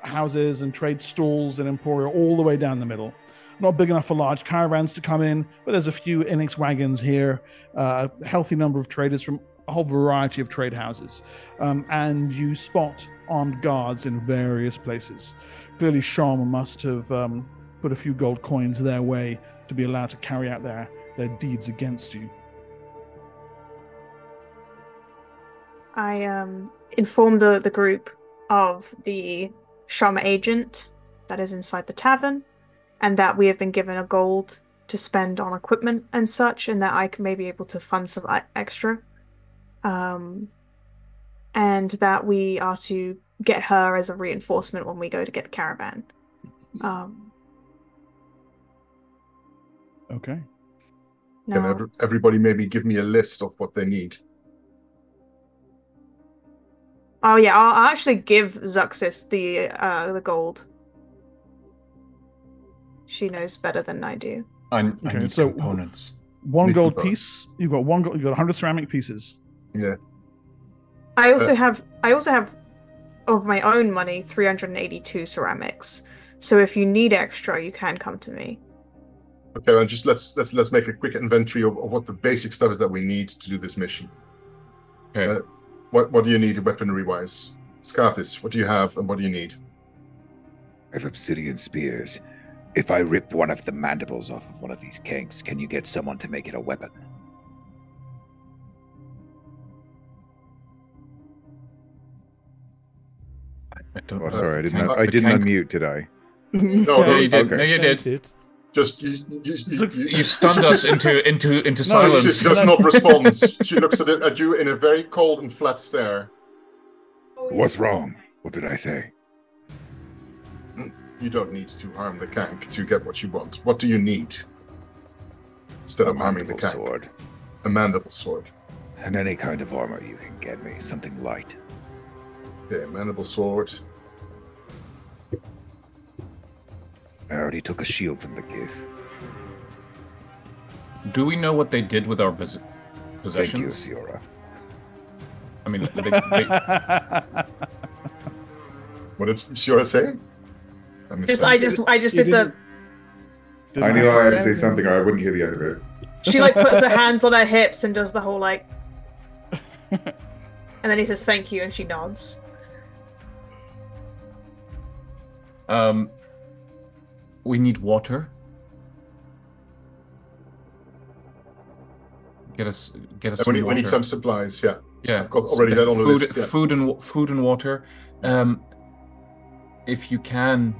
houses and trade stalls and emporia all the way down the middle. Not big enough for large caravans to come in, but there's a few Inix wagons here, a healthy number of traders from a whole variety of trade houses. And you spot armed guards in various places. Clearly Shom must have put a few gold coins their way to be allowed to carry out their deeds against you. I inform the group of the Shom agent that is inside the tavern, and that we have been given a gold to spend on equipment and such, and that I may be able to fund some extra. And that we are to get her as a reinforcement when we go to get the caravan. Okay. Can everybody maybe give me a list of what they need? Oh yeah, I'll actually give Zuxis the gold. She knows better than I do. I need components. 1 gold piece. You've got 1 gold. You've got 100 ceramic pieces. Yeah. I also have of my own money 382 ceramics. So if you need extra, you can come to me. Okay, well, just let's make a quick inventory of what the basic stuff is that we need to do this mission. Okay. What do you need weaponry wise? Scathis, what do you have and what do you need? I have obsidian spears. If I rip one of the mandibles off of one of these kinks, can you get someone to make it a weapon? I don't Oh, know. sorry, I didn't unmute, did I? No, you did. Okay. No, you did. Just You stunned us into silence. She does not respond. She looks at you in a very cold and flat stare. What's wrong? What did I say? You don't need to harm the kank to get what you want. What do you need? Instead of harming the kank. Sword. A mandible sword. And any kind of armor you can get me. Something light. Okay, mandible sword. I already took a shield from the Gith. Do we know what they did with our possessions? Thank you, Siora. I mean, What did Siora say? I just did the. I knew I had to say something or I wouldn't hear the end of it. She puts her hands on her hips and does the whole and then he says thank you and she nods. We need water. Get us. We need some supplies. Yeah. Yeah. I've got already that on the list. Yeah. Food and water. if you can,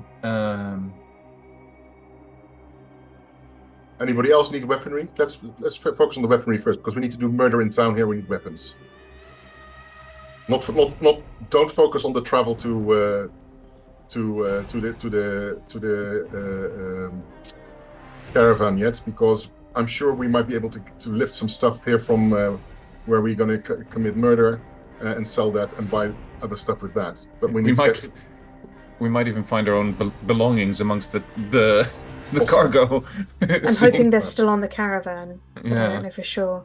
Anybody else need weaponry? Let's focus on the weaponry first, because we need to do murder in town here. We need weapons. Not don't focus on the travel to the caravan yet, because I'm sure we might be able to lift some stuff here from where we're going to commit murder and sell that and buy other stuff with that. But we might even find our own belongings amongst the cargo. I'm hoping they're still on the caravan. But I don't know for sure.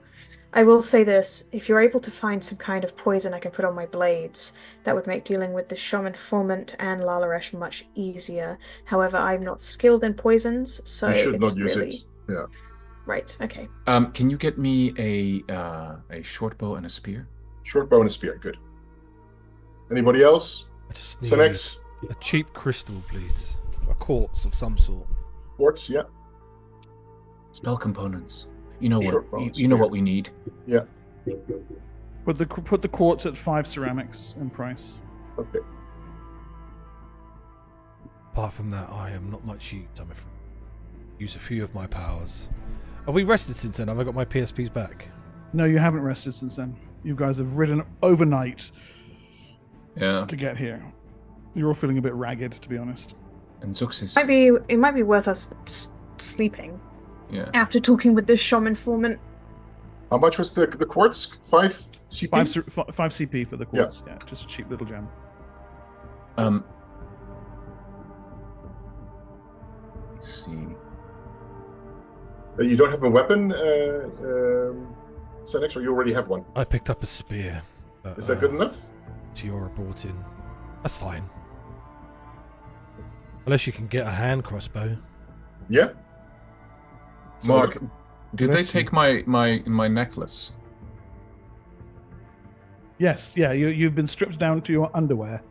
I will say this, if you're able to find some kind of poison I can put on my blades, that would make dealing with the Shom informant and Lalaresh much easier. However, I'm not skilled in poisons, so you should it's not use really... it. Yeah. Right, okay. Can you get me a short bow and a spear? Short bow and a spear, good. Anybody else? I just need Senex? a cheap crystal, please. A quartz of some sort. Quartz, yeah. Spell components. You know Short what? bow, You know spear. what we need. Yeah. Put the quartz at 5 ceramics in price. Okay. Apart from that, I am not much use. I'm afraid. Use a few of my powers. Have we rested since then? Have I got my PSPs back? No, you haven't rested since then. You guys have ridden overnight Yeah. to get here. You're all feeling a bit ragged, to be honest. And Zuxis. It might be worth us sleeping Yeah. after talking with this Shom informant. How much was the quartz? 5 CP? 5 CP for the quartz. Yeah, just a cheap little gem. Let's see. You don't have a weapon, Senex, or you already have one? I picked up a spear. Is that good enough? Tiora brought in. That's fine. Unless you can get a hand crossbow. Yeah. Mark, did they Bless you. take my necklace? Yes, yeah, you've been stripped down to your underwear.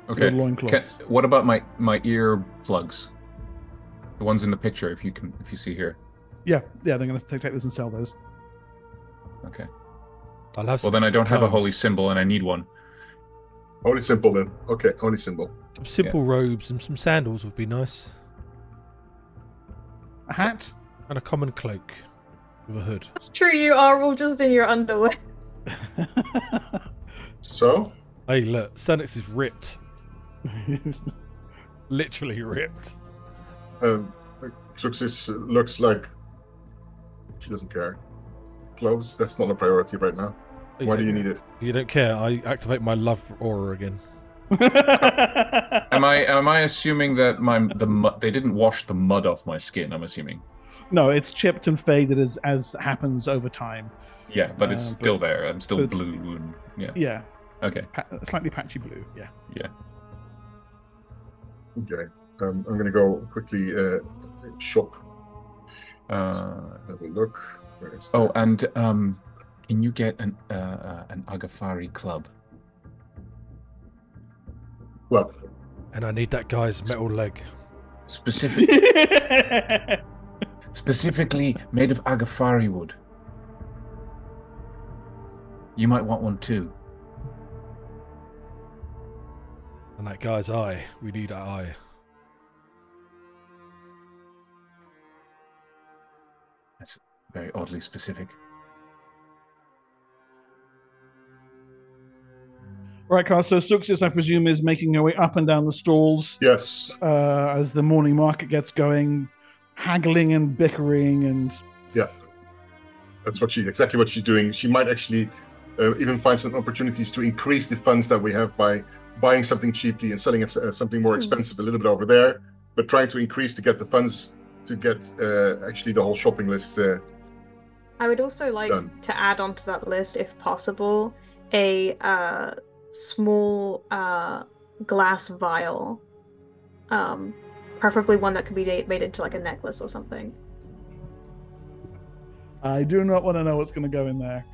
Okay. Your loincloths. What about my ear plugs? The ones in the picture, if you see here. Yeah, they're going to take this and sell those. Okay. I'll have Well, then I don't have a holy clothes. symbol, and I need one. Holy symbol then. Okay, holy symbol. Some simple robes and some sandals would be nice. A hat? And a common cloak with a hood. That's true, you are all just in your underwear. So? Hey, look, Senex is ripped. Literally ripped. Zuxis looks like she doesn't care. Clothes, that's not a priority right now. Why do you need it? You don't care. I activate my love aura again. Am I assuming that they didn't wash the mud off my skin? I'm assuming. No, it's chipped and faded as happens over time. Yeah, but it's still there. I'm still but it's- blue. And, yeah. Yeah, Okay. slightly patchy blue. Yeah. Yeah. Okay. I'm going to go quickly shop. Have a look. Where is Oh, that? and can you get an Agafari club? Well, And I need that guy's metal leg. Specifically made of Agafari wood. You might want one too. And that guy's eye. We need that eye. That's very oddly specific. Right, Carl. So Suxis, I presume, is making her way up and down the stalls yes. as the morning market gets going, haggling and bickering and. That's exactly what she's doing. She might actually even find some opportunities to increase the funds that we have by buying something cheaply and selling it something more expensive a little bit over there, but trying to increase to get the funds to get actually the whole shopping list. I would also like Done. to add onto that list, if possible, a small glass vial, preferably one that could be made into like a necklace or something. I do not want to know what's going to go in there.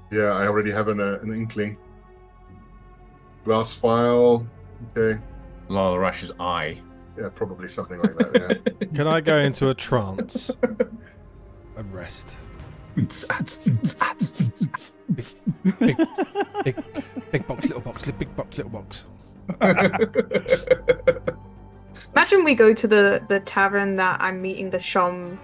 Yeah, I already have an inkling. Glass file. Okay. Lala Rush's eye. Yeah, probably something like that. Yeah. Can I go into a trance and rest? Big box, little box, big box, little box. Imagine we go to the tavern that I'm meeting the Shom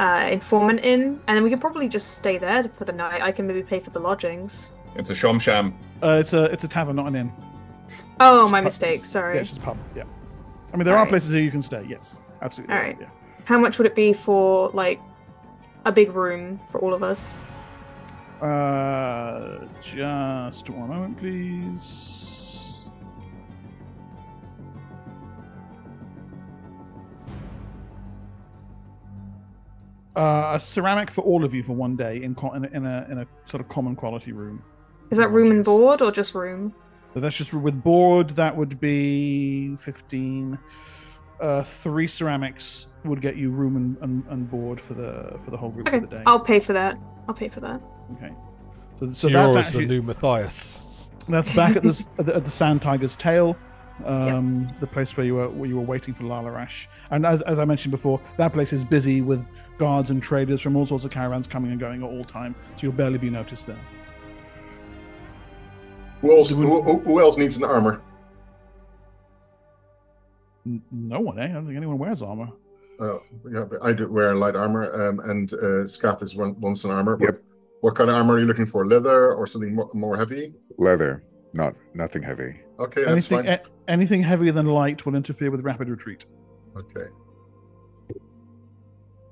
informant in, and then we could probably just stay there for the night. I can maybe pay for the lodgings. It's a Shom Sham. It's a tavern, not an inn. Oh, my mistake. Sorry. Yeah, it's just a pub. Yeah. I mean, there are places where you can stay. Yes, absolutely. All right. Yeah. How much would it be for like a big room for all of us? Just one moment, please. A ceramic for all of you for one day in a sort of common quality room. Is that room and board or just room? So that's just with board. That would be 15. 3 ceramics would get you room and board for the whole group for the day. I'll pay for that. Okay. So you're that's always actually the new Matthias. That's back at the Sand Tiger's Tail, the place where you were waiting for Lalarash. And as I mentioned before, that place is busy with guards and traders from all sorts of caravans coming and going at all time, so you'll barely be noticed there. Who else needs an armor? No one, eh? I don't think anyone wears armor. Oh, yeah, but I do wear light armor, and Scathis wants an armor. Yep. What kind of armor are you looking for? Leather or something more heavy? Leather, nothing heavy. Okay, that's fine. Anything heavier than light will interfere with rapid retreat. Okay.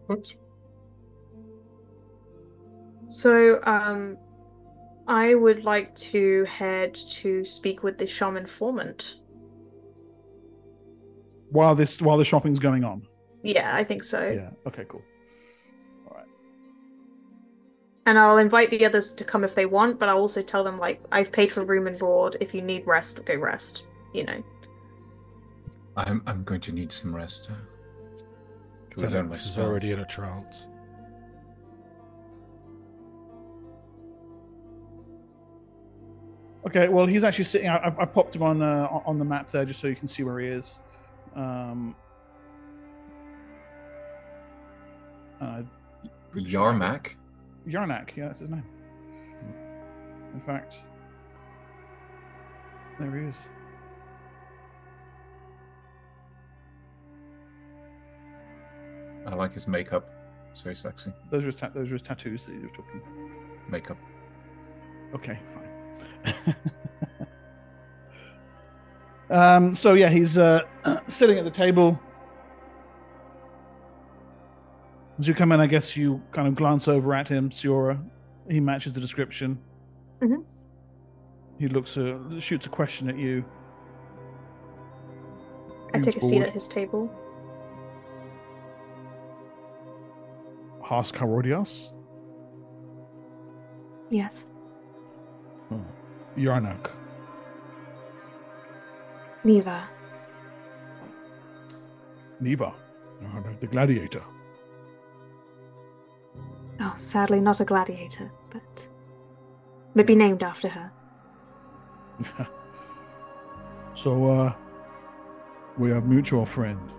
What? So, I would like to head to speak with the Shom informant. While the shopping's going on. Yeah, I think so. Yeah. Okay. Cool. All right. And I'll invite the others to come if they want, but I'll also tell them like I've paid for room and board. If you need rest, go rest. You know. I'm going to need some rest. So Alex is already in a trance. Okay. Well, he's actually sitting. I popped him on the map there just so you can see where he is. Yarmak? Yarnak, yeah, that's his name. In fact, there he is. I like his makeup. It's very sexy. Those are his tattoos that you were talking about. Makeup. Okay, fine. So yeah, he's sitting at the table. As you come in, I guess you kind of glance over at him, Siora. He matches the description. Mm-hmm. He shoots a question at you. I take a seat at his table. Has Karodias? Yes. Yarnak. Neva. Neva, the gladiator. Oh, sadly not a gladiator, but maybe named after her. So, we have mutual friend.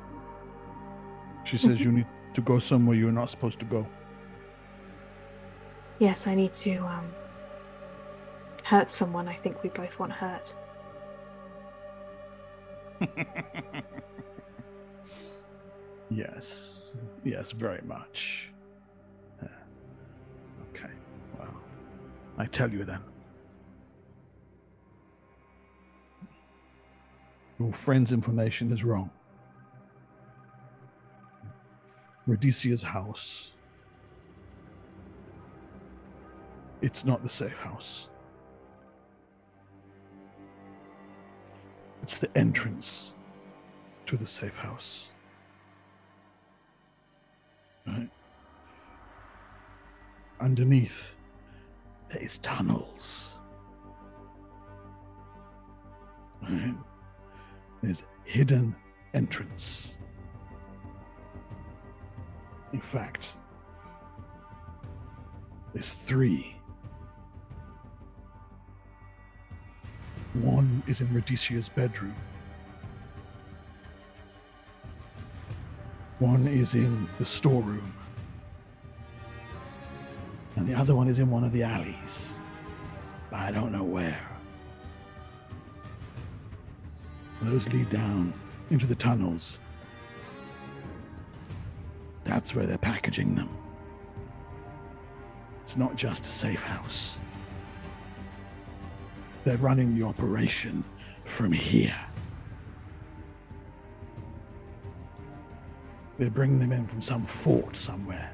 She says you need to go somewhere you're not supposed to go. Yes, I need to, hurt someone I think we both want hurt. Yes, very much. Okay, well, I tell you then. Your friend's information is wrong. Rhodesia's house. It's not the safe house. It's the entrance to the safe house. Right? Underneath, there is tunnels. Right? There's hidden entrance. In fact, there's 3. One is in Rhodesia's bedroom. One is in the storeroom. And the other one is in one of the alleys. But I don't know where. Those lead down into the tunnels. That's where they're packaging them. It's not just a safe house. They're running the operation from here. They're bringing them in from some fort somewhere,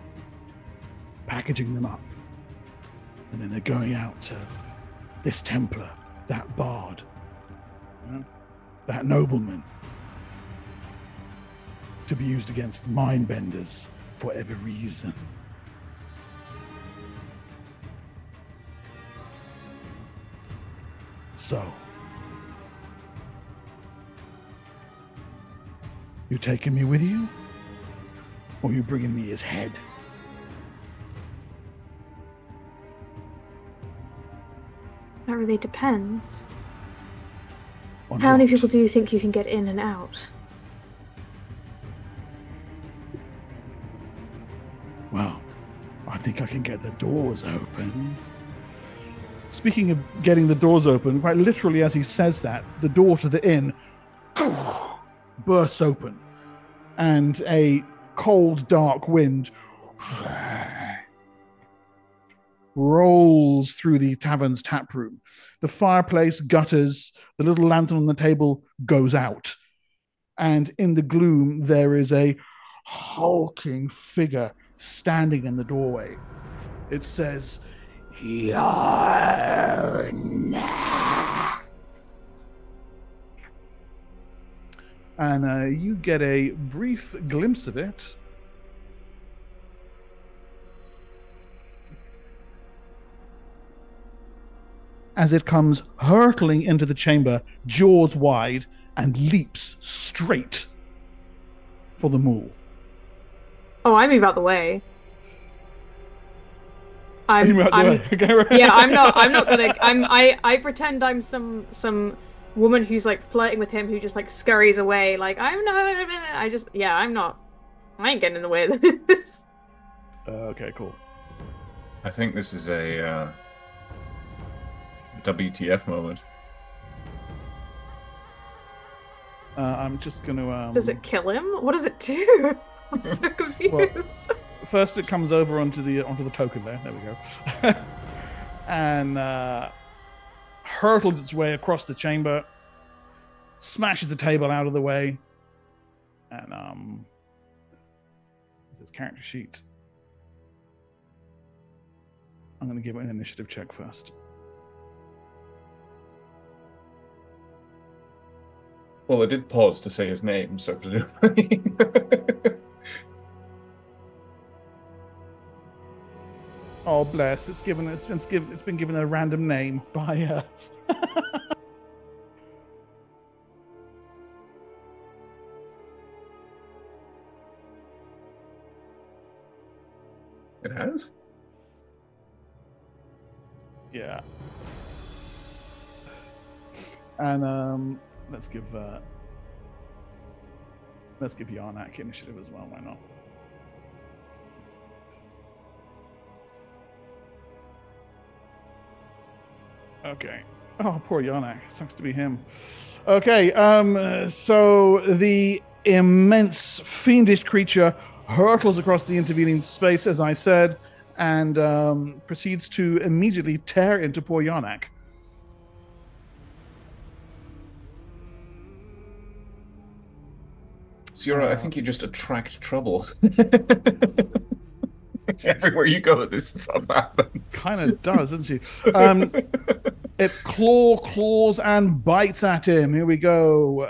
packaging them up, and then they're going out to this Templar, that bard, that nobleman, to be used against mindbenders for every reason. So, you taking me with you? Or you bringing me his head? That really depends. On How many what? people do you think you can get in and out? Well, I think I can get the doors open. Speaking of getting the doors open, quite literally as he says that, the door to the inn bursts open, and a cold, dark wind rolls through the tavern's tap room. The fireplace gutters, the little lantern on the table goes out, and in the gloom there is a hulking figure standing in the doorway. It says, and you get a brief glimpse of it. As it comes hurtling into the chamber, jaws wide, and leaps straight for the mole. Oh, I move out the way. You move out the way. Okay, right. Yeah, I'm not gonna. I pretend I'm some woman who's like flirting with him, who just like scurries away. Like I'm not. I'm not. I ain't getting in the way of this. Okay, cool. I think this is a WTF moment. I'm just gonna. Does it kill him? What does it do? I'm so confused. First, it comes over onto the token there. There we go, and hurtles its way across the chamber, smashes the table out of the way, and this is character sheet. I'm going to give it an initiative check first. Well, I did pause to say his name, so presumably. Oh, bless! It's been given a random name by. It has? Yeah. And let's give Yarnak initiative as well. Why not? Okay. Oh, poor Yarnak. Sucks to be him. Okay. So the immense fiendish creature hurtles across the intervening space, as I said, and proceeds to immediately tear into poor Yarnak. Sura, I think you just attract trouble. Everywhere you go, this stuff happens. Kind of does, doesn't she? It claws and bites at him. Here we go.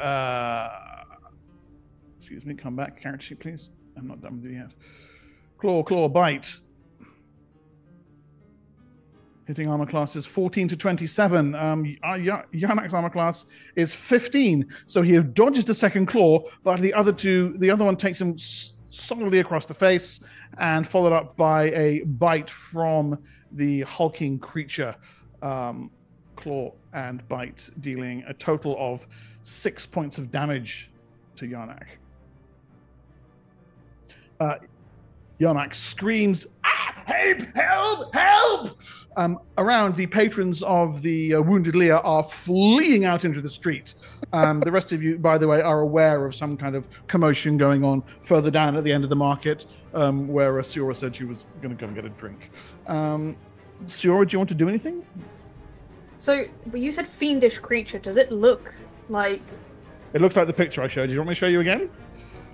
Excuse me, come back. Character sheet, please. I'm not done with you yet. Claw, bite. Hitting armor class is 14 to 27. Yarnak's armor class is 15. So he dodges the second claw, but the other one takes him solidly across the face, and followed up by a bite from the hulking creature. Claw and bite, dealing a total of 6 points of damage to Yarnak. Yarnak screams, Help! Help! Around, the patrons of the Wounded Lear are fleeing out into the street. The rest of you, by the way, are aware of some kind of commotion going on further down at the end of the market, where Siora said she was going to go and get a drink. Siora, do you want to do anything? So, but you said fiendish creature. Does it look like... It looks like the picture I showed you. Do you want me to show you again?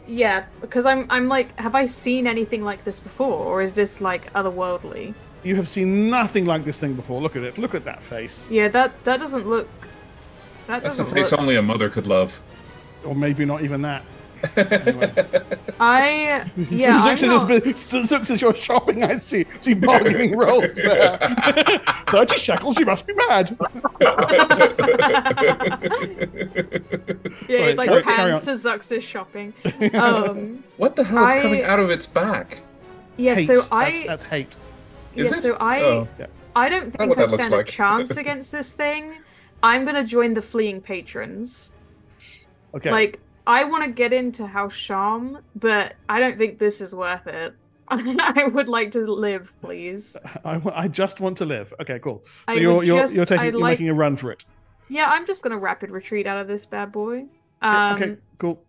Yeah, because I'm like, have I seen anything like this before, or is this like otherworldly? You have seen nothing like this thing before. Look at it. Look at that face. Yeah, that doesn't look... That's the face only a mother could love. Or maybe not even that. Anyway. Zux is your shopping, I see. See bargaining rolls there. 30 shekels, you must be mad. Yeah, it like pans to Zux's shopping. What the hell is coming out of its back? Yeah, hate. so That's hate. Yeah, so I don't think I stand a chance against this thing. I'm gonna join the fleeing patrons. Okay. Like, I want to get into House Shom, but I don't think this is worth it. I would like to live, please. I just want to live. Okay, cool. So you're making a run for it. Yeah, I'm just gonna rapid retreat out of this bad boy. Okay, cool.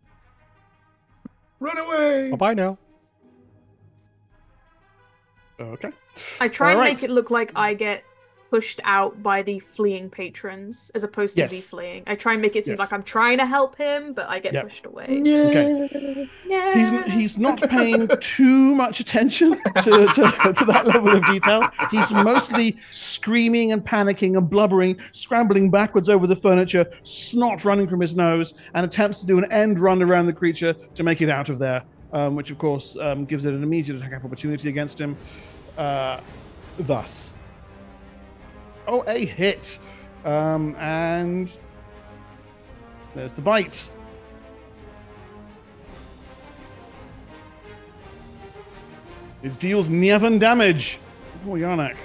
Run away! Bye now. Okay. I try and make it look like I get pushed out by the fleeing patrons as opposed to the fleeing. I try and make it seem like I'm trying to help him, but I get pushed away. Okay. He's not paying too much attention to that level of detail. He's mostly screaming and panicking and blubbering, scrambling backwards over the furniture, snot running from his nose, and attempts to do an end run around the creature to make it out of there, which of course gives it an immediate attack of opportunity against him. Thus. Oh, a hit. And there's the bite. It deals 11 damage. Oh, Yarnak.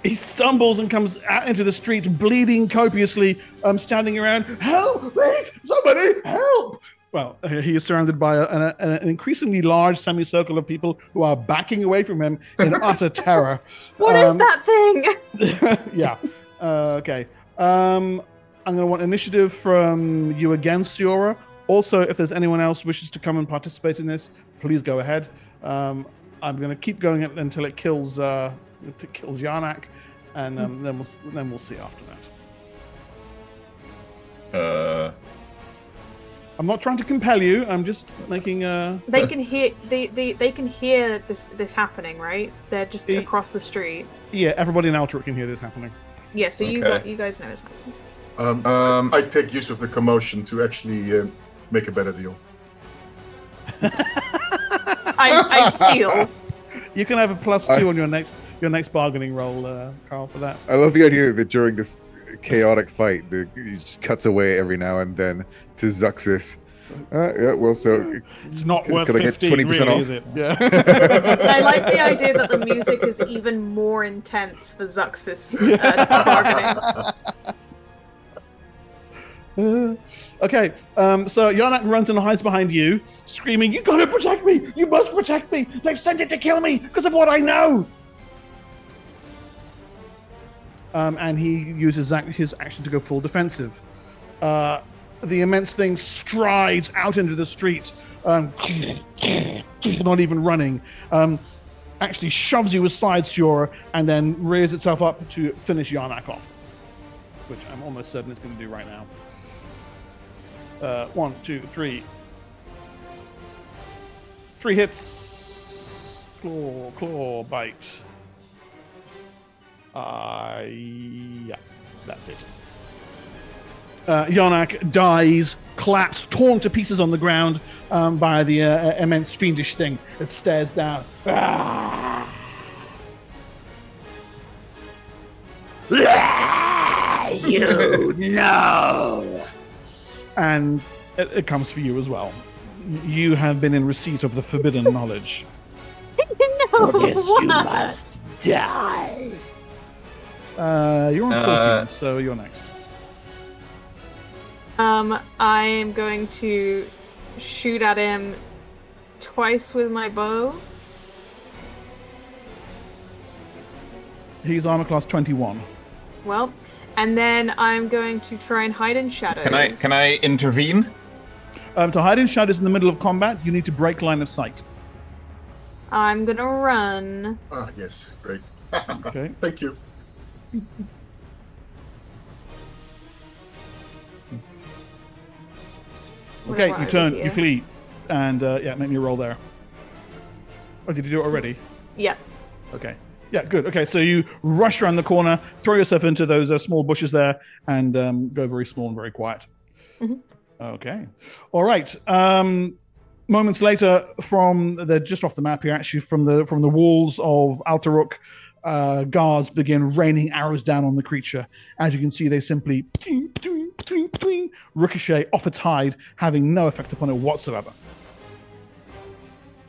He stumbles and comes out into the street, bleeding copiously, standing around. Help, please, somebody, help! Well, he is surrounded by an increasingly large semicircle of people who are backing away from him in utter terror. What is that thing? Yeah. Okay. I'm going to want initiative from you again, Siora. Also, if there's anyone else wishes to come and participate in this, please go ahead. I'm going to keep going until it kills Yarnak, and then we'll see after that. I'm not trying to compel you. I'm just making a. They can hear. They can hear this happening, right? They're just across the street. Yeah, everybody in Altruck can hear this happening. Yeah, so you guys know it's happening. I take use of the commotion to actually make a better deal. I steal. You can have a +2 on your next bargaining roll, Carl, for that. I love the idea that during this chaotic fight, he just cuts away every now and then to Zuxis. So it's not worth could 15, I get 20% really, off? is it? Yeah. I like the idea that the music is even more intense for Zuxis bargaining. Okay, so Yarnak runs and hides behind you, screaming, "You gotta protect me! You must protect me! They've sent it to kill me because of what I know!" And he uses his action to go full defensive. The immense thing strides out into the street, not even running, actually shoves you aside, Siora, and then rears itself up to finish Yarnak off, which I'm almost certain it's going to do right now. 1, 2, 3. 3 hits. Claw, bite. Yeah, that's it. Yarnak dies, claps, torn to pieces on the ground by the immense fiendish thing. It stares down. You know. And it comes for you as well. You have been in receipt of the forbidden knowledge. No, for this you must die. You're on 14, so you're next. I am going to shoot at him twice with my bow. He's armor class 21. Well, and then I'm going to try and hide in shadows. Can I intervene? To hide in shadows in the middle of combat, you need to break line of sight. I'm gonna run. Ah, yes, great. Okay. Thank you. Okay, Right you turn, here. you flee, and yeah, make me a roll there. Oh, did you do it already? Yeah. Okay. Yeah, good. Okay, so you rush around the corner, throw yourself into those small bushes there, and go very small and very quiet. Mhm. Okay. All right. Moments later, they're just off the map here, actually, from the walls of Altaruk, guards begin raining arrows down on the creature. As you can see, they simply ricochet off its hide, having no effect upon it whatsoever.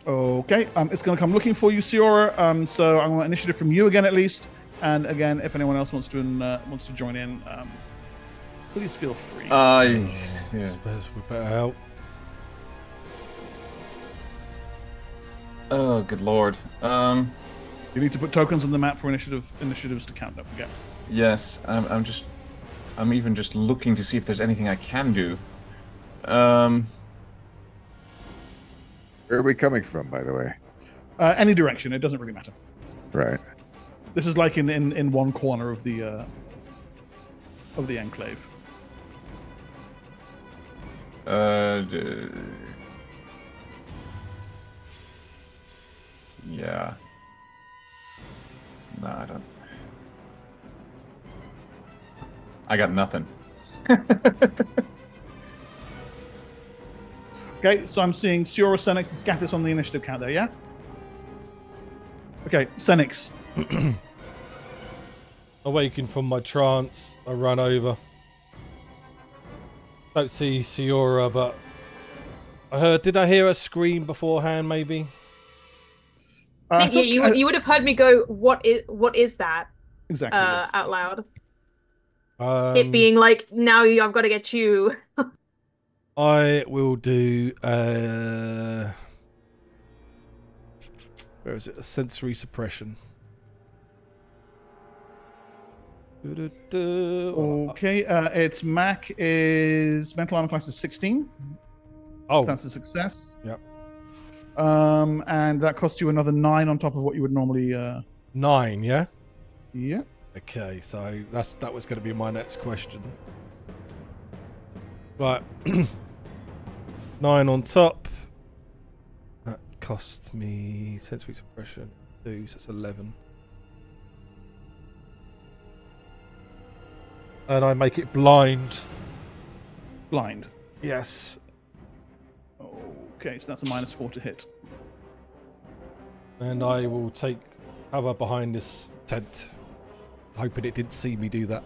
Okay, it's going to come looking for you, Siora. So I want initiative from you again, at least. And again, if anyone else wants to join in, please feel free. Yeah. Suppose we better help. Oh, good lord. You need to put tokens on the map for initiatives to count. Don't forget. Yes, I'm even just looking to see if there's anything I can do. Where are we coming from, by the way? Any direction, it doesn't really matter. Right. This is like in one corner of the enclave. Yeah. No, I don't. I got nothing. Okay, so I'm seeing Siora, Senix, and Scathis on the initiative count there, yeah? Okay, Senix. Awakened from my trance, I run over. Don't see Siora, but did I hear a scream beforehand, maybe? I think you would have heard me go, what is that? Exactly. Yes. Out loud. It being like, now I've got to get you. I will do where is it? A sensory suppression. Okay, its MAC is mental armor class is 16. Oh, So that's a success. Yep. And that costs you another 9 on top of what you would normally. 9, yeah. Yeah. Okay, so that was going to be my next question. Right, 9 on top. That cost me sensory suppression 2, so that's 11. And I make it blind. Blind. Yes. Okay, so that's a -4 to hit. And I will take cover behind this tent, hoping it didn't see me do that.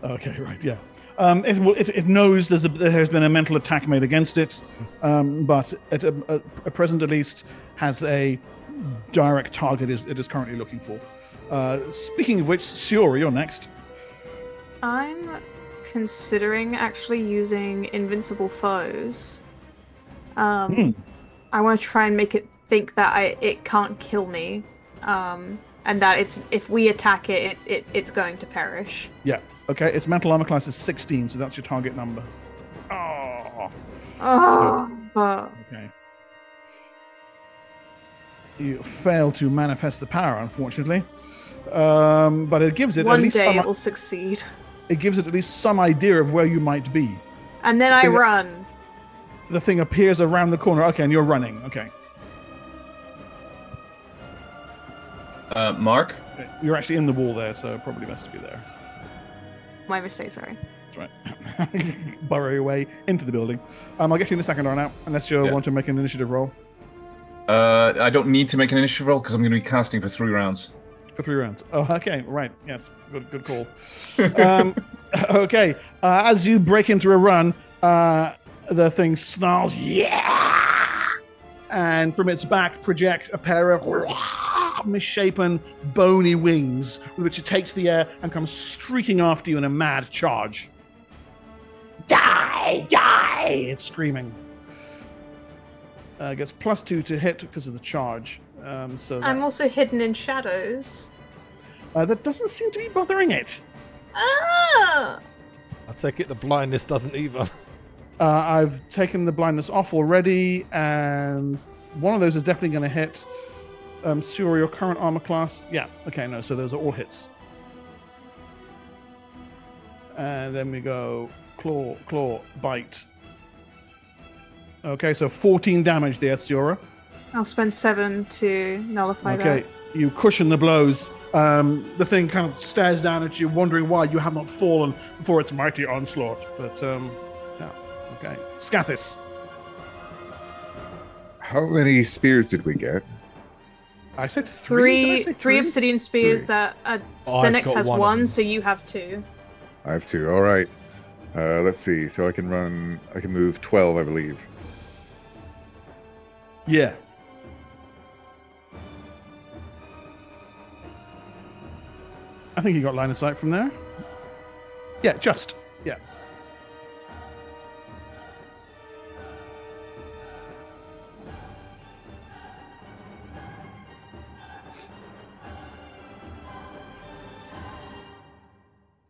Okay, right, yeah. It knows there has been a mental attack made against it, but at present at least has a direct target it is currently looking for. Speaking of which, Siora, you're next. I'm considering actually using invincible foes. I want to try and make it think that it can't kill me, and that if we attack it's going to perish. Yeah. Okay, its mental armor class is 16, so that's your target number. Oh. Okay. You fail to manifest the power, unfortunately. But it gives it One at least day it will succeed. It gives it at least some idea of where you might be. And then I run. The thing appears around the corner. Okay, and you're running. Okay. Mark? You're actually in the wall there, so probably best to be there. My mistake, sorry. That's right. Burrow your way into the building. I'll get you in a second, Arnout, unless you want to make an initiative roll. I don't need to make an initiative roll because I'm going to be casting for 3 rounds. For 3 rounds. Oh, okay, right. Yes, good call. Okay, as you break into a run, the thing snarls, yeah, and from its back project a pair of misshapen, bony wings with which it takes the air and comes streaking after you in a mad charge. Die! Die! It's screaming. Gets +2 to hit because of the charge. So I'm also hidden in shadows. that doesn't seem to be bothering it. Ah! I take it the blindness doesn't either. I've taken the blindness off already, and one of those is definitely going to hit. Sura, your current armor class. Yeah, okay, no, so those are all hits. And then we go claw, bite. Okay, so 14 damage there, Sura. I'll spend 7 to nullify that. Okay, you cushion the blows. The thing kind of stares down at you, wondering why you have not fallen before its mighty onslaught. But, yeah, okay. Scathis. How many spears did we get? I said three. Did I say Three obsidian spears 3. that Oh, Synex I've got has one of one, them. so you have 2. I have 2. All right. Let's see. So I can move 12, I believe. Yeah. I think you got line of sight from there. Yeah, just. Yeah.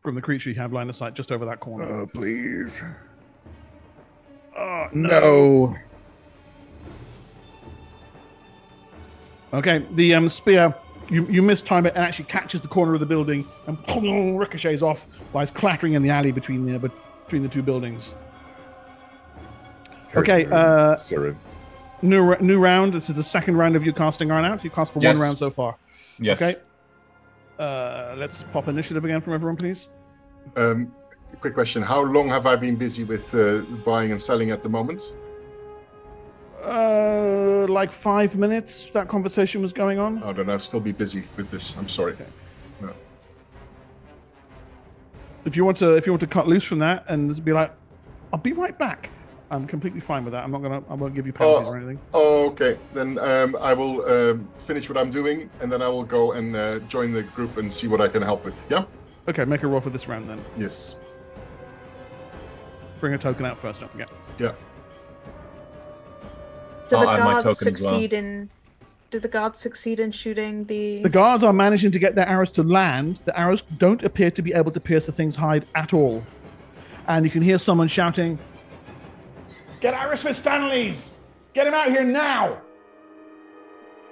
From the creature, you have line of sight just over that corner. Oh, please. Oh, No. Okay, the spear, you mistime it and actually catches the corner of the building and ricochets off while it's clattering in the alley between the two buildings. Okay, Sorry. new round. This is the second round of you casting Iron Out. You cast for Yes. 1 round so far. Yes. Okay. Let's pop initiative again from everyone, please. Quick question. How long have I been busy with buying and selling at the moment? Like 5 minutes. That conversation was going on. Oh, then I'll still be busy with this. I'm sorry. Okay. No. If you want to cut loose from that and be like, I'll be right back. I'm completely fine with that. I won't give you penalties or anything. Oh, okay. Then I will finish what I'm doing, and then I will go and join the group and see what I can help with. Yeah? Okay, make a roll for this round then. Yes. Bring a token out first, don't forget. Yeah. Do the I'll add my guards token as well. succeed in? Do the guards succeed in shooting the? The guards are managing to get their arrows to land. The arrows don't appear to be able to pierce the thing's hide at all. And you can hear someone shouting, "Get Iris for Stanley's! Get him out here now!"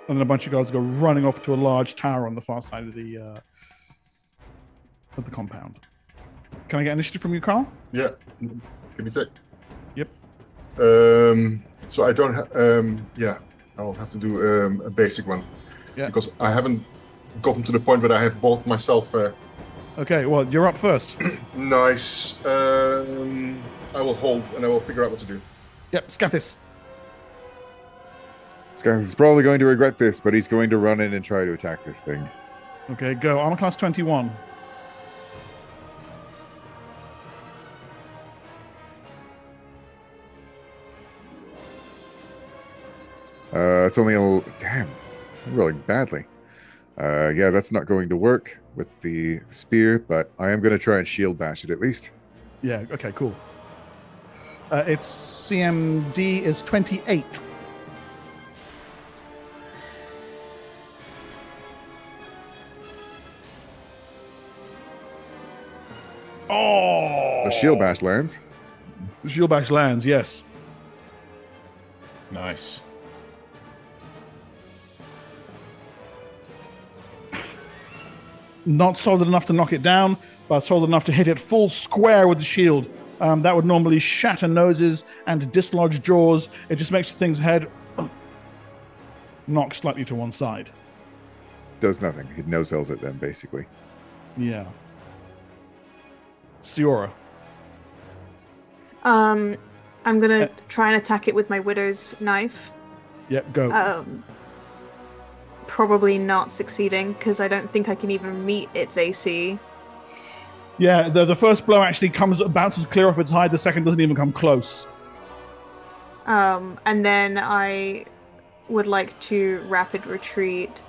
And then a bunch of guards go running off to a large tower on the far side of the compound. Can I get initiative from you, Carl? Yeah. Give me a sec. Yep. So I don't have. Yeah. I'll have to do a basic one. Yeah. Because I haven't gotten to the point where I have bought myself. Okay, well, you're up first. Nice. I will hold and I will figure out what to do. Yep, Scathis. Scathis is probably going to regret this, but he's going to run in and try to attack this thing. Okay, go. Armor class 21. It's only a... Damn. I'm rolling badly. Yeah, that's not going to work with the spear, but I am going to try and shield bash it at least. Yeah, okay, cool. Its CMD is 28. Oh! The shield bash lands. The shield bash lands, yes. Nice. Not solid enough to knock it down, but solid enough to hit it full square with the shield. That would normally shatter noses and dislodge jaws. It just makes the thing's head knock slightly to one side. Does nothing. It no-sells it then, basically. Yeah. Siora. I'm gonna try and attack it with my widow's knife. Yep, go. Probably not succeeding because I don't think I can even meet its AC. Yeah, the first blow actually bounces clear off its hide. The second doesn't even come close. And then I would like to rapid retreat.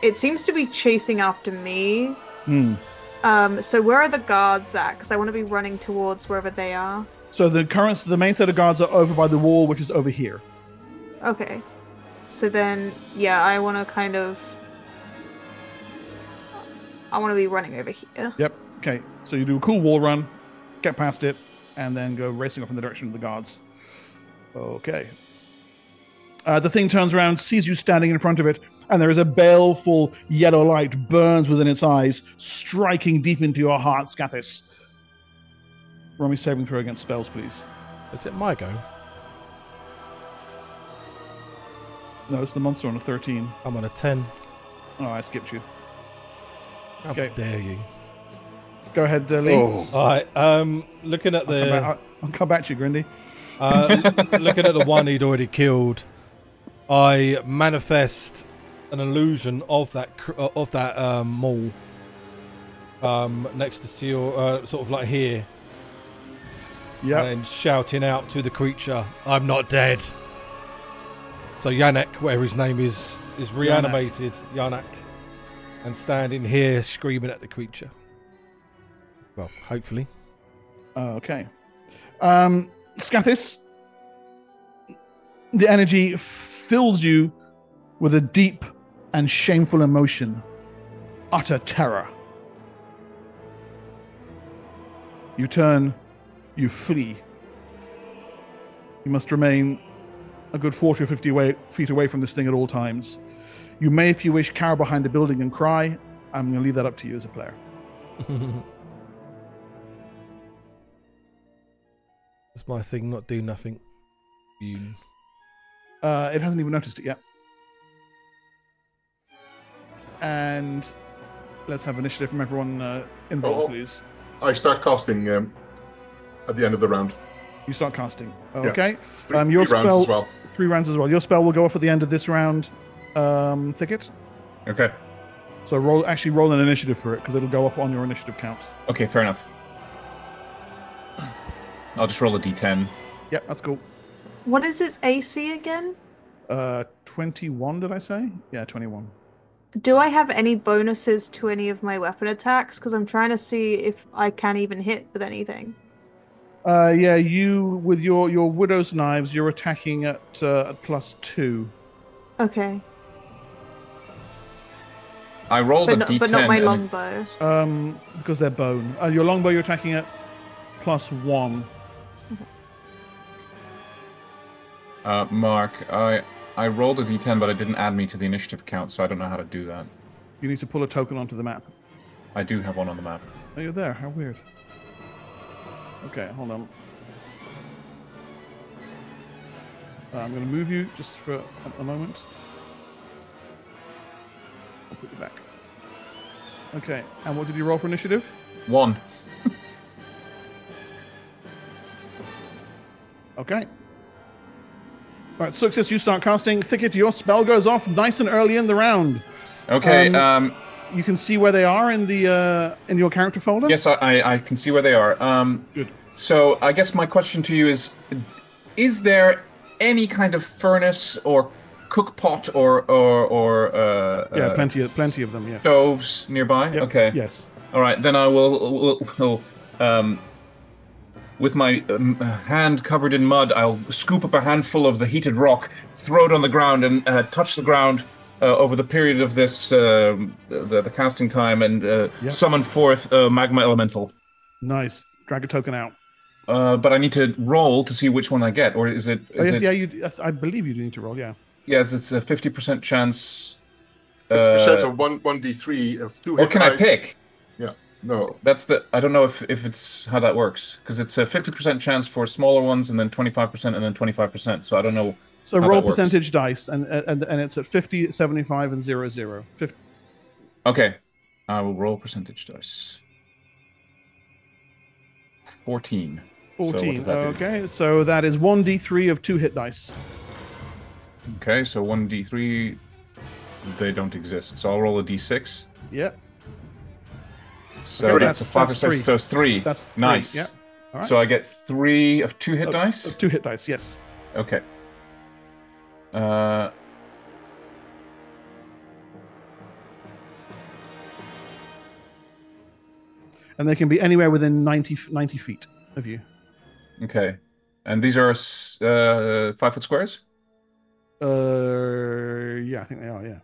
It seems to be chasing after me. Hmm. So where are the guards at? Because I want to be running towards wherever they are. So the main set of guards are over by the wall, which is over here. Okay. So then, yeah, I want to be running over here. Yep. Okay. So you do a cool wall run, get past it, and then go racing off in the direction of the guards. Okay. The thing turns around, sees you standing in front of it, and there is a baleful yellow light burns within its eyes, striking deep into your heart, Scathis. Roll me saving throw against spells, please. Is it my go? No, it's the monster on a 13. I'm on a 10. Oh, I skipped you. How Okay. dare you? Go ahead, Lee. Oh, All right. Looking at I'll come back to you, Grindy. looking at the one he'd already killed, I manifest an illusion of that maul next to Seal, sort of like here. Yeah. And shouting out to the creature, "I'm not dead." So Yannick, whatever his name is reanimated. Yannick, and standing here screaming at the creature. Well, hopefully. Okay. Scathis, the energy fills you with a deep and shameful emotion, utter terror. You turn, you flee. You must remain a good 40 or 50 feet away from this thing at all times. You may, if you wish, cower behind a building and cry. I'm going to leave that up to you as a player. That's my thing, not do nothing. You. It hasn't even noticed it yet. And let's have initiative from everyone involved, please. I start casting at the end of the round. You start casting. Yeah. Okay. Three Your rounds spell, as well. 3 rounds as well. Your spell will go off at the end of this round, Thicket. Okay. So roll an initiative for it, because it'll go off on your initiative count. Okay, fair enough. I'll just roll a d10. Yep, that's cool. What is its AC again? 21, did I say? Yeah, 21. Do I have any bonuses to any of my weapon attacks? Because I'm trying to see if I can even hit with anything. Yeah, you, with your Widow's Knives, you're attacking at +2. Okay. I rolled a d10. But not my and longbow. Because they're bone. Your longbow, you're attacking at +1. Mark, I rolled a d10, but it didn't add me to the initiative count, so I don't know how to do that. You need to pull a token onto the map. I do have one on the map. Oh, you're there. How weird. Okay, hold on. I'm going to move you just for a moment. I'll put you back. Okay, and what did you roll for initiative? 1. Okay. Alright, Success, you start casting. Thicket, your spell goes off nice and early in the round. Okay, You can see where they are in the in your character folder? yes, I can see where they are. Good. So I guess my question to you is there any kind of furnace or cook pot or Yeah, plenty of them, yes. stoves nearby? Yep, Okay. yes. All right, then I will with my hand covered in mud, I'll scoop up a handful of the heated rock, throw it on the ground, and touch the ground over the period of this the casting time, and summon forth magma elemental. Nice. Drag a token out. But I need to roll to see which one I get, or is it? I believe you do need to roll. Yeah. Yes, it's a 50% chance. 50% of 1d3 of 2 hit Or can I dice. pick? Yeah. No. That's the. I don't know if it's how that works, because it's a 50% chance for smaller ones, and then 25%, and then 25%. So I don't know. So how roll that works. percentage dice, and it's at 50, 75, and 0. 50. Okay, I will roll percentage dice. 14. 14. So what does that do? Okay, so that is 1d3 of 2 hit dice. Okay, so 1d3, they don't exist. So I'll roll a d6. Yep. So Okay, that's a 5 or that's 6. three. So it's 3. That's 3. Nice. Yeah. All right. So I get 3 of 2 hit dice? Of 2 hit dice, yes. Okay. And they can be anywhere within 90 feet of you. Okay. And these are 5-foot squares? Yeah, I think they are, yeah.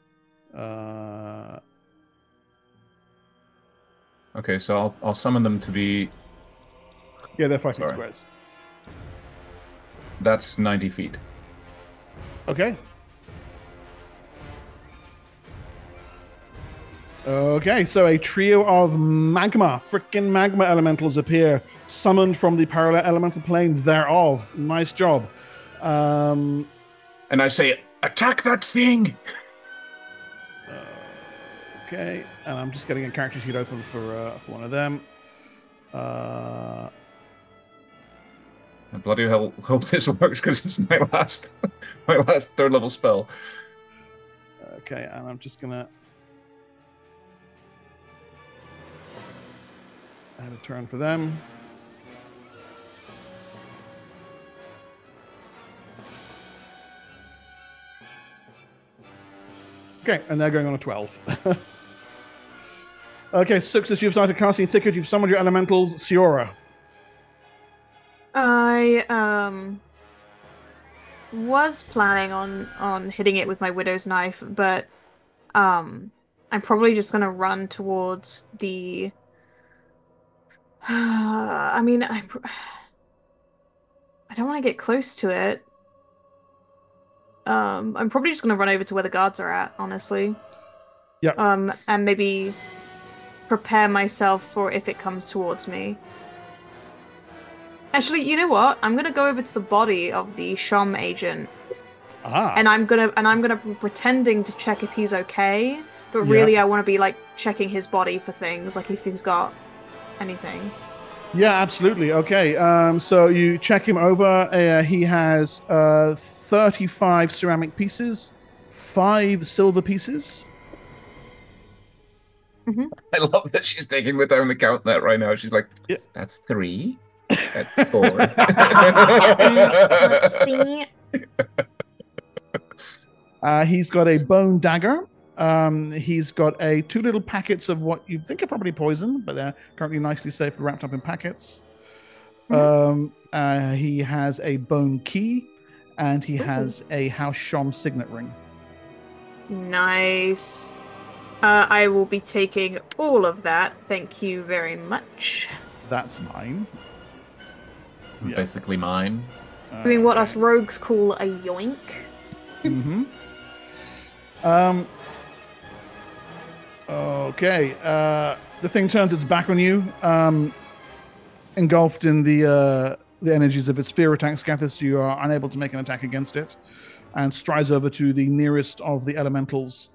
Okay, so I'll summon them to be... Yeah, they're 5 feet Sorry. squares. That's 90 feet. Okay. Okay, so a trio of frickin' magma elementals appear, summoned from the parallel elemental plane thereof. Nice job. And I say, attack that thing! Okay, and I'm just getting a character sheet open for one of them. I bloody hell hope this works because it's my last 3rd level spell. Okay, and I'm just gonna add a turn for them. Okay, and they're going on a 12. Okay, Success, you've started casting Thicket, you've summoned your elementals. Siora. I was planning on hitting it with my Widow's Knife, but I'm probably just gonna run towards the... I mean, I don't want to get close to it. I'm probably just gonna run over to where the guards are at, honestly. Yeah. And maybe prepare myself for if it comes towards me. Actually, you know what? I'm gonna go over to the body of the Shom agent. And I'm gonna be pretending to check if he's okay. But really, I want to be like checking his body for things, like if he's got anything. Yeah, absolutely. Okay, so you check him over. He has 35 ceramic pieces, 5 silver pieces. Mm-hmm. I love that she's taking the time to count that right now. She's like, that's 3. That's 4. Let's see. He's got a bone dagger. He's got 2 little packets of what you think are probably poison, but they're currently nicely safe wrapped up in packets. Mm-hmm. He has a bone key, and he has a House Shom signet ring. Nice. I will be taking all of that. Thank you very much. That's mine. Basically mine. Doing what us rogues call a yoink. Mm-hmm. Okay. The thing turns its back on you, engulfed in the energies of its fear attack. Scathis, you are unable to make an attack against it, and strides over to the nearest of the elementals.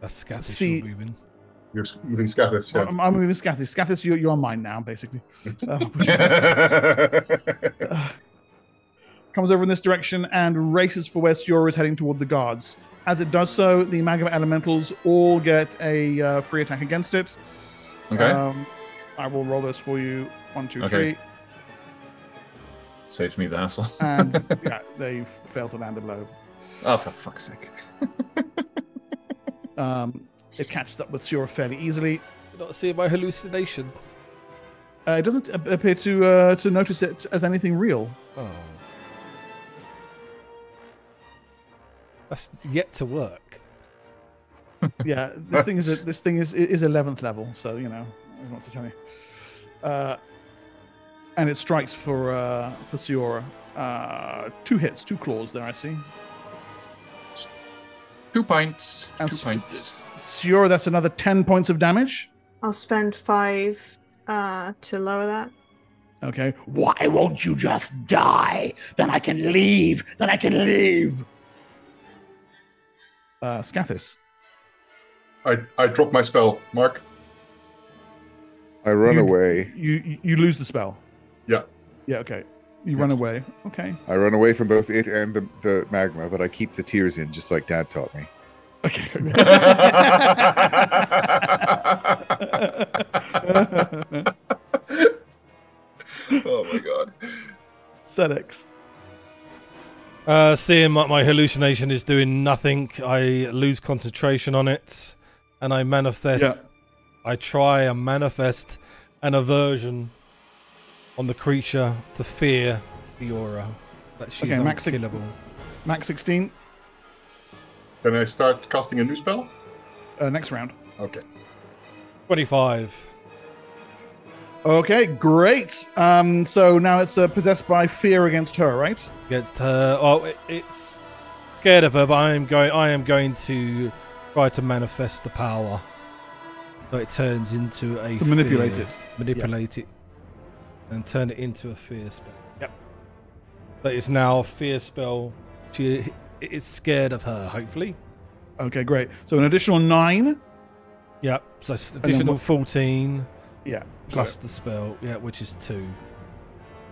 That's Scathis you're moving. You're moving Scathis, yeah. I'm moving Scathis. Scathis, you're on mine now, basically. Comes over in this direction and races for where Siora is heading toward the guards. As it does so, the magma elementals all get a free attack against it. Okay. I will roll those for you. 1, 2, Okay. 3. Saves me the hassle. And yeah, they fail to land a blow. Oh, for fuck's sake. It catches up with Siora fairly easily. You're not seeing my hallucination. It doesn't appear to notice it as anything real. Oh. That's yet to work. Yeah, this thing is 11th level, so you know, I don't know what to tell you. And it strikes for Siora. 2 hits, 2 claws there, I see. 2 points. And 2 points. Siora, that's another 10 points of damage. I'll spend 5 to lower that. Okay. Why won't you just die? Then I can leave. Scathis. I drop my spell, Mark. I run away. You lose the spell. Yeah. Yeah, okay. You run away. Okay. I run away from both it and the magma, but I keep the tears in, just like Dad taught me. Okay. Oh my god. Sedex. Seeing my hallucination is doing nothing, I lose concentration on it, and I manifest. Yeah. I try and manifest an aversion on the creature to fear the aura that she is unkillable. Max 16. Can I start casting a new spell? Next round. Okay. 25. Okay, great. So now it's possessed by fear against her, right? Against her. Oh, it's scared of her, but I am going to try to manifest the power. So it turns into a to manipulate it. Manipulate it. And turn it into a fear spell. Yep. That is now a fear spell. She is scared of her, hopefully. Okay, great. So an additional 9. Yep. So additional 14. Yeah. Plus the spell. Yeah, which is 2.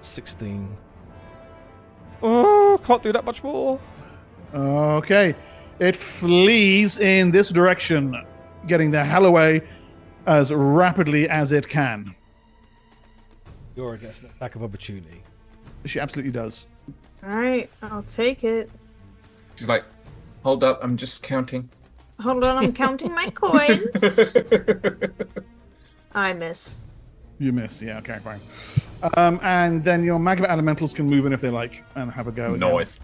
16. Oh, can't do that much more. Okay. It flees in this direction, getting the hell away as rapidly as it can. You're against an attack of opportunity. She absolutely does. Alright, I'll take it. She's like, hold up, I'm just counting. Hold on, I'm counting my coins. I miss. You miss, yeah, okay, fine. And then your magma elementals can move in if they like and have a go. Nice.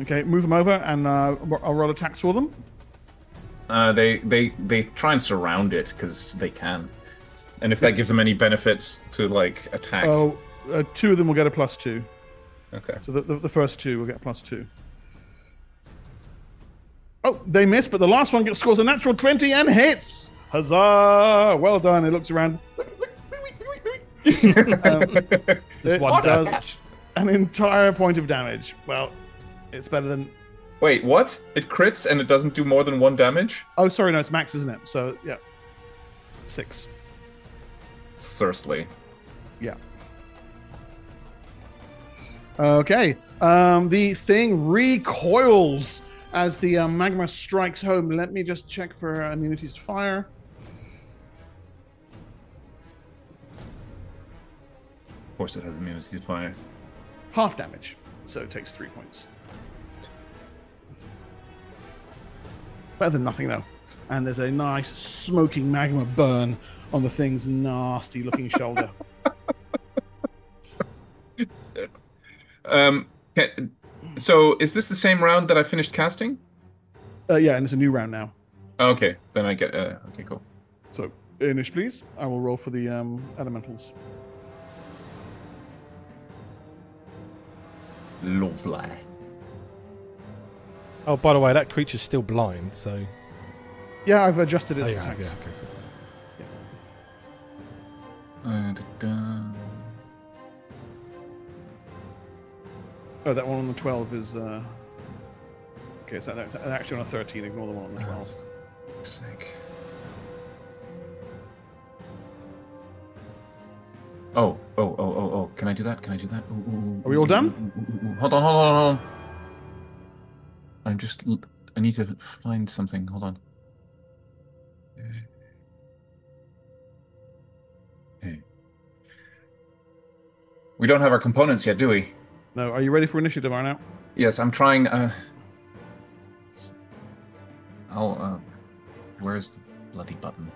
Okay, move them over and I'll roll attacks for them. They try and surround it because they can, and if that gives them any benefits to like attack. Oh, 2 of them will get a +2. Okay. So the first 2 will get +2. Oh, they miss, but the last one scores a natural 20 and hits. Huzzah! Well done. It looks around. It one does damage. an entire point of damage. Well, it's better than. Wait, what? It crits and it doesn't do more than 1 damage? Oh, sorry, no, it's max, isn't it? So yeah, 6. Seriously. Yeah. Okay. The thing recoils as the magma strikes home. Let me just check for immunities to fire. Of course it has immunity to fire. Half damage, so it takes 3 points. Better than nothing, though. And there's a nice smoking magma burn on the thing's nasty-looking shoulder. So is this the same round that I finished casting? Yeah, and it's a new round now. Okay, then I get. Okay, cool. So, Inish, please. I will roll for the elementals. Lovely. Oh, by the way, that creature's still blind, so... Yeah, I've adjusted its Oh, yeah, attacks. okay, Oh, that one on the 12 is... Okay, so that's actually on a 13. Ignore the one on the 12. Fuck's sake. Oh. Can I do that? Ooh, Are we all done? Ooh. Hold on. I need to find something. Hold on. Hey. We don't have our components yet, do we? No, are you ready for initiative, Arnout? Yes, I'm trying. Where's the bloody button?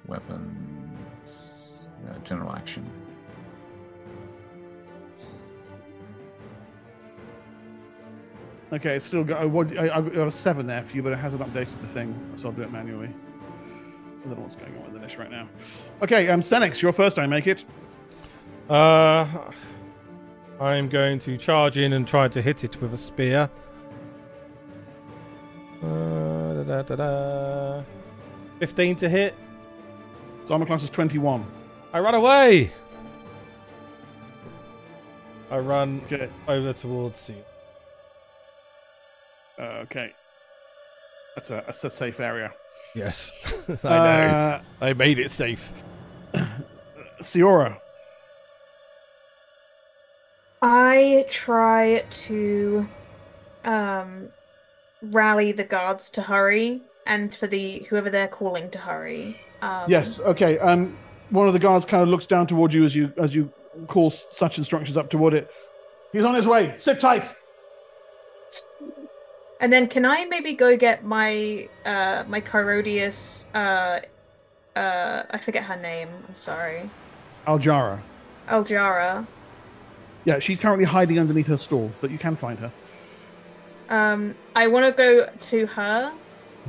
Weapons. General action. Okay, it's still got. I've got a 7 there for you, but it hasn't updated the thing, so I'll do it manually. I don't know what's going on with the list right now. Okay, Senex, you're first. I make it. I'm going to charge in and try to hit it with a spear. 15 to hit. So armor class is 21. I run away. I run Okay. over towards you. Okay. That's a safe area. Yes, I know. I made it safe. Siora. I try to rally the guards to hurry, and for whoever they're calling to hurry. Yes. Okay. One of the guards kind of looks down toward you as you call such instructions up toward it. He's on his way. Sit tight. And then can I maybe go get my my Chirodius I forget her name. I'm sorry. Aljara. Aljara. Yeah, she's currently hiding underneath her stall, but you can find her. I want to go to her,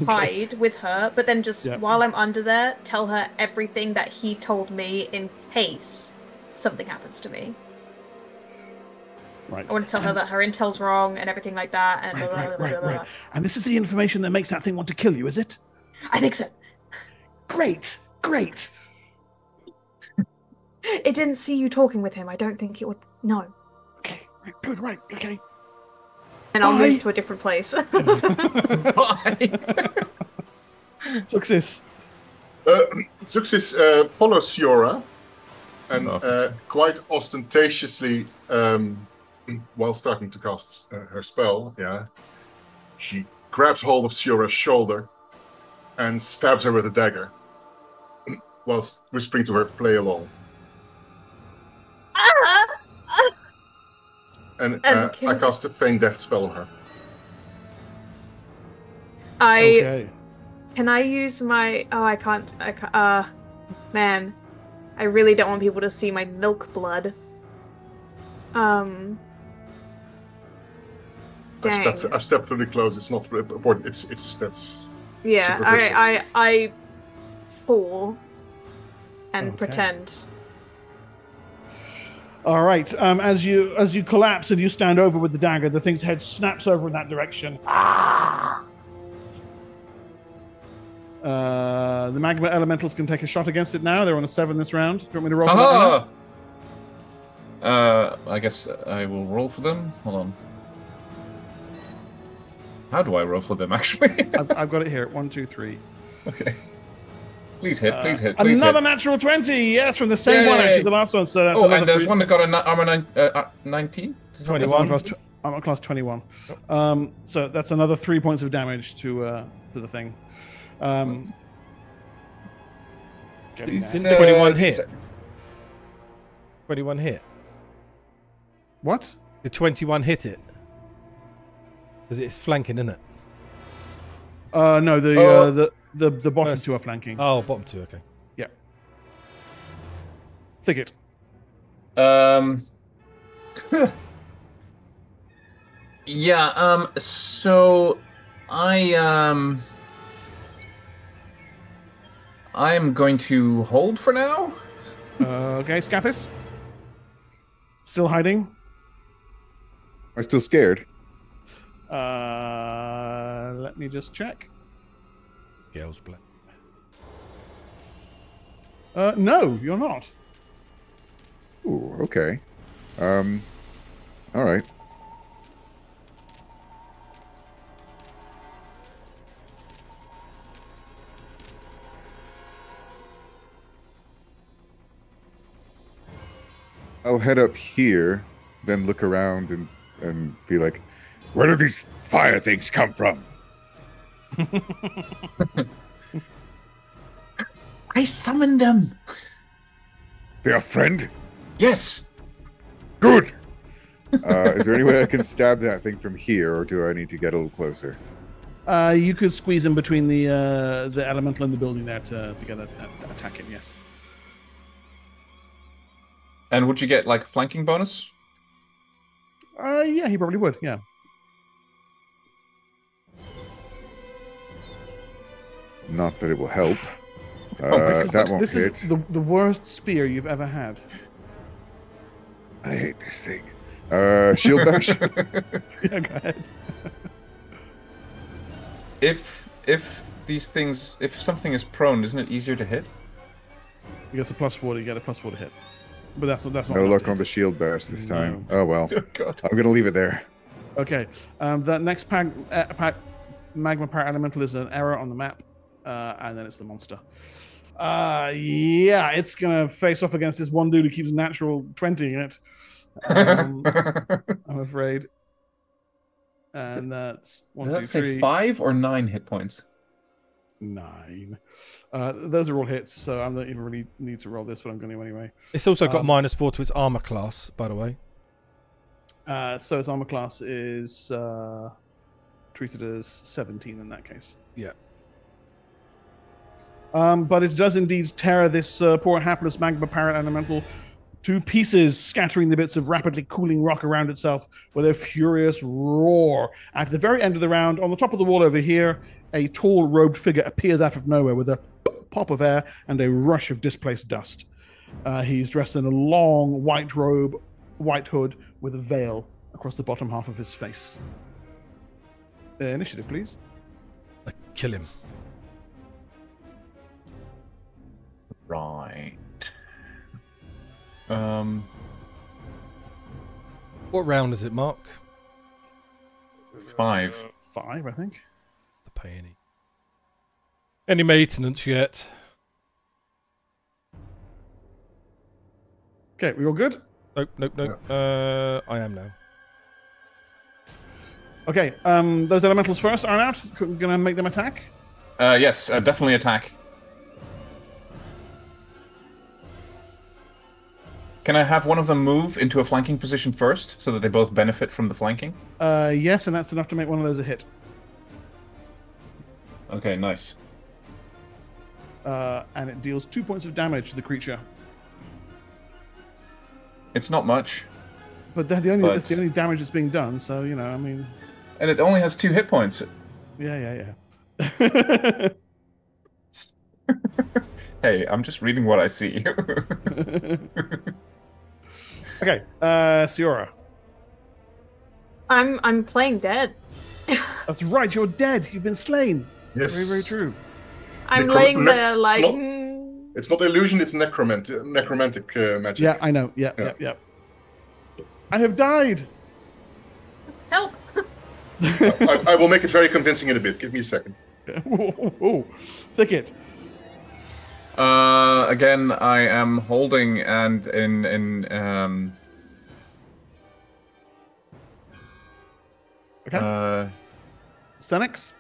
hide with her, but then just while I'm under there, tell her everything that he told me in case something happens to me. Right. I want to tell her that her intel's wrong and everything like that. And Right. And this is the information that makes that thing want to kill you, is it? I think so. Great. It didn't see you talking with him. I don't think it would. No. Okay. Good. Right. Okay. And I'll move to a different place. Bye. Success. Success follows Siora, and quite ostentatiously, while starting to cast her spell, she grabs hold of Siora's shoulder and stabs her with a dagger, whilst whispering to her, "Play along." And I cast a feign death spell on her. Can I use my... Oh, I can't... man. I really don't want people to see my milk blood. Dang. I've stepped really close. It's not important. That's... Yeah, I fall and pretend. All right. As you collapse and you stand over with the dagger, the thing's head snaps over in that direction. The magma elementals can take a shot against it now. They're on a 7 this round. Do you want me to roll for that? I guess I will roll for them. Hold on. How do I roll for them, actually? I've got it here. 1, 2, 3. Okay. Please hit. Another natural 20. Yes, from the same one, actually, the last one. So that's and there's one that got a armor 19? 21. Armor class 21. So that's another 3 points of damage to the thing. Didn't 21 hit? 21 hit. What? Did 21 hit it? Because it's flanking, isn't it? No, the bottom two are flanking. Oh, bottom two, okay. Yeah. Thicket. Yeah, so I'm going to hold for now. Okay, Scathis? Still hiding? Am I still scared? Let me just check. Gale's black. No, you're not. Ooh, okay. All right. I'll head up here, then look around and be like, where do these fire things come from? I summoned them. They're a friend? Yes. Good. Is there any way I can stab that thing from here, or do I need to get a little closer? You could squeeze in between the elemental and the building there to get an attack in, yes. And would you get like a flanking bonus? Yeah, he probably would, yeah. Not that it will help. That won't hit. This is the worst spear you've ever had. I hate this thing. Shield bash? Yeah, go ahead. If something is prone, isn't it easier to hit? You get a +4 to get a +4 to hit. But that's not no luck on the shield bash this time. No. Oh well. Oh, God. I'm gonna leave it there. Okay. The next magma power elemental is an error on the map, and then it's the monster. Yeah, it's gonna face off against this one dude who keeps natural 20 in it. I'm afraid. And that's 1, 2, 3. Say 5 or 9 hit points? 9. Those are all hits, so I don't even really need to roll this, but I'm going to anyway. It's also got -4 to its armor class, by the way. So its armor class is treated as 17 in that case. Yeah. But it does indeed tear this poor hapless magma parrot elemental to pieces, scattering the bits of rapidly cooling rock around itself with a furious roar. At the very end of the round, on the top of the wall over here, a tall robed figure appears out of nowhere with a pop of air and a rush of displaced dust. He's dressed in a long white robe, white hood, with a veil across the bottom half of his face. Initiative, please. Kill him. Right. What round is it, Mark? 5. 5, I think. The pay any maintenance yet? Okay, we all good? Nope. I am now. Okay, those elementals first are out. Gonna make them attack. Yes, definitely attack. Can I have one of them move into a flanking position first, so that they both benefit from the flanking? Yes, and that's enough to make one of those a hit. Okay, nice. And it deals 2 points of damage to the creature. It's not much. But that's the only damage that's being done, so, you know, I mean... And it only has 2 hit points. Yeah. Hey, I'm just reading what I see. Okay, Siora. I'm playing dead. That's right, you're dead. You've been slain. Yes. Very, very true. I'm laying there like... It's not illusion, it's necromantic magic. Yeah, I know. Yeah. I have died. Help! I will make it very convincing in a bit. Give me a second. Ooh. Thicket. Again, I am holding and Okay. Senex?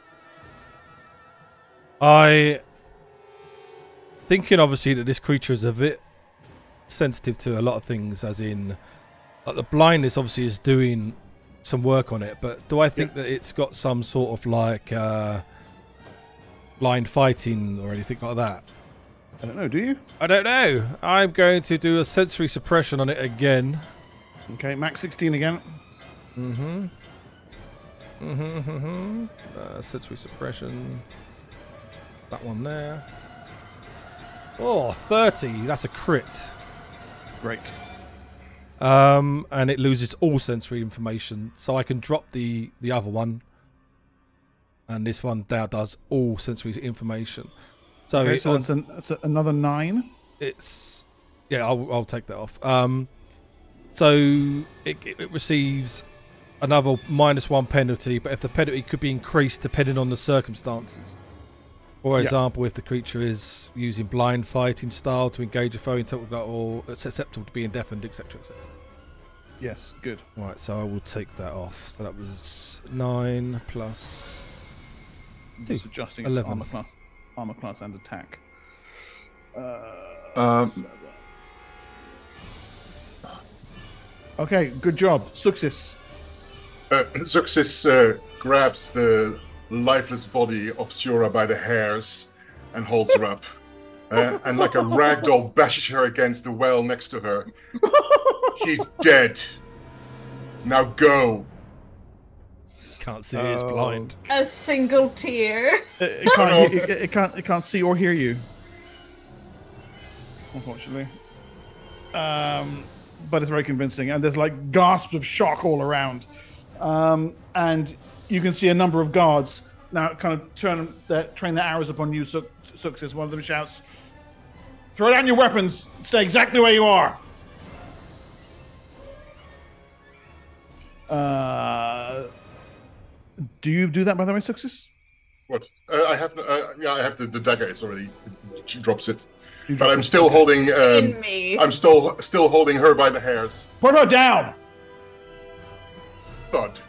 Thinking obviously that this creature is a bit sensitive to a lot of things, as in like the blindness obviously is doing some work on it, but do I think that it's got some sort of like blind fighting or anything like that? I don't know, do you? I don't know. I'm going to do a sensory suppression on it again. Okay, max 16 again. Sensory suppression. That one there. Oh, 30. That's a crit. Great. And it loses all sensory information, so I can drop the other one. And this one now does all sensory information. So, okay, so that's another 9. It's I'll take that off. So it receives another -1 penalty, but if the penalty could be increased depending on the circumstances. For example, if the creature is using blind fighting style to engage a foe or it's susceptible to being deafened, etc. Yes, good. Right, so I will take that off. So that was 9 plus 2. Just adjusting 11. Its armor class and attack. Okay, good job. Success. Success grabs the lifeless body of Siora by the hairs and holds her up. And like a ragdoll bashes her against the well next to her. She's dead. Now go. Can't see, it's blind. A single tear. It can't see or hear you. Unfortunately. But it's very convincing, and there's like gasps of shock all around. And you can see a number of guards now kind of train their arrows upon you, Success. One of them shouts, "Throw down your weapons! Stay exactly where you are!" Do you do that, by the way, Success? What? I have the dagger. It's already. She drops it. But I'm still holding. In me. I'm still holding her by the hairs. Put her down. Thud.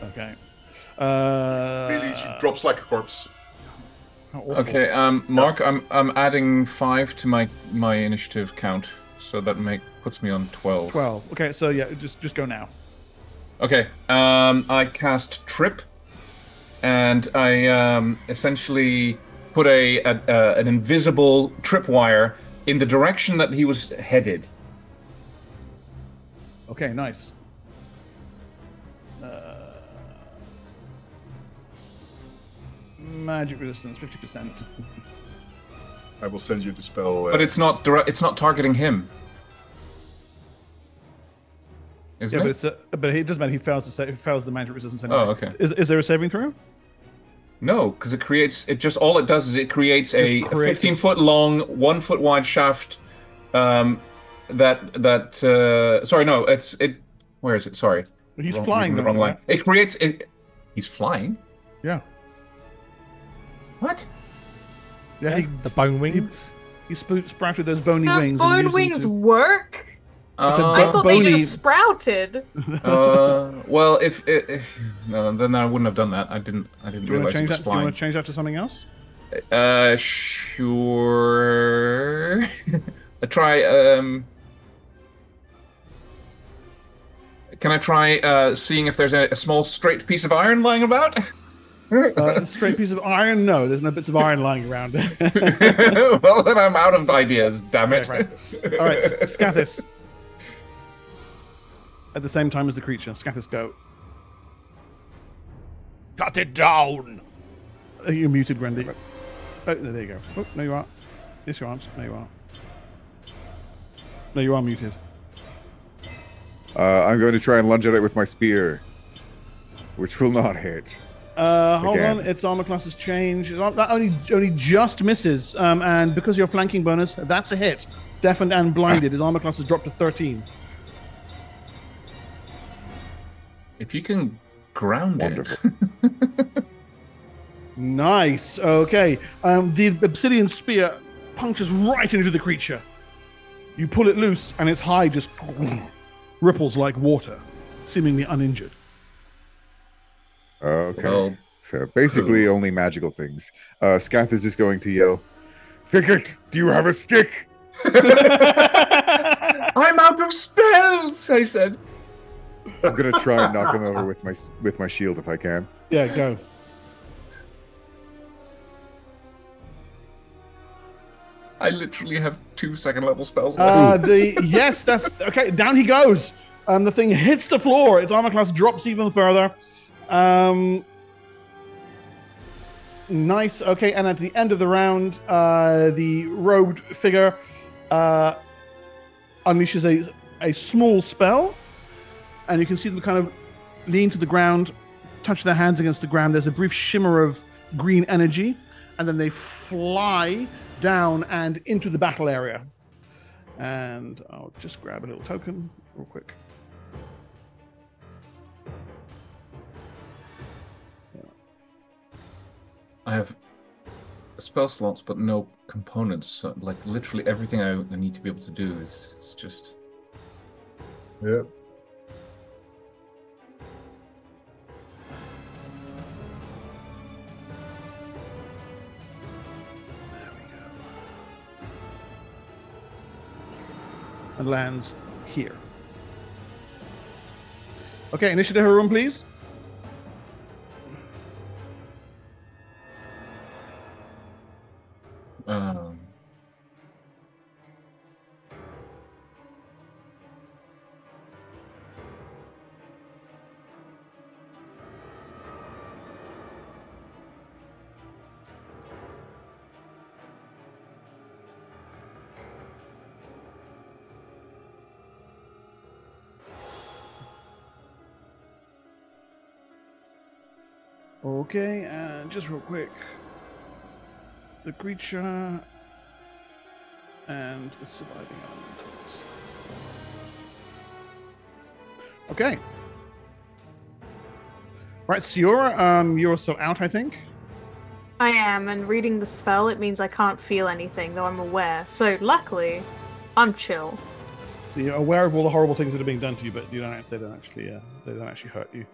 Okay. Really, she drops like a corpse. Okay, Mark, I'm adding 5 to my initiative count, so that puts me on 12. 12. Okay, so yeah, just go now. Okay, I cast Trip, and I essentially put an invisible tripwire in the direction that he was headed. Okay, nice. Magic resistance, 50%. I will send you the spell. But it's not it's not targeting him. Isn't it? But it doesn't matter. He fails the magic resistance anyway. Oh, okay. Is there a saving throw? No, because all it does is it creates a 15-foot long, 1-foot wide shaft. Sorry, no, where is it? Sorry, He's flying. The wrong line. It creates it. He's flying. Yeah. What? Yeah. The bone wings. He sprouted those bony The wings. bone wings work? I thought they just sprouted. Well, if no, then I wouldn't have done that. I didn't realize it was flying. Do you want to change that to something else? Sure. Try. Can I try seeing if there's a small straight piece of iron lying about? Straight piece of iron? No, there's no bits of iron lying around. Well, then I'm out of ideas. Damn it! Okay, right. All right, Scathis. At the same time as the creature, Scathis, go. Cut it down. You're muted, Grandy. Oh, no, there you go. Oh, no, you aren't. Yes, you aren't. No, you aren't. No, you are muted. I'm going to try and lunge at it with my spear, which will not hit. Hold on, its armor class has changed. That only just misses, and because of your flanking bonus, that's a hit. Deafened and blinded. His armor class has dropped to 13. If you can ground Wonderful. it. Nice. Okay. The obsidian spear punctures right into the creature. You pull it loose, and its hide just ripples like water, seemingly uninjured. Okay. Well, So basically only magical things. Scathis is going to yell, Thicket, do you have a stick? I'm out of spells, I said. I'm going to try and knock him over with my shield if I can. Yeah, go. I literally have 2 second-level spells left. Yes, that's okay. Down he goes. The thing hits the floor. Its armor class drops even further. Nice. Okay, and at the end of the round, the robed figure unleashes a small spell, and you can see them kind of lean to the ground, touch their hands against the ground. There's a brief shimmer of green energy, and then they fly down and into the battle area. And I'll just grab a little token real quick. I have spell slots, but no components. So, like, literally everything I need to be able to do is just... Yeah. And lands here. Okay, initiative room, please. Okay, and just real quick, the creature and the surviving elementals. Okay. Right, so you're also out, I think. I am, and reading the spell, it means I can't feel anything, though I'm aware. So luckily, I'm chill. So you're aware of all the horrible things that are being done to you, but they don't actually hurt you.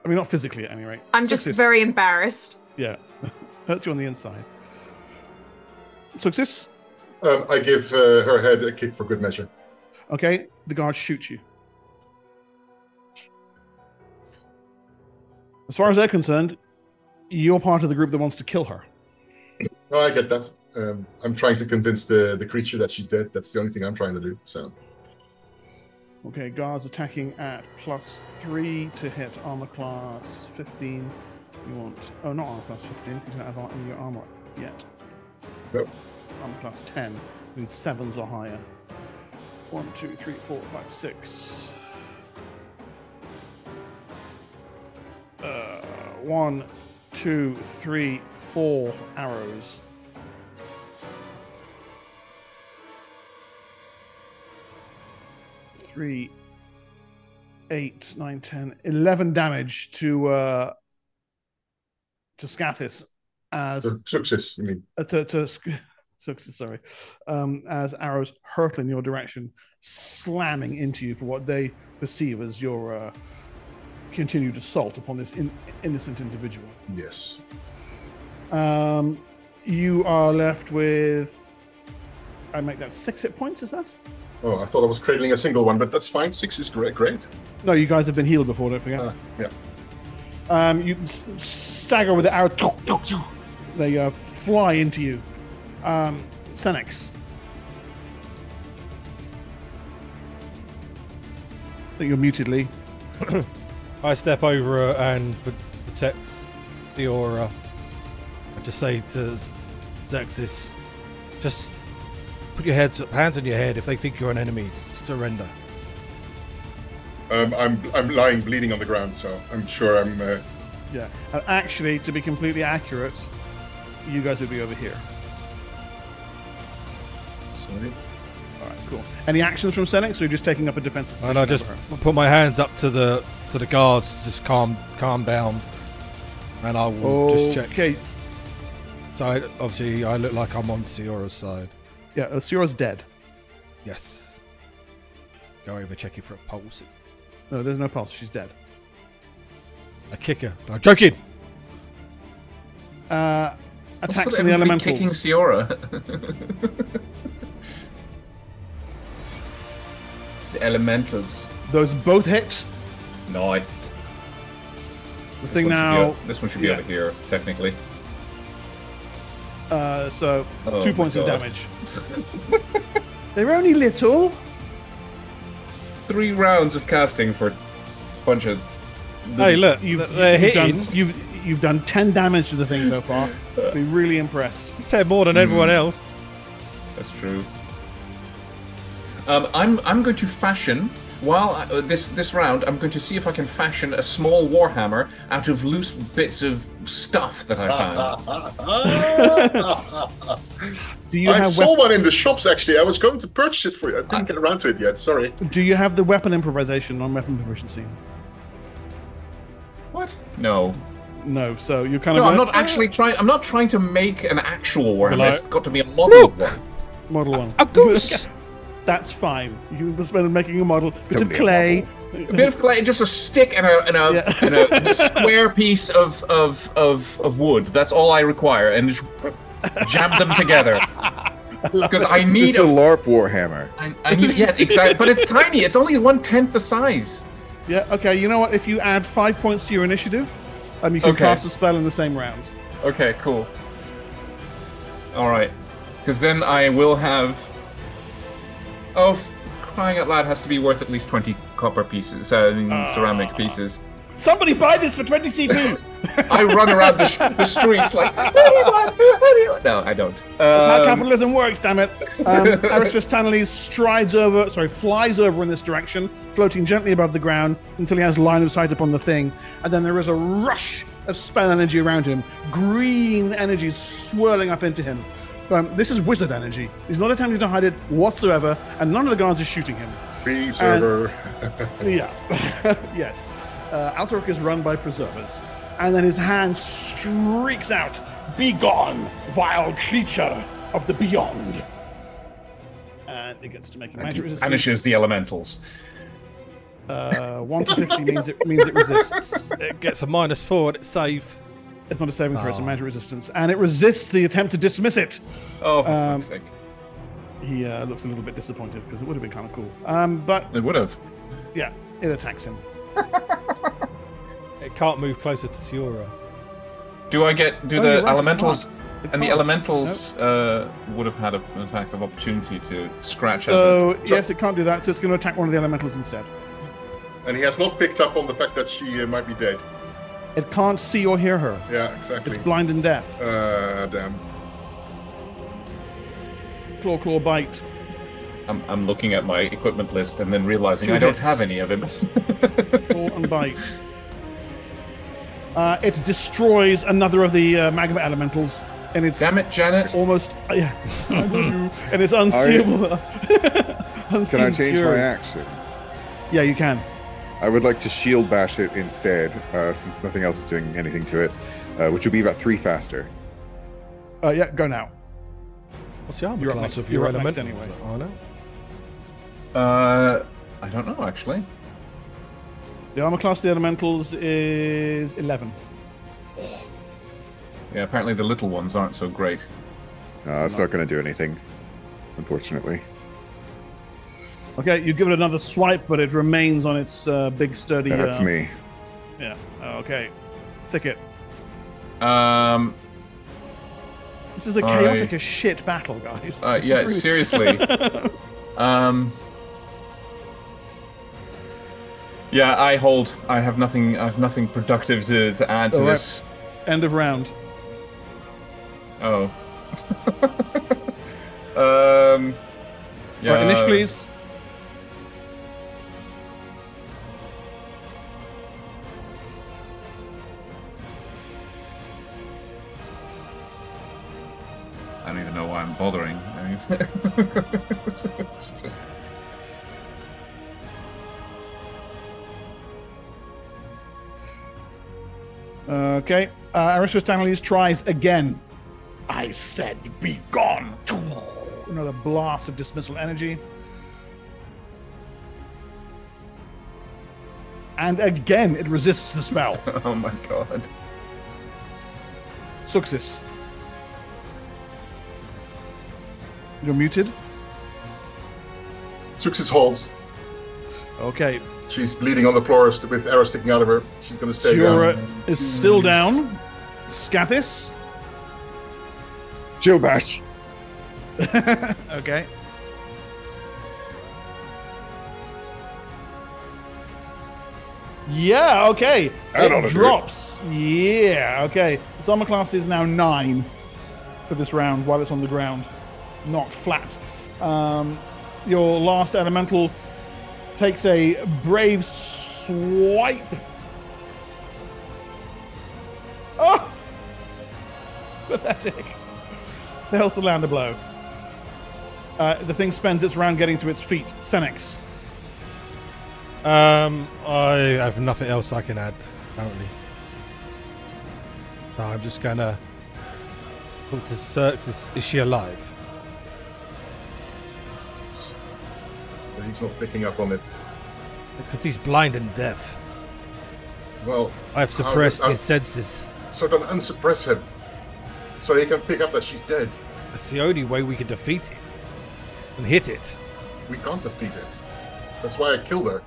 I mean, not physically at any rate. I'm just very embarrassed. Yeah, hurts you on the inside. Success. I give her head a kick for good measure. Okay, the guards shoot you. As far as they're concerned, you're part of the group that wants to kill her. Oh, I get that. I'm trying to convince the creature that she's dead. That's the only thing I'm trying to do. So. Okay, guards attacking at +3 to hit armor class 15. You want... Oh, not armor class 15, because you don't have any of your armor yet. Nope. Armor class 10. You need 7s or higher. 1, 2, 3, 4, 5, 6. 1, 2, 3, 4 arrows. 3, 8, 9, 10, 11 damage to Scathis as Success, you mean? Sorry, as arrows hurtle in your direction, slamming into you for what they perceive as your continued assault upon this innocent individual. Yes. You are left with, I make that 6 hit points, is that? Oh, I thought I was cradling a single one, but that's fine. 6 is great. No, you guys have been healed before, don't forget. Yeah. You stagger with the arrow. They fly into you. Senex. I think you're muted, Lee. I step over and protect the aura. I just say to Zexis, just put your hands on your head. If they think you're an enemy, just surrender. I'm lying bleeding on the ground, so I'm sure I'm... Yeah. And actually, to be completely accurate, you guys would be over here. Sorry. All right, cool. Any actions from Senex, or are you just taking up a defensive position? And I just put my hands up to the guards to just calm down, and I will just check. Okay. So obviously I look like I'm on Siora's side. Yeah, Siora's dead. Yes. Go over checking for a pulse. No, there's no pulse. She's dead. I kick her. I'm joking. Attacks on the elementals. Kicking Siora. It's elementals. Those both hit. Nice. The thing now. This one should be over here, technically. So Oh 2 my points of God. damage. They're only little. 3 rounds of casting for a bunch of... Hey, look, they're hitting. You've done 10 damage to the thing so far. Be really impressed. 10 more than everyone else. That's true. I'm going to fashion, while this round, I'm going to see if I can fashion a small warhammer out of loose bits of stuff that I found. Do you I have saw one in the shops, actually. I was going to purchase it for you. I didn't get around to it yet, sorry. Do you have the weapon improvisation on weapon proficiency? What? No. No, so you kind of... No, I'm not actually trying... I'm not trying to make an actual warhammer. Like- It's got to be a model of one. Model one. A goose. That's fine. You can spend making a model. Bit of Totally a clay. A bit of clay, just a stick and a square piece of wood. That's all I require, and just jab them together. Because I need Just a LARP warhammer. I need, yeah, exactly. But it's tiny. It's only 1/10 the size. Yeah, okay. You know what? If you add 5 points to your initiative, you can Okay. cast a spell in the same round. Okay, cool. All right, because then I will have. Oh, crying out loud, has to be worth at least 20 copper pieces, ceramic pieces. Somebody buy this for 20 CP! I run around the streets like, what do you want? What do you want? No, I don't. That's how capitalism works, damn it. Aristus Tanneles flies over in this direction, floating gently above the ground until he has line of sight upon the thing. And then there is a rush of spell energy around him. Green energy swirling up into him. This is wizard energy. He's not attempting to hide it whatsoever, and none of the guards is shooting him. Preserver. Yeah. Yes. Altoric is run by preservers. And then his hand streaks out. Begone, vile creature of the beyond. And it gets to make a magic resistance. Banishes the elementals. 1 to 50 means it resists. It gets a -4 and it's save. It's not a saving throw, it's a magic resistance. And it resists the attempt to dismiss it. Oh, for fuck's sake. He looks a little bit disappointed because it would have been kind of cool. But It would have. yeah, it attacks him. It can't move closer to Siora. Do I get? Do Oh, the you're right, it elementals? And the elementals would have had an attack of opportunity to scratch at So, yes, it can't do that, so it's going to attack one of the elementals instead. And he has not picked up on the fact that she might be dead. It can't see or hear her. Yeah, exactly. It's blind and deaf. Damn. Claw, bite. I'm looking at my equipment list and then realizing 2 I don't hits. have any of it. Claw and bite. It destroys another of the magma elementals, and it's Damn it, Janet. almost and it's unseeable. Can I change my action? Yeah, you can. I would like to shield bash it instead, since nothing else is doing anything to it, which would be about 3 faster. Yeah, go now. What's the armor You're up class next- of your you're up next elemental? anyway. I know. I don't know actually. The armor class of the elementals is 11. Yeah, apparently the little ones aren't so great. It's not going to do anything, unfortunately. Okay, you give it another swipe, but it remains on its big, sturdy... That's me. Yeah, okay. Thicket. This is a chaotic as shit battle, guys. This is Yeah, really- seriously. Yeah, I hold. I have nothing. I have nothing productive to add to All right. this. End of round. Oh. Yeah. Right, Inish, please. I don't even know why I'm bothering. I mean, it's just. Okay. Aristos Stanley's tries again. I said be gone. Another blast of dismissal energy. And again, it resists the spell. Oh my god. Success. You're muted. Suxis holds. Okay. She's bleeding on the floor with arrows sticking out of her. She's going to stay Shura down. is still down. Scathis. Shield bash. Okay. Yeah, okay. I don't It agree. drops. Yeah, okay. Its armor class is now 9 for this round while it's on the ground. Knocked flat. Your last elemental takes a brave swipe. Oh! Pathetic. Fails to land a blow. The thing spends its round getting to its feet. Senex. I have nothing else I can add, apparently. So I'm just gonna talk to Xerxes. Is she alive? He's not picking up on it. Because he's blind and deaf. Well, I've suppressed his senses. so don't unsuppress him. So he can pick up that she's dead. That's the only way we can defeat it. And hit it. We can't defeat it. That's why I killed her.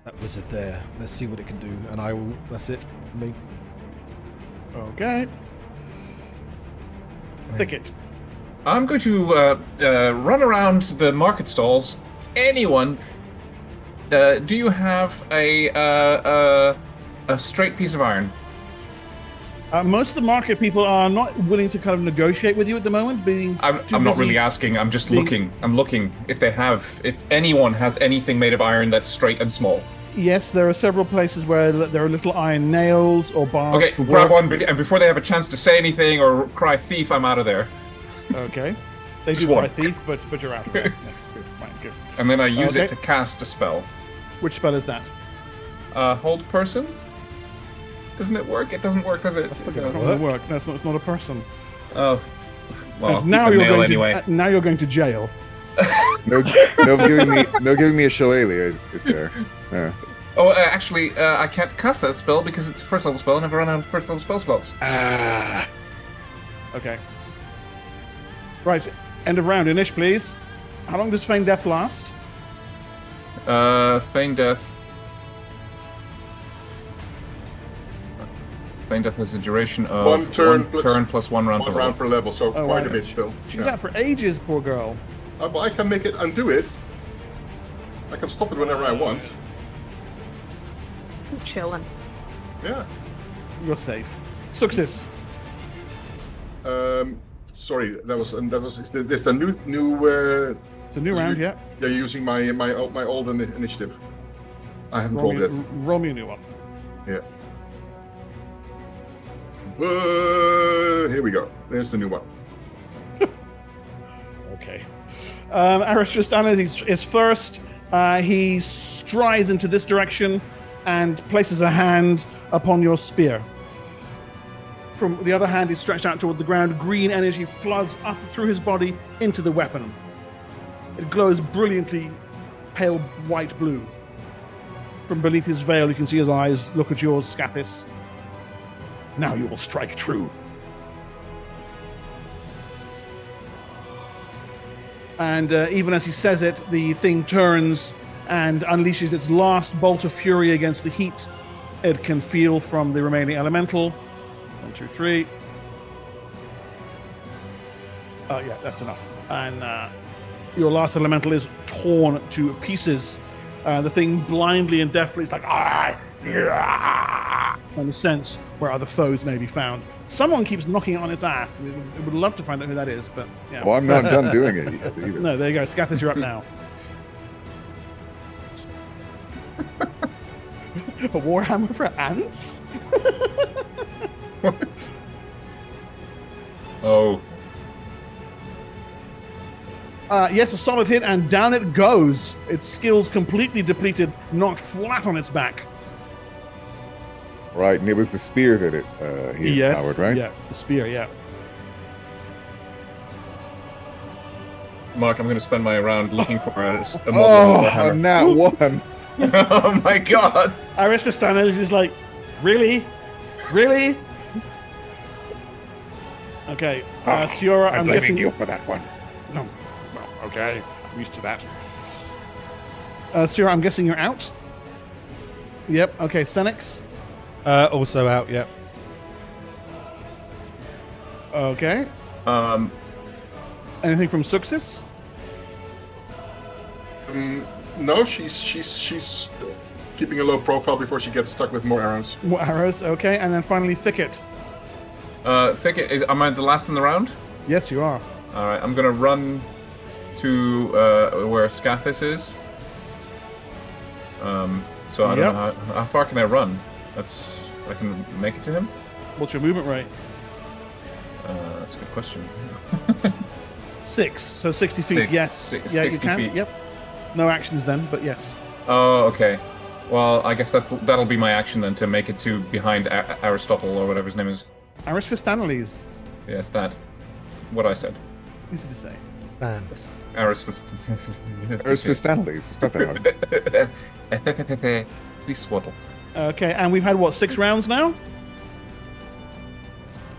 That wizard there. Let's see what it can do. And I will... That's it. Me. Okay. Thicket. I'm going to run around the market stalls. Anyone, do you have a straight piece of iron? Most of the market people are not willing to kind of negotiate with you at the moment, being I'm too not busy- really asking. I'm just being- looking. I'm looking if anyone has anything made of iron that's straight and small. Yes, there are several places where there are little iron nails or bars. Okay, for grab work. one, and before they have a chance to say anything or cry thief, I'm out of there. Okay. They Just do cry one. thief, but you're out of there. Yes, good. Fine, good. And then I use Okay. it to cast a spell. Which spell is that? Hold person. Doesn't it work? It doesn't work, does it? It's not going to work. No, it's not a person. Oh, well, I'll And now keep a you're nail going anyway. to now you're going to jail. No giving me a shillelagh, is there? Yeah. Oh, actually, I can't cast that spell because it's a first level spell and I've run out of first level spell slots. Okay. Right. End of round. Inish, please. How long does Feign Death last? Feign Feign Death has a duration of One turn plus 1 round. One round per level, so quite a bit still. She's out for ages, poor girl. But I can make it undo it. I can stop it whenever I want. I'm chilling. Yeah. You're safe. Success. Sorry, this a new. It's a new round, yeah. Yeah, using my old initiative. I haven't rolled yet. Roll me a new one. Yeah. Here we go. There's the new one. Okay. Aristostanes is first. He strides into this direction and places a hand upon your spear. From the other hand is stretched out toward the ground. Green energy floods up through his body into the weapon. It glows brilliantly pale white blue. From beneath his veil, you can see his eyes look at yours, Scathis. Now you will strike true. And even as he says it, the thing turns and unleashes its last bolt of fury against the heat it can feel from the remaining elemental. 1, 2, 3. Oh, yeah, that's enough. And your last elemental is torn to pieces. The thing blindly and deftly is like, trying to sense where other foes may be found. Someone keeps knocking it on its ass. I would love to find out who that is, but yeah. Well, I'm not done doing it yet either. No, there you go. Scathis, you're up now. A warhammer for ants? What? Oh. Yes, a solid hit, and down it goes. Its skills completely depleted, knocked flat on its back. Right, and it was the spear that it he empowered, right? Yeah, the spear, yeah. Mark, I'm going to spend my round looking for a Oh, nat one. Oh my god. Aristostanes is like, really? Really? Okay, Siora, I'm blaming guessing you for that one. No. Well, okay, I'm used to that. Siora, I'm guessing you're out? Yep, okay, Senix? Also out, yep. Okay. Anything from Suxis? No, she's keeping a low profile before she gets stuck with more arrows. More arrows, okay. And then finally Thicket. Thicket, am I the last in the round? Yes, you are. Alright, I'm gonna run to where Scathis is. So I don't know how far can I run? I can make it to him? What's your movement rate? That's a good question. 6, so 60 feet, yes. Yeah, you can. Feet. Yep. No actions then, but yes. Oh, okay. Well, I guess that'll be my action then, to make it to behind Aristotle or whatever his name is. Aristostanes. Yes, that. What I said. Easy to say. Aristostanes. It's not that hard. Please swaddle. Okay, and we've had, what, 6 rounds now?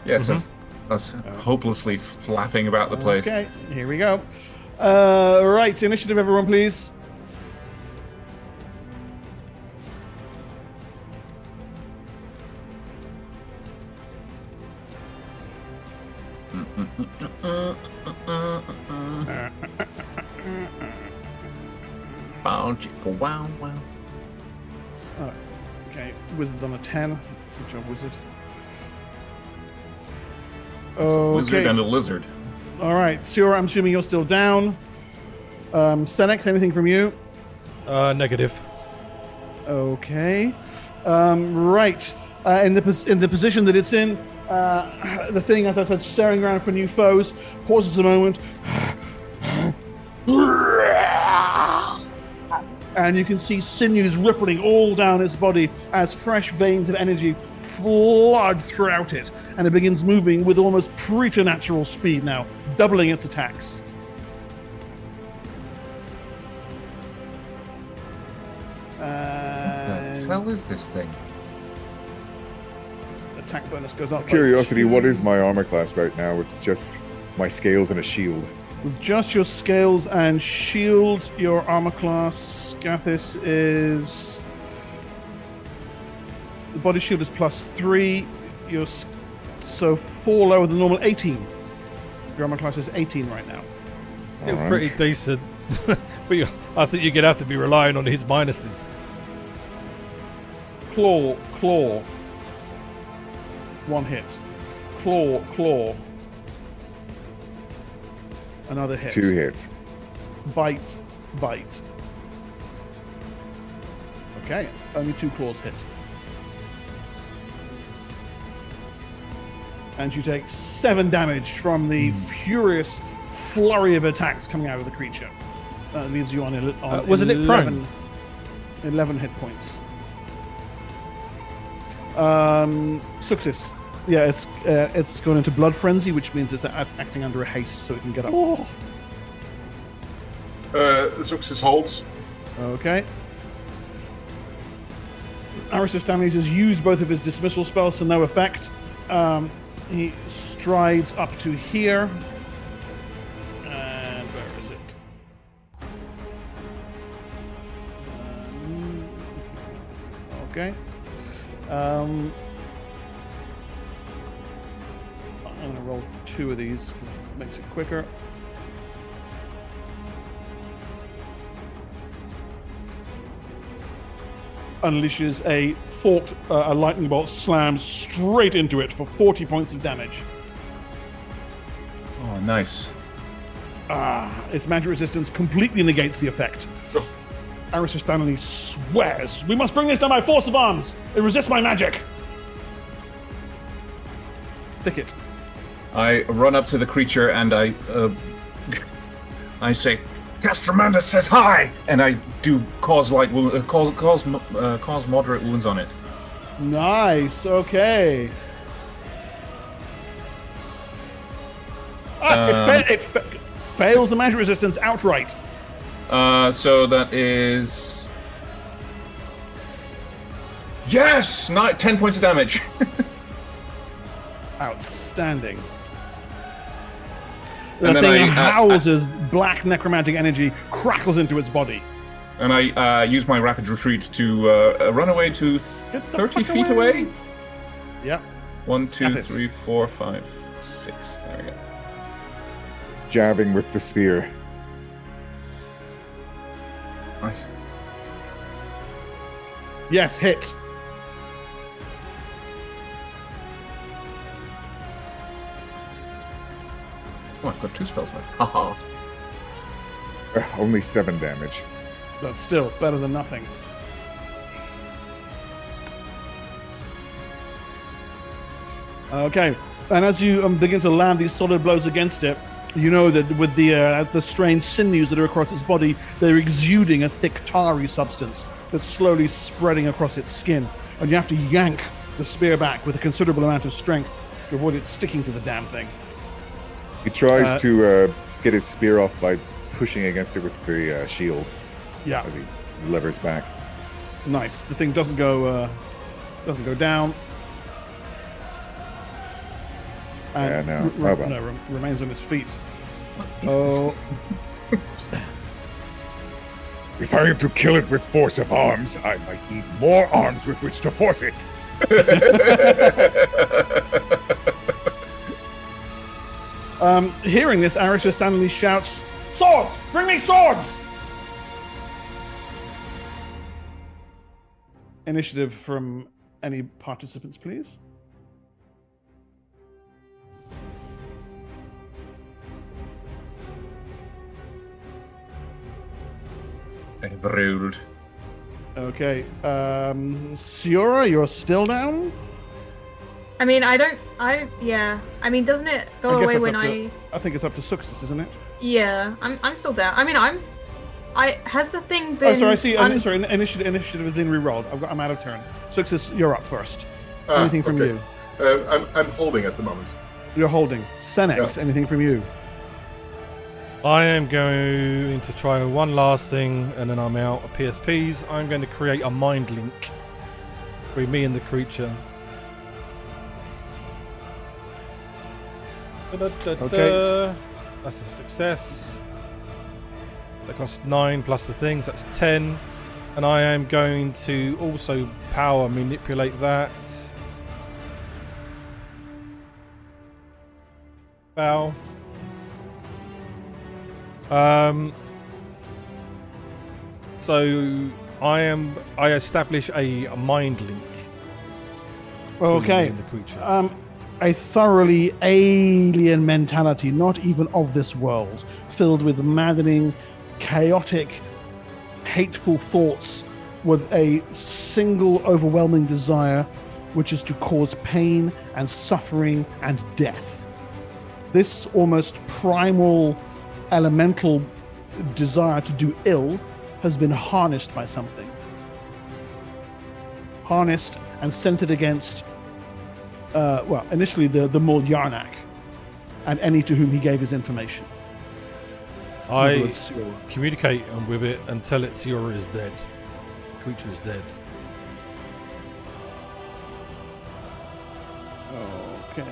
Yes, of us hopelessly flapping about the place. Okay, here we go. Right, initiative, everyone, please. Wow, wow. Oh, okay, Wizard's on a 10. Good job, Wizard. It's a wizard Okay. and a lizard. All right, Siora, I'm assuming you're still down. Senex, anything from you? Negative. Okay. Right. In the position that it's in, the thing, as I said, staring around for new foes, pauses a moment. And you can see sinews rippling all down its body as fresh veins of energy flood throughout it. And it begins moving with almost preternatural speed now, doubling its attacks. What the hell is this thing? Attack bonus goes up. Curiosity, what is my armor class right now with just my scales and a shield? With just your scales and shield, your armor class, Scathis, is... The body shield is +3. so 4 lower than normal, 18. Your armor class is 18 right now. Still Alright. pretty decent. But I think you're going to have to be relying on his minuses. Claw. 1 hit. Claw. Another hit. 2 hits. Bite. Okay, only 2 claws hit. And you take 7 damage from the furious flurry of attacks coming out of the creature. Leaves you on wasn't it prone? 11 hit points. Success. Yeah, it's going into blood frenzy, which means it's acting under a haste, so it can get up. Success holds. Okay. Aristophanes has used both of his dismissal spells to no effect. He strides up to here. And where is it? Okay. I'm going to roll 2 of these because it makes it quicker. Unleashes a lightning bolt, slams straight into it for 40 points of damage. Oh, nice. Its magic resistance completely negates the effect. Aristophanes swears, "We must bring this down by force of arms! It resists my magic!" Thicket. I run up to the creature and I say, "Castromandus says hi!" And I do cause moderate wounds on it. Nice, okay. It fails the magic resistance outright. So that is... Yes! 10 points of damage. Outstanding. The thing howls as black necromantic energy crackles into its body. And I use my rapid retreat to run away to 30 feet away. Yep. 1, 2, 3, 4, 5, 6. There we go. Jabbing with the spear. Nice. Yes, hit. Oh, I've got 2 spells left. Haha. Only 7 damage. That's still better than nothing. Okay, and as you begin to land these solid blows against it, you know that with the strange sinews that are across its body, they're exuding a thick tarry substance that's slowly spreading across its skin, and you have to yank the spear back with a considerable amount of strength to avoid it sticking to the damn thing. He tries to get his spear off by pushing against it with the shield. Yeah. As he levers back. Nice. The thing doesn't go down. And no. Remains on his feet. If I am to kill it with force of arms, I might need more arms with which to force it. Hearing this, Arisha Stanley shouts, "Swords! Bring me swords!" Initiative from any participants, please. I've rolled. Okay. Siora, you're still down? I mean, yeah. I mean, doesn't it go away when I think it's up to Success, isn't it? Yeah, I'm still down. I mean, has the thing been... Oh, sorry, I see. Initiative has been re-rolled. I'm out of turn. Success, you're up first. Anything from you? I'm holding at the moment. You're holding. Senex, anything from you? I am going to try one last thing, and then I'm out of PSPs. I'm going to create a mind link between me and the creature. Okay. That's a success. That costs 9 plus the things, that's 10. And I am going to also power manipulate that. bow. So I establish a mind link. Okay. between me and the creature. A thoroughly alien mentality, not even of this world, filled with maddening, chaotic, hateful thoughts with a single overwhelming desire, which is to cause pain and suffering and death. This almost primal, elemental desire to do ill has been harnessed by something. Harnessed and centered against, initially the Mul Yarnak and any to whom he gave his information. I communicate with it and tell it Siora is dead. The creature is dead. Okay.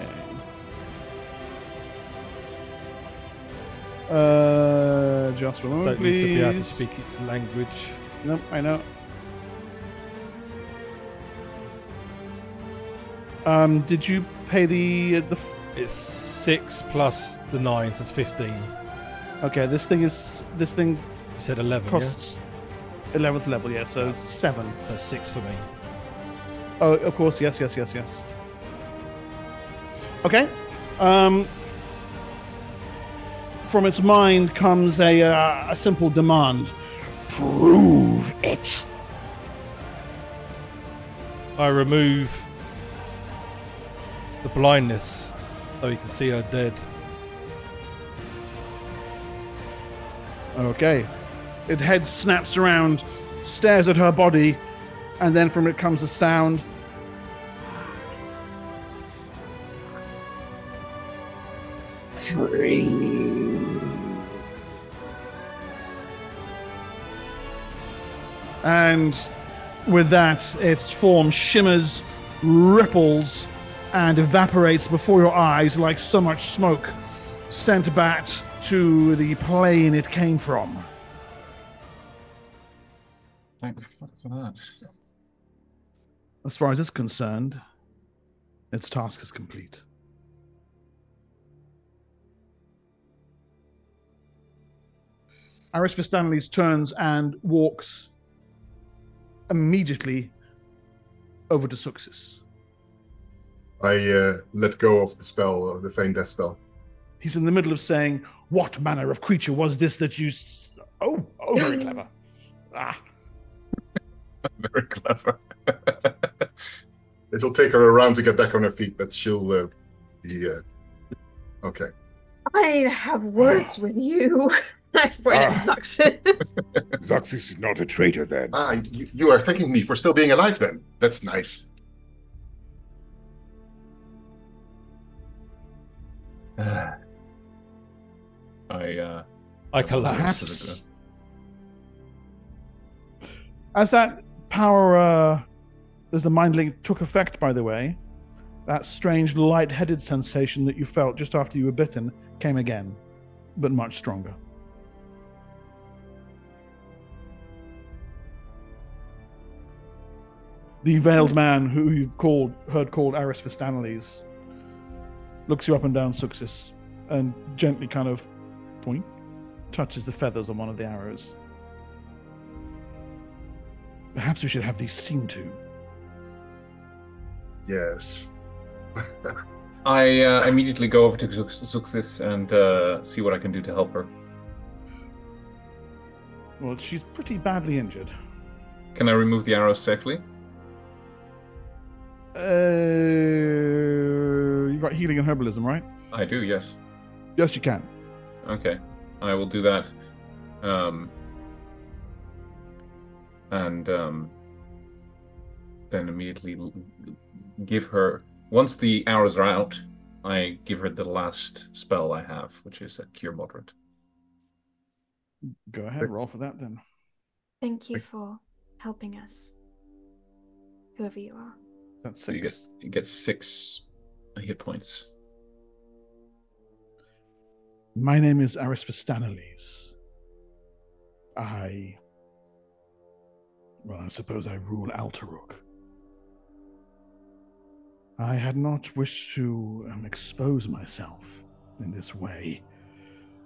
Just a moment, Don't please. need to be able to speak its language. Nope, I know. Did you pay the? It's 6 plus the 9, so it's 15. Okay, this thing You said 11, costs 11th level, yeah. So it's 7. yeah? That's 6 for me. Oh, of course, yes. Okay. From its mind comes a simple demand. Prove it. I remove the blindness so you can see her dead. Okay. Its head snaps around, stares at her body, and then from it comes a sound. Free. And with that, its form shimmers, ripples, and evaporates before your eyes like so much smoke sent back to the plane it came from. Thank fuck for that. As far as it's concerned, its task is complete. Aris Vistanles turns and walks immediately over to Suxis. I let go of the spell, the feign death spell. He's in the middle of saying, "What manner of creature was this that you... Oh, very clever. Ah, Very clever. It'll take her around to get back on her feet, but she'll be... Okay. I have words with you. I point at Suxis. Zoxis is not a traitor then. You are thanking me for still being alive then. That's nice. I collapse. perhaps." As that power, as the mind link took effect, by the way, that strange light-headed sensation that you felt just after you were bitten came again, but much stronger. The veiled man who you've heard called Aris Vistanles looks you up and down, Suxis, and gently kind of point, touches the feathers on one of the arrows. Perhaps we should have these seen to. Yes. I immediately go over to Zuxis and see what I can do to help her. Well, she's pretty badly injured. Can I remove the arrows safely? You got healing and herbalism, right? I do, yes. Yes, you can. Okay, I will do that. Then immediately give her... Once the arrows are out, I give her the last spell I have, which is a Cure Moderate. Go ahead, roll for that then. Thank you for helping us, whoever you are. That's So 6. you get 6 hit points. My name is Aris Vistanles. I suppose I rule Alteruk. I had not wished to expose myself in this way.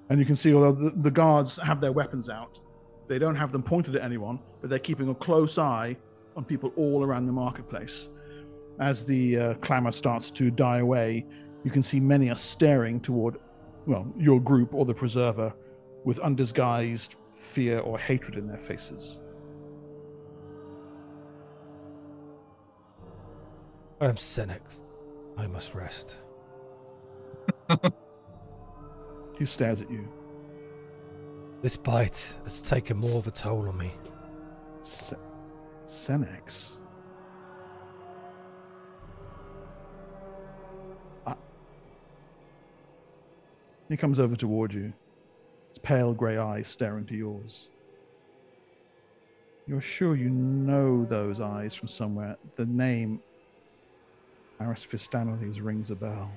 And you can see, although the guards have their weapons out, they don't have them pointed at anyone, but they're keeping a close eye on people all around the marketplace. As the clamor starts to die away, you can see many are staring toward, well, your group or the preserver with undisguised fear or hatred in their faces. I am Senex. I must rest. He stares at you. This bite has taken more of a toll on me. Senex? He comes over toward you. His pale grey eyes staring to yours. You're sure you know those eyes from somewhere. The name Aris Fistanales rings a bell.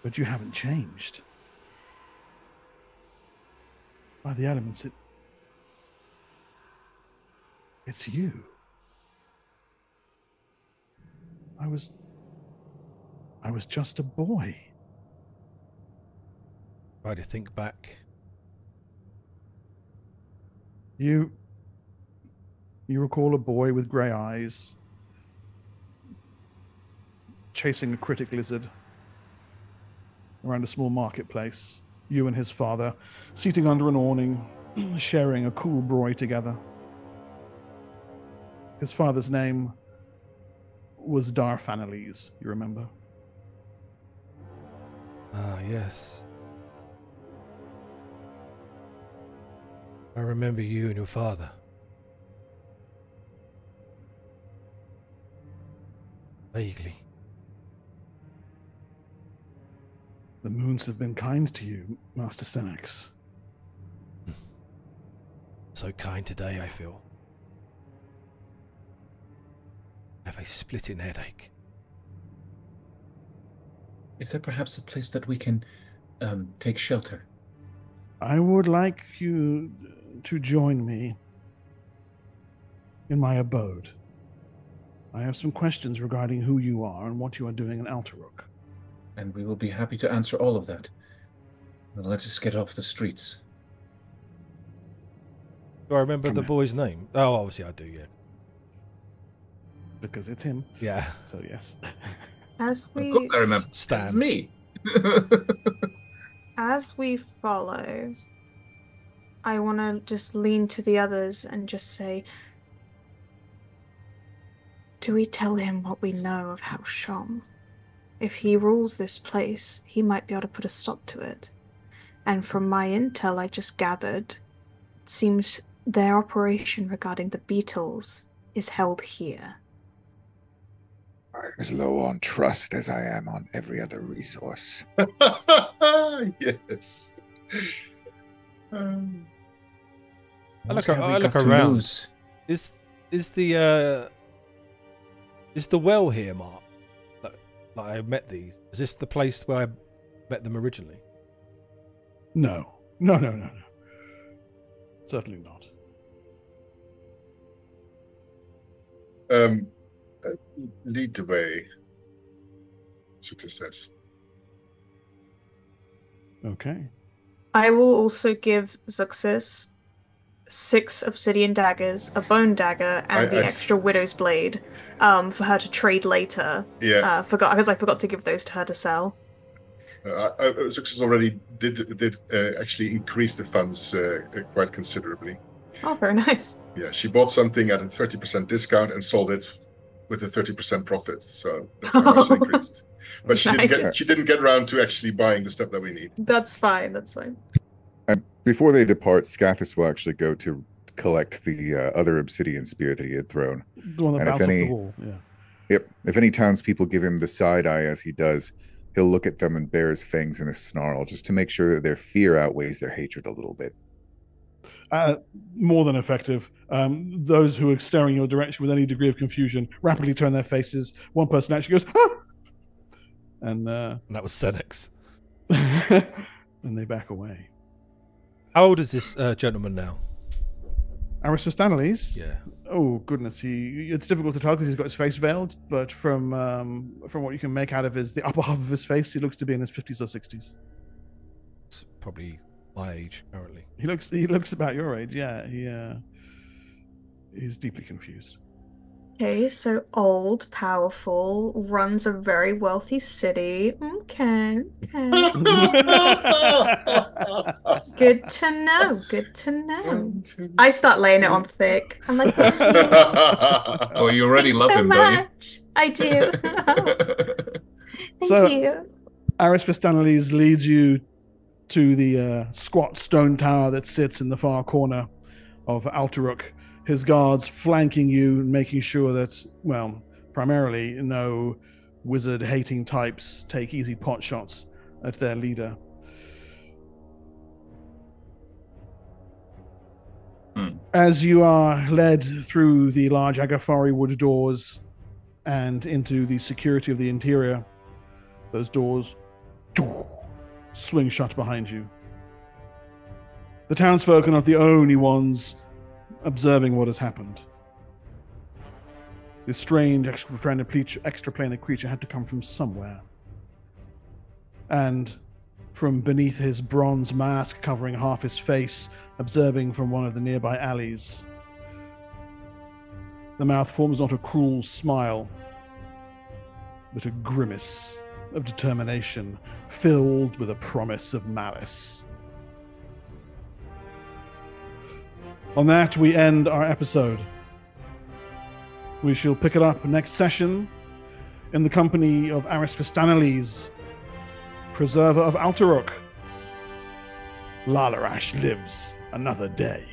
But you haven't changed. By the elements, it's you. I was just a boy. Try to think back. You recall a boy with grey eyes chasing a critic lizard around a small marketplace. You and his father seating under an awning, sharing a cool broy together. His father's name was Darfanales, you remember? Ah, yes. I remember you and your father. Vaguely. The moons have been kind to you, Master Senex. So kind today, I feel. I have a splitting headache. Is there perhaps a place that we can take shelter? I would like you to join me in my abode. I have some questions regarding who you are and what you are doing in Alterook. And we will be happy to answer all of that. Well, let us get off the streets. Do I remember Come the here. boy's name? Oh, obviously I do, yeah. Because it's him. Yeah. So yes. As Of we course I remember. Stan. It's me. as we follow, I want to just lean to the others and just say, do we tell him what we know of House Shom? If he rules this place, he might be able to put a stop to it. And from my intel I just gathered, it seems their operation regarding the beetles is held here. I'm as low on trust as I am on every other resource. Yes. I What look, have we I look got to around. lose? Is the well here, Mark? Like I met these. Is this the place where I met them originally? No. Certainly not. Lead the way, Success says. Okay. I will also give Zuxis 6 obsidian daggers, a bone dagger, and the extra widow's blade for her to trade later. Yeah. Because I forgot to give those to her to sell. Success already did actually increase the funds quite considerably. Oh, very nice. Yeah, she bought something at a 30% discount and sold it with a 30% profit. So that's how much it increased. But she Nice. didn't get around to actually buying the stuff that we need. That's fine. And before they depart, Scathis will actually go to collect the other obsidian spear that he had thrown. The one that And if bounced off any- the wall. Yeah. Yep. If any townspeople give him the side eye as he does, he'll look at them and bare his fangs in a snarl just to make sure that their fear outweighs their hatred a little bit. More than effective. Those who are staring your direction with any degree of confusion rapidly turn their faces. One person actually goes, ah! And And that was Senex. and they back away. How old is this gentleman now? Aristoteles? Yeah. Oh goodness, it's difficult to tell because he's got his face veiled, but from what you can make out of the upper half of his face, he looks to be in his 50s or 60s. It's probably my age currently. He looks about your age, yeah. He's deeply confused. Okay, so old, powerful, runs a very wealthy city. Okay. Good to know. Good to know. I start laying it on thick. I'm like, Oh, you already thanks love so him, much. I do. don't Thank you. Aristoteles leads you to the squat stone tower that sits in the far corner of Alteruk. His guards flanking you, making sure that, well, primarily no wizard-hating types take easy pot shots at their leader. As you are led through the large Agafari wood doors and into the security of the interior, those doors swing shut behind you. The townsfolk are not the only ones observing what has happened. This strange extraplanar creature had to come from somewhere. And from beneath his bronze mask covering half his face, observing from one of the nearby alleys, the mouth forms not a cruel smile, but a grimace of determination filled with a promise of malice. On that, we end our episode. We shall pick it up next session in the company of Aristoteles, preserver of Alteruk. Lalarash lives another day.